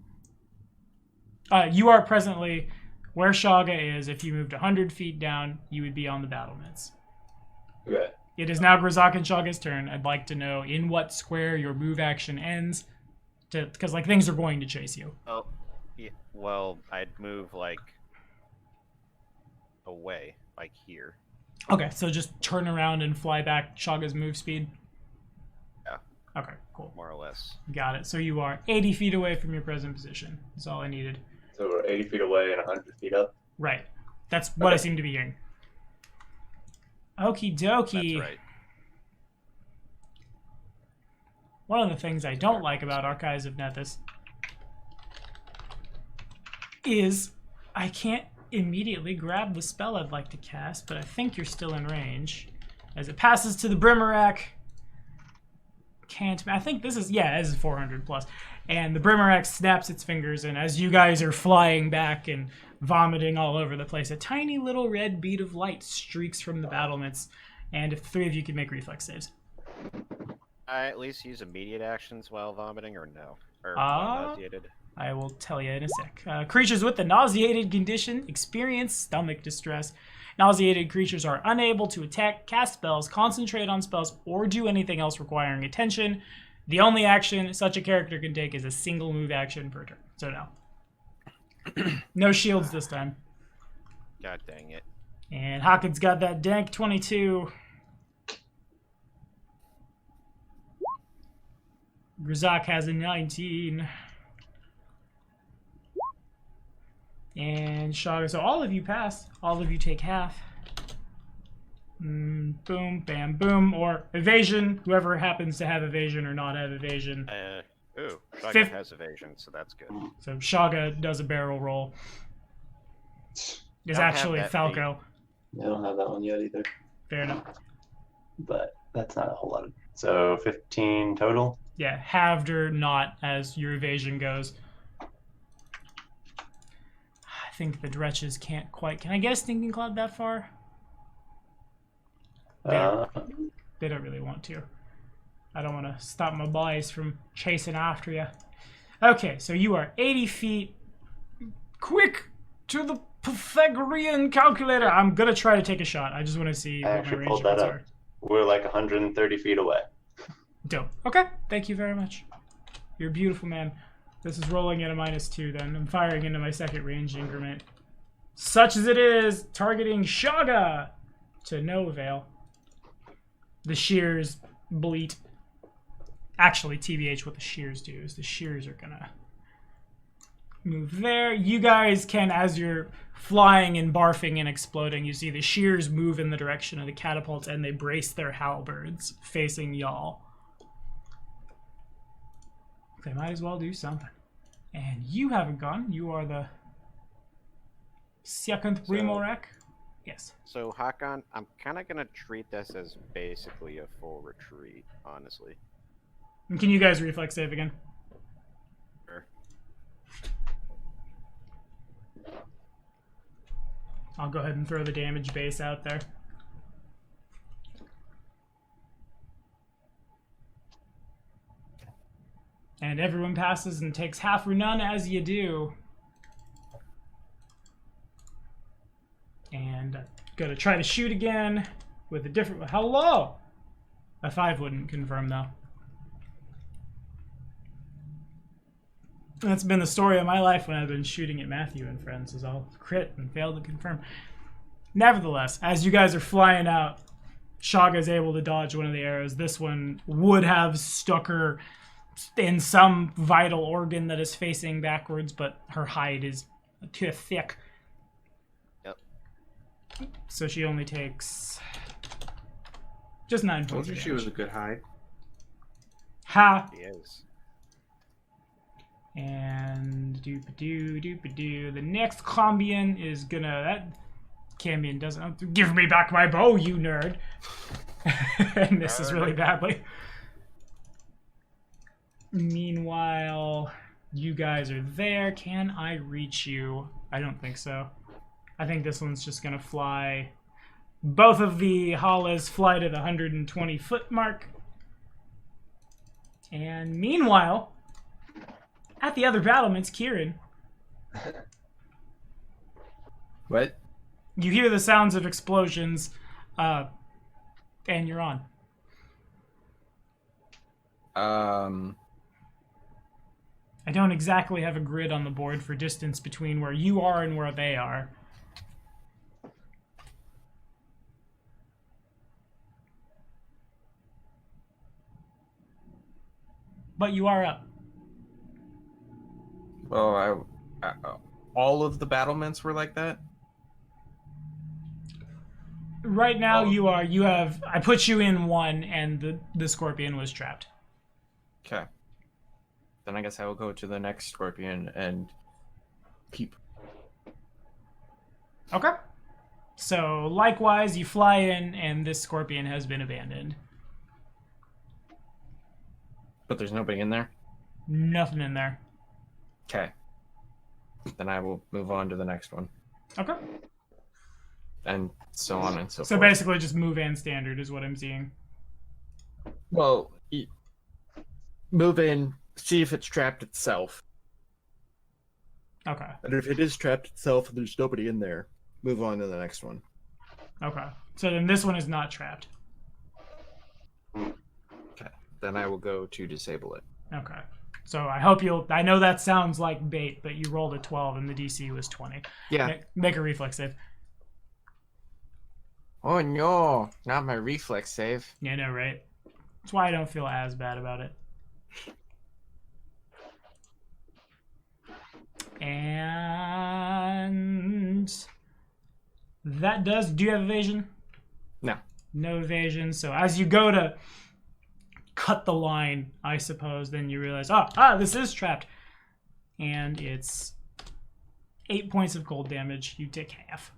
You are presently where Shaga is. If you moved 100 feet down, you would be on the battlements. Okay. It is now Grzak and Shaga's turn. I'd like to know in what square your move action ends, because like things are going to chase you. Oh, yeah, well, I'd move like away, like here. Okay, so just turn around and fly back Shaga's move speed. Yeah. Okay, cool. More or less. Got it. So you are 80 feet away from your present position. That's all I needed. So we're 80 feet away and 100 feet up. Right. That's what I seem to be hearing. Okie dokie. That's right. One of the things I don't like about Archives of Nethys is I can't immediately grab the spell I'd like to cast, but I think you're still in range. As it passes to the Brimarak. I think this is 400 plus. And the Brimarak snaps its fingers, and as you guys are flying back and vomiting all over the place, a tiny little red bead of light streaks from the battlements. And if the 3 of you could make reflex saves. I at least use immediate actions while vomiting, or no? Or while nauseated? I will tell you in a sec. Creatures with the nauseated condition experience stomach distress. Nauseated creatures are unable to attack, cast spells, concentrate on spells, or do anything else requiring attention. The only action such a character can take is a single move action per turn. So no. No shields this time. God dang it. And Hawkins got that dank 22. Grzak has a 19. And Shaga. So all of you pass. All of you take half. Boom, bam, boom. Or evasion. Whoever happens to have evasion or not have evasion. Shaga Fifth- has evasion, so that's good. So Shaga does a barrel roll. is Don't have actually that Falco. I don't have that one yet either, Fair enough. but that's not a whole lot. So 15 total. Yeah, halved or not as your evasion goes. I think the Dretches can't quite. Can I get a Stinking Cloud that far? They don't really want to. I don't want to stop my boys from chasing after you. Okay, so you are 80 feet. Quick to the Pythagorean calculator. I'm going to try to take a shot. I just want to see I what my actually range pulled that up. are. We're like 130 feet away. Dope. Okay, thank you very much. You're a beautiful man. This is rolling at a -2 then. I'm firing into my second range increment. Such as it is, targeting Shaga to no avail. The shears bleat. Actually, TBH, what the shears do is the shears are gonna move there. You guys can, as you're flying and barfing and exploding, you see the shears move in the direction of the catapults and they brace their halberds facing y'all. They might as well do something. And you haven't gone. You are the second Primorek. Yes. So Hakon, I'm kind of gonna treat this as basically a full retreat, honestly. And can you guys reflex save again? Sure. I'll go ahead and throw the damage base out there. And everyone passes and takes half or none as you do. And I'm gonna try to shoot again with a different. Hello! A 5 wouldn't confirm though. That's been the story of my life when I've been shooting at Matthew and friends, is I'll crit and fail to confirm. Nevertheless, as you guys are flying out, Shaga is able to dodge one of the arrows. This one would have stuck her in some vital organ that is facing backwards, but her hide is too thick. Yep. So she only takes just 9 points. Told you of she was a damage. good hide. Ha! He is. And doop-a-doo, doop-a-doo. The next Cambion is gonna. That Cambion doesn't. Give me back my bow, you nerd! And misses really badly. Meanwhile, you guys are there. Can I reach you? I don't think so. I think this one's just gonna fly. Both of the Halas fly to the 120-foot mark. And meanwhile, at the other battlements, Kieran, What? you hear the sounds of explosions, and you're on. I don't exactly have a grid on the board for distance between where you are and where they are. But you are up. Well, all of the battlements were like that? Right now, Oh. you have. I put you in one, and the scorpion was trapped. Okay. Then I guess I will go to the next scorpion and peep. Okay. So, likewise, you fly in, and this scorpion has been abandoned. But there's nobody in there? Nothing in there. Okay. Then I will move on to the next one. Okay. And so on and so So forth. basically, just move and standard is what I'm seeing. Well, move in, see if it's trapped itself. Okay. And if it is trapped itself and there's nobody in there, move on to the next one. Okay. So then this one is not trapped. Okay. Then I will go to disable it. Okay. So I hope you'll. I know that sounds like bait, but you rolled a 12 and the DC was 20. Yeah. Make a reflex save. Oh no, not my reflex save. Yeah, no, right? That's why I don't feel as bad about it. And that does. Do you have evasion? No. No evasion. So as you go to cut the line, I suppose, then you realize, this is trapped, and it's 8 points of cold damage. You take half.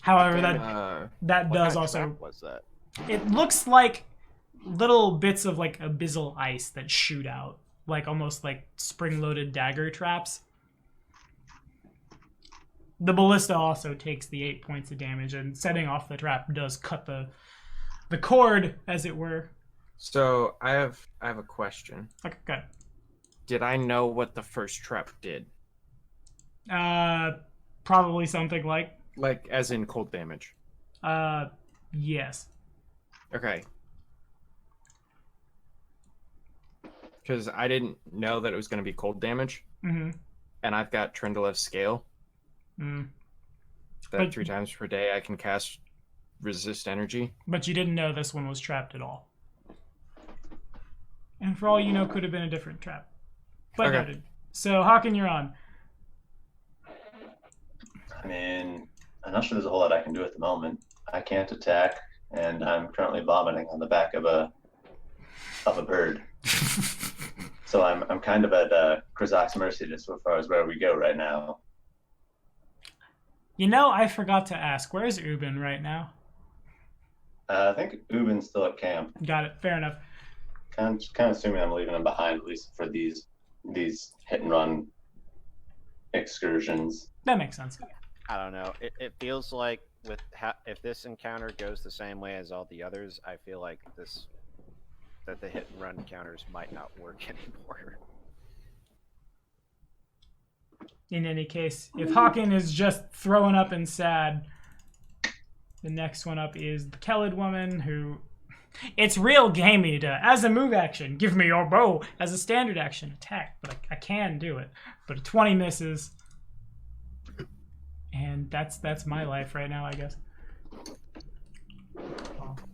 However, that What does kind of also... trap was that? It looks like little bits of like abyssal ice that shoot out, like almost like spring-loaded dagger traps. The ballista also takes the 8 points of damage, and setting off the trap does cut the cord, as it were. So I have a question. Okay, good. Did I know what the first trap did? Probably something like, As in cold damage. yes. Okay. Because I didn't know that it was going to be cold damage. Mm-hmm. And I've got Trendalev's Scale. Mm. That But- 3 times per day I can cast Resist Energy. But you didn't know this one was trapped at all. And for all you know, could have been a different trap. But Okay. noted. So, Hawken, you're on. I mean, I'm not sure there's a whole lot I can do at the moment. I can't attack, and I'm currently vomiting on the back of a bird. So I'm kind of at Krazak's mercy as far as where we go right now. You know, I forgot to ask. Where's Ubin right now? I think Ubin's still at camp. Got it. Fair enough. Kind of assuming I'm leaving him behind, at least for these hit and run excursions. That makes sense. I don't know. It feels like if this encounter goes the same way as all the others, I feel like that the hit and run encounters might not work anymore. In any case, if Hawken is just throwing up and sad, the next one up is the Kelid woman, who... It's real gamey to, as a move action, give me your bow, as a standard action attack, but I can do it. But a 20 misses. And that's my life right now, I guess.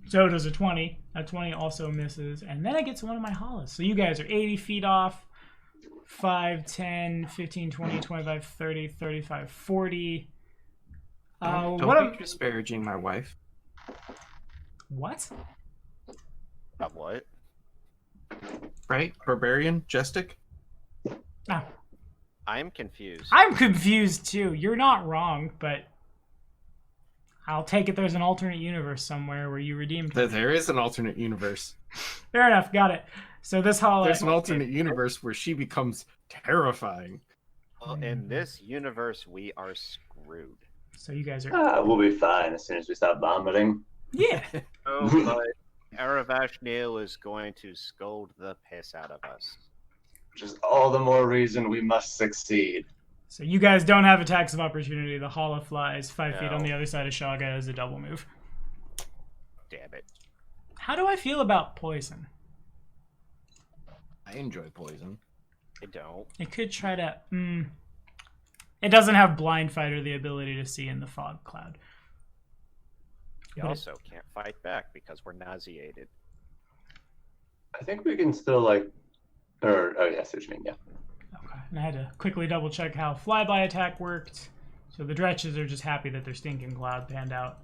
So does a 20. A 20 also misses. And then I get to one of my hollows. So you guys are 80 feet off. 5, 10, 15, 20, 25, 30, 35, 40. Don't What be disparaging my wife. What? What? Right? Barbarian? Jestik? Oh, I'm confused. I'm confused too. You're not wrong, but I'll take it there's an alternate universe somewhere where you redeemed her. There is an alternate universe. Fair enough, got it. So this hollow... There's an alternate universe where she becomes terrifying. Well, in this universe, we are screwed. So you guys are... We'll be fine as soon as we stop vomiting. Yeah. Oh, but Aravash Neil is going to scold the piss out of us. Which is all the more reason we must succeed. So you guys don't have attacks of opportunity. The hollow flies 5 feet on No. the other side of Shaga as a double move. Damn it. How do I feel about poison? I enjoy poison. I don't. It could try to... It doesn't have blind fight or the ability to see in the fog cloud. We But also can't fight back because we're nauseated. I think we can still oh yeah, I see what you mean, yeah. Okay. And I had to quickly double check how flyby attack worked. So the Dretches are just happy that their stinking cloud panned out.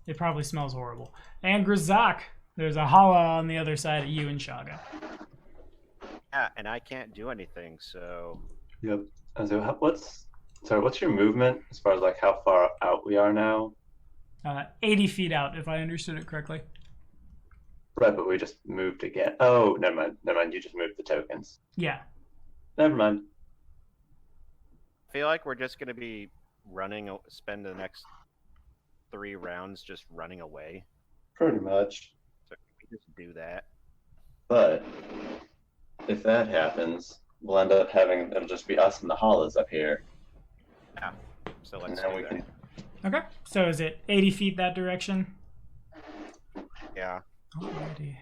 It probably smells horrible. And Grzak, there's a hollow on the other side of you and Shaga. Yeah, and I can't do anything, so... Yep. And so what's your movement as far as like how far out we are now? 80 feet out, if I understood it correctly. Right, but we just moved again. Oh, never mind. You just moved the tokens. Yeah. Never mind. I feel like we're just going to be spend the next 3 rounds just running away. Pretty much. So can we just do that? But if that happens, we'll end up it'll just be us and the hollows up here. Yeah. So And let's then do we that. can Okay. So is it 80 feet that direction? Yeah. Alrighty.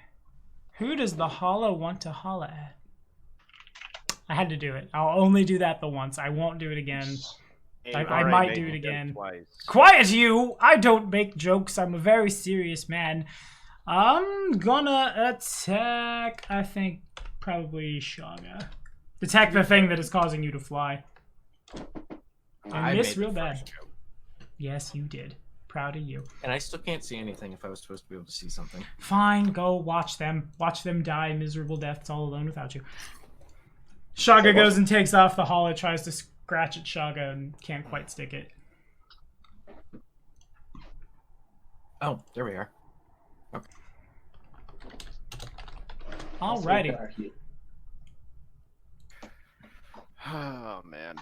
Who does the hollow want to holla at? I had to do it. I'll only do that the once. I won't do it again. Hey, I already might made do the it joke again. Twice. Quiet you! I don't make jokes. I'm a very serious man. I'm gonna attack, I think, probably Shaga. Attack the thing that is causing you to fly. I miss made the real bad. first joke. Yes, you did. Proud of you. And I still can't see anything if I was supposed to be able to see something. Fine, go watch them. Watch them die miserable deaths all alone without you. Shaga goes and takes off. The Hala tries to scratch at Shaga and can't quite stick it. Oh, there we are. Okay. Alrighty. Oh man.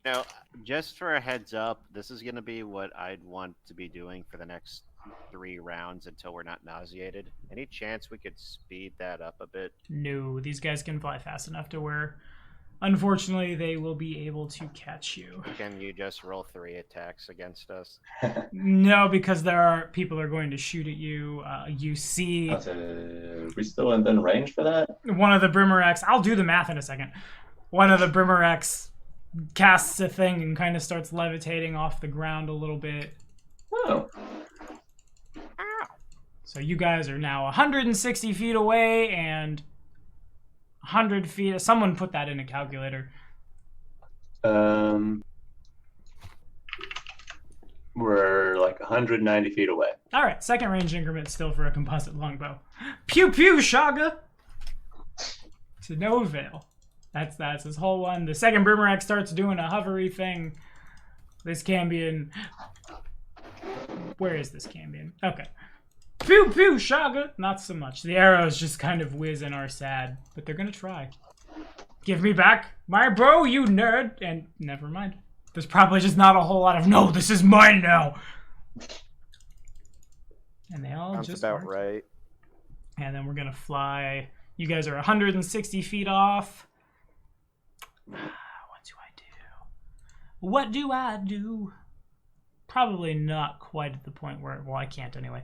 Now, just for a heads up, this is going to be what I'd want to be doing for the next 3 rounds until we're not nauseated. Any chance we could speed that up a bit? No, these guys can fly fast enough to where, unfortunately, they will be able to catch you. Can you just roll 3 attacks against us? No, because people are going to shoot at you. You see we still in range for that? one of the Brimmeracks. I'll do the math in a second. One of the Brimmeracks casts a thing and kind of starts levitating off the ground a little bit. Oh. So you guys are now 160 feet away and 100 feet. Someone put that in a calculator. We're like 190 feet away. All right, second range increment still for a composite longbow. Pew pew, Shaga. To no avail. That's his whole one. The second Brimerack starts doing a hovery thing. This Cambion. Where is this Cambion? Okay. Pew pew, Shaga. Not so much. The arrows just kind of whiz and are sad, but they're gonna try. Give me back my bow, you nerd. And never mind. There's probably just not a whole lot of no. This is mine now. And they all Sounds just about work. right. And then we're gonna fly. You guys are 160 feet off. What do I do? Probably not quite at the point where, well, I can't anyway.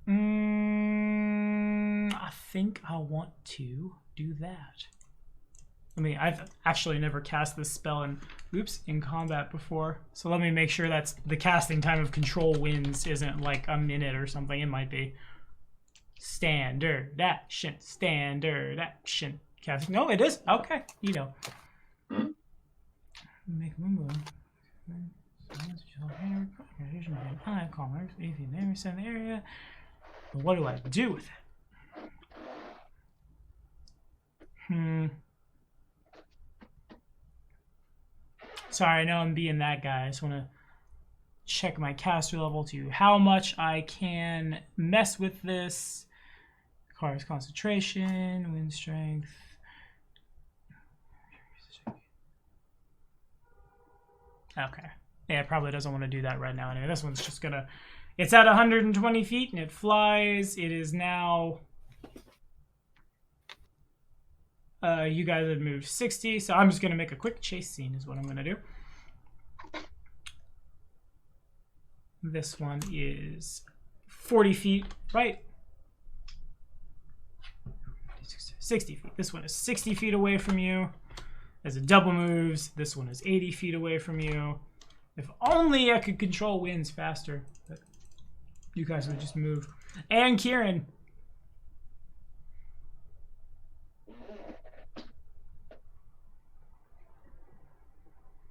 I think I want to do that. I mean, I've actually never cast this spell in combat before. So let me make sure that's the casting time of Control Winds isn't like a minute or something. It might be. Standard action. Casting. No, it is. Okay. You know. Make a move. High commerce. If you never send the area. But what do I do with it? Sorry, I know I'm being that guy. I just want to check my caster level to how much I can mess with this. Requires concentration, wind strength. Okay. Yeah, it probably doesn't want to do that right now anyway. This one's just gonna... It's at 120 feet and it flies. It is now... you guys have moved 60, so I'm just gonna make a quick chase scene is what I'm gonna do. This one is 40 feet, right? 60 feet. This one is 60 feet away from you. As it double moves, this one is 80 feet away from you. If only I could control winds faster, but you guys would just move. And Kieran.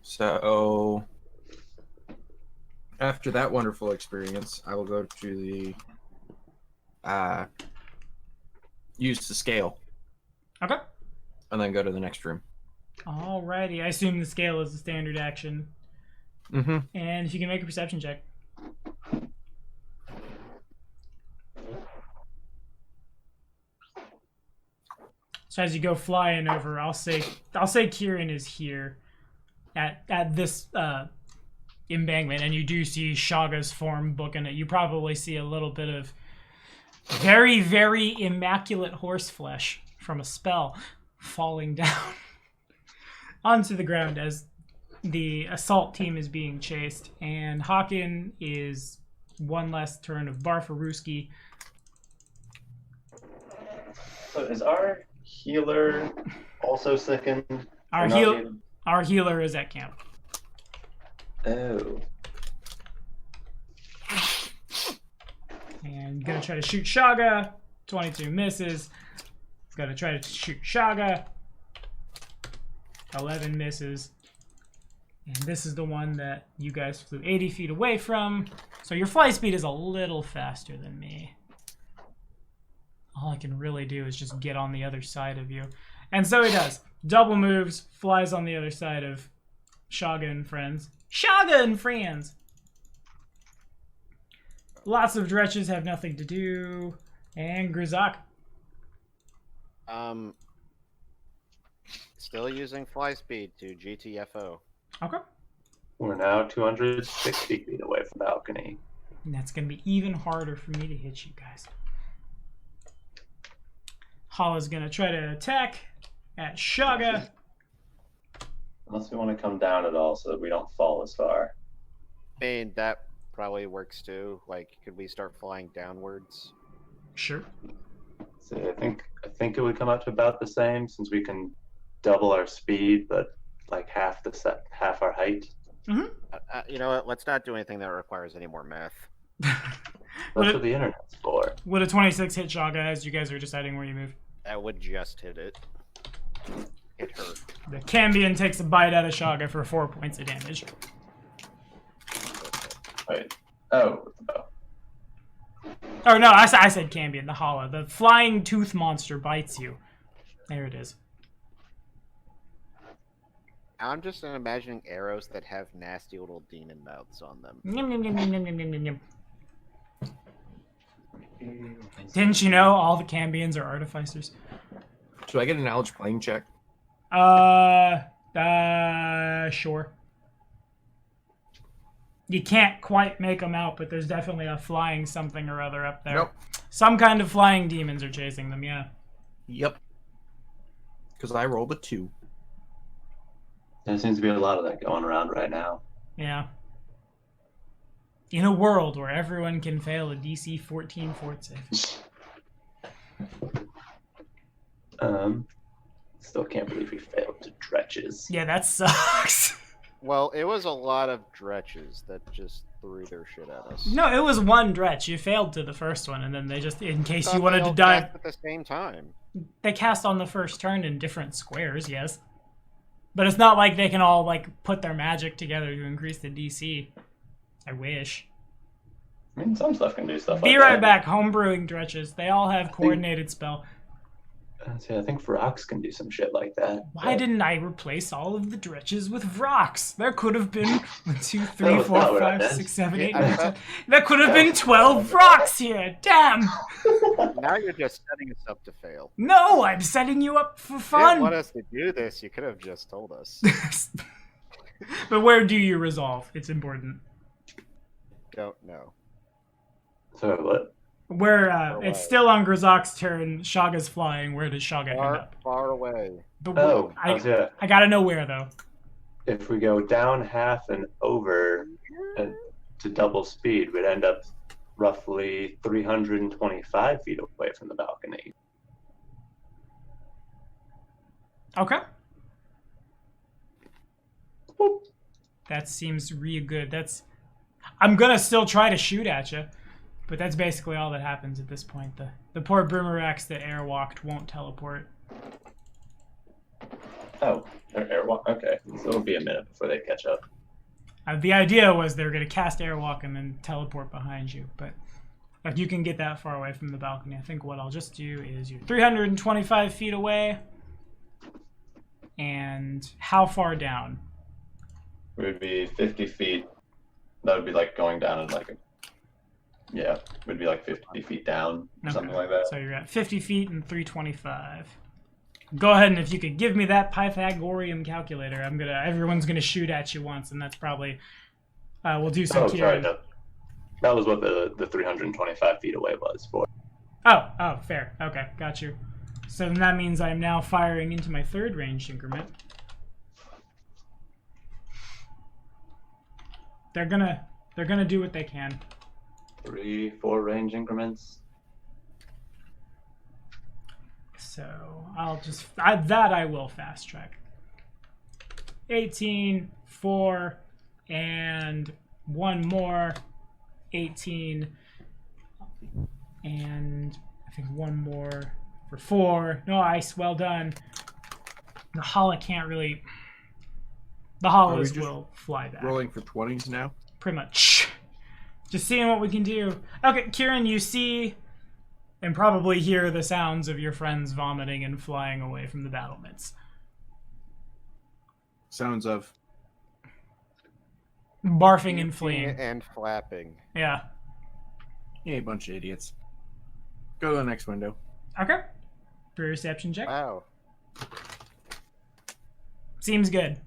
So, after that wonderful experience, I will go to the use the scale. Okay. And then go to the next room. Alrighty. I assume the scale is the standard action. Mm-hmm. And if you can make a perception check. So as you go flying over, I'll say Kieran is here at this embankment, and you do see Shaga's form booking it. You probably see a little bit of very, very immaculate horse flesh from a spell falling down onto the ground as the assault team is being chased, and Hawken is one last turn of Barfaruski. So is our healer also sickened? Our healer is at camp. Oh. And gonna try to shoot Shaga. 22 misses. Gonna try to shoot Shaga. 11 misses. And this is the one that you guys flew 80 feet away from. So your flight speed is a little faster than me. All I can really do is just get on the other side of you. And so he does. Double moves, flies on the other side of Shaga and friends. Shaga and friends! Lots of dretches have nothing to do. And Grzak. Still using fly speed to GTFO. Okay. We're now 260 feet away from the balcony. And that's going to be even harder for me to hit you guys. Hala's going to try to attack at Shaga. Unless we want to come down at all so that we don't fall as far. I mean, that probably works too. Like, could we start flying downwards? Sure. So I think it would come out to about the same since we can double our speed, but like half our height. Mm-hmm. You know what? Let's not do anything that requires any more math. That's what the internet's for. Would a 26 hit Shaga as you guys are deciding where you move? I would just hit it. Hit her. The Cambion takes a bite out of Shaga for 4 points of damage. Wait. Oh, with the bow. Oh no, I said Cambion, the Hala. The flying tooth monster bites you. There it is. I'm just imagining arrows that have nasty little demon mouths on them. Yum, yum, yum, yum, yum, yum, yum, yum. Didn't you know all the Cambions are artificers? Should I get a knowledge playing check? Sure. You can't quite make them out, but there's definitely a flying something or other up there. Nope. Some kind of flying demons are chasing them, yeah. Yep. Because I rolled a 2. There seems to be a lot of that going around right now. Yeah. In a world where everyone can fail a DC 14 fort save. Still can't believe we failed to dretches. Yeah, that sucks. Well, it was a lot of dretches that just threw their shit at us. No, it was one dretch. You failed to the first one, and then they just, in case Thought you wanted they to all dive, cast at the same time. they cast on the first turn in different squares, yes. But it's not like they can all, like, put their magic together to increase the DC. I wish. I mean, some stuff can do stuff Be like right that. back, homebrewing dretches. They all have coordinated spell. See, I think Vrox can do some shit like that. Why didn't I replace all of the dretches with Vrox? There could have been 1, 2, 3, That was 4, not what I 5, meant. 6, 7, 8, Yeah, 9, I 10. There could have been 12 Vrox here. Damn. Now you're just setting us up to fail. No, I'm setting you up for If you didn't fun. want us to do this, you could have just told us. But where do you resolve? It's important. Don't know. So what? Where Far it's away. still on Grzak's turn. Shaga's flying. Where does Shaga end up? Far away. But Oh, I gotta know where though. if we go down half and over and to double speed, we'd end up roughly 325 feet away from the balcony. Okay. Boop. That seems real good. I'm gonna still try to shoot at you, but that's basically all that happens at this point. The poor Boomeracks that airwalked won't teleport. Oh, they're airwalk. Okay, so it'll be a minute before they catch up. The idea was they were gonna cast airwalk and then teleport behind you, but if you can get that far away from the balcony, I think what I'll just do is you're 325 feet away. And how far down? It would be 50 feet. That would be like going down in like a. Yeah, it would be like 50 feet down, or something like that. So you're at 50 feet and 325. Go ahead, and if you could give me that Pythagorean calculator, everyone's gonna shoot at you once, and that's probably we'll do some Oh, sorry, Kieran. no. That was what the 325 feet away was for. Oh, fair. Okay, got you. So then that means I'm now firing into my third ranged increment. They're gonna do what they can. 3, 4 range increments. So I'll just I will fast track. 18, 4, and one more. 18, and I think one more for 4. Nice, well done. The Hala can't really. The Halas just will fly back. Rolling for 20s now. Pretty much. Just seeing what we can do. Okay, Kieran, you see and probably hear the sounds of your friends vomiting and flying away from the battlements. Sounds of Barfing and fleeing. And flapping. Yeah. yeah, a bunch of idiots. Go to the next window. Okay. Perception check. Wow. Seems good.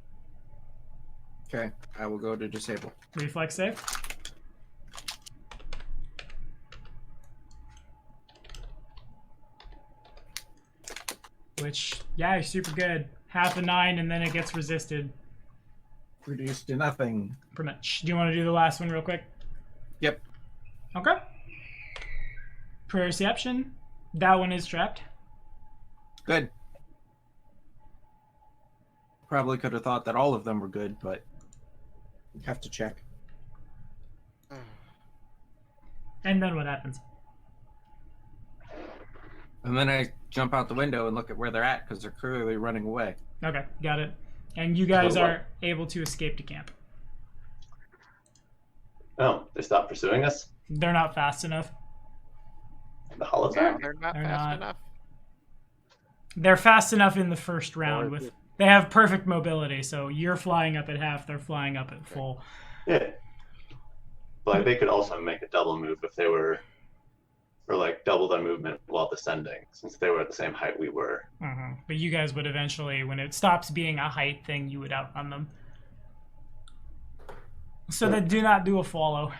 Okay, I will go to disable. Reflex save. Which, yeah, you're super good. Half a 9, and then it gets resisted. Reduced to nothing. Pretty much. Do you want to do the last one real quick? Yep. Okay. Perception. That one is trapped. Good. Probably could have thought that all of them were good, but have to check. And then what happens? And then I jump out the window and look at where they're at because they're clearly running away. Okay, got it. And you guys are able to escape to camp. Oh, they stopped pursuing us? They're not fast enough. The hollows Yeah, are? they're not They're fast not. enough. They're fast enough in the first round. Or- With They have perfect mobility, so you're flying up at half, they're flying up at full. Yeah. But like, they could also make a double move if they were, or like double their movement while descending, since they were at the same height we were. But you guys would eventually, when it stops being a height thing, you would outrun them. So they do not do a follow.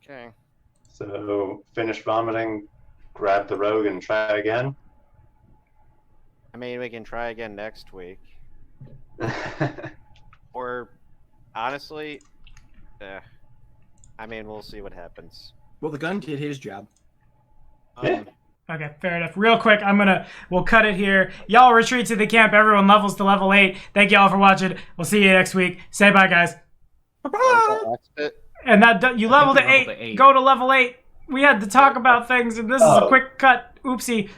Okay. So finish vomiting, grab the rogue, and try again. I mean, we can try again next week. Or, honestly, I mean, we'll see what happens. Well, the gun did his job. Yeah. Okay, fair enough. Real quick, we'll cut it here. Y'all retreat to the camp. Everyone levels to level 8. Thank y'all for watching. We'll see you next week. Say bye, guys. That's it. And you leveled to you leveled 8. to 8. Go to level 8. We had to talk about things, and this is a quick cut. Oopsie.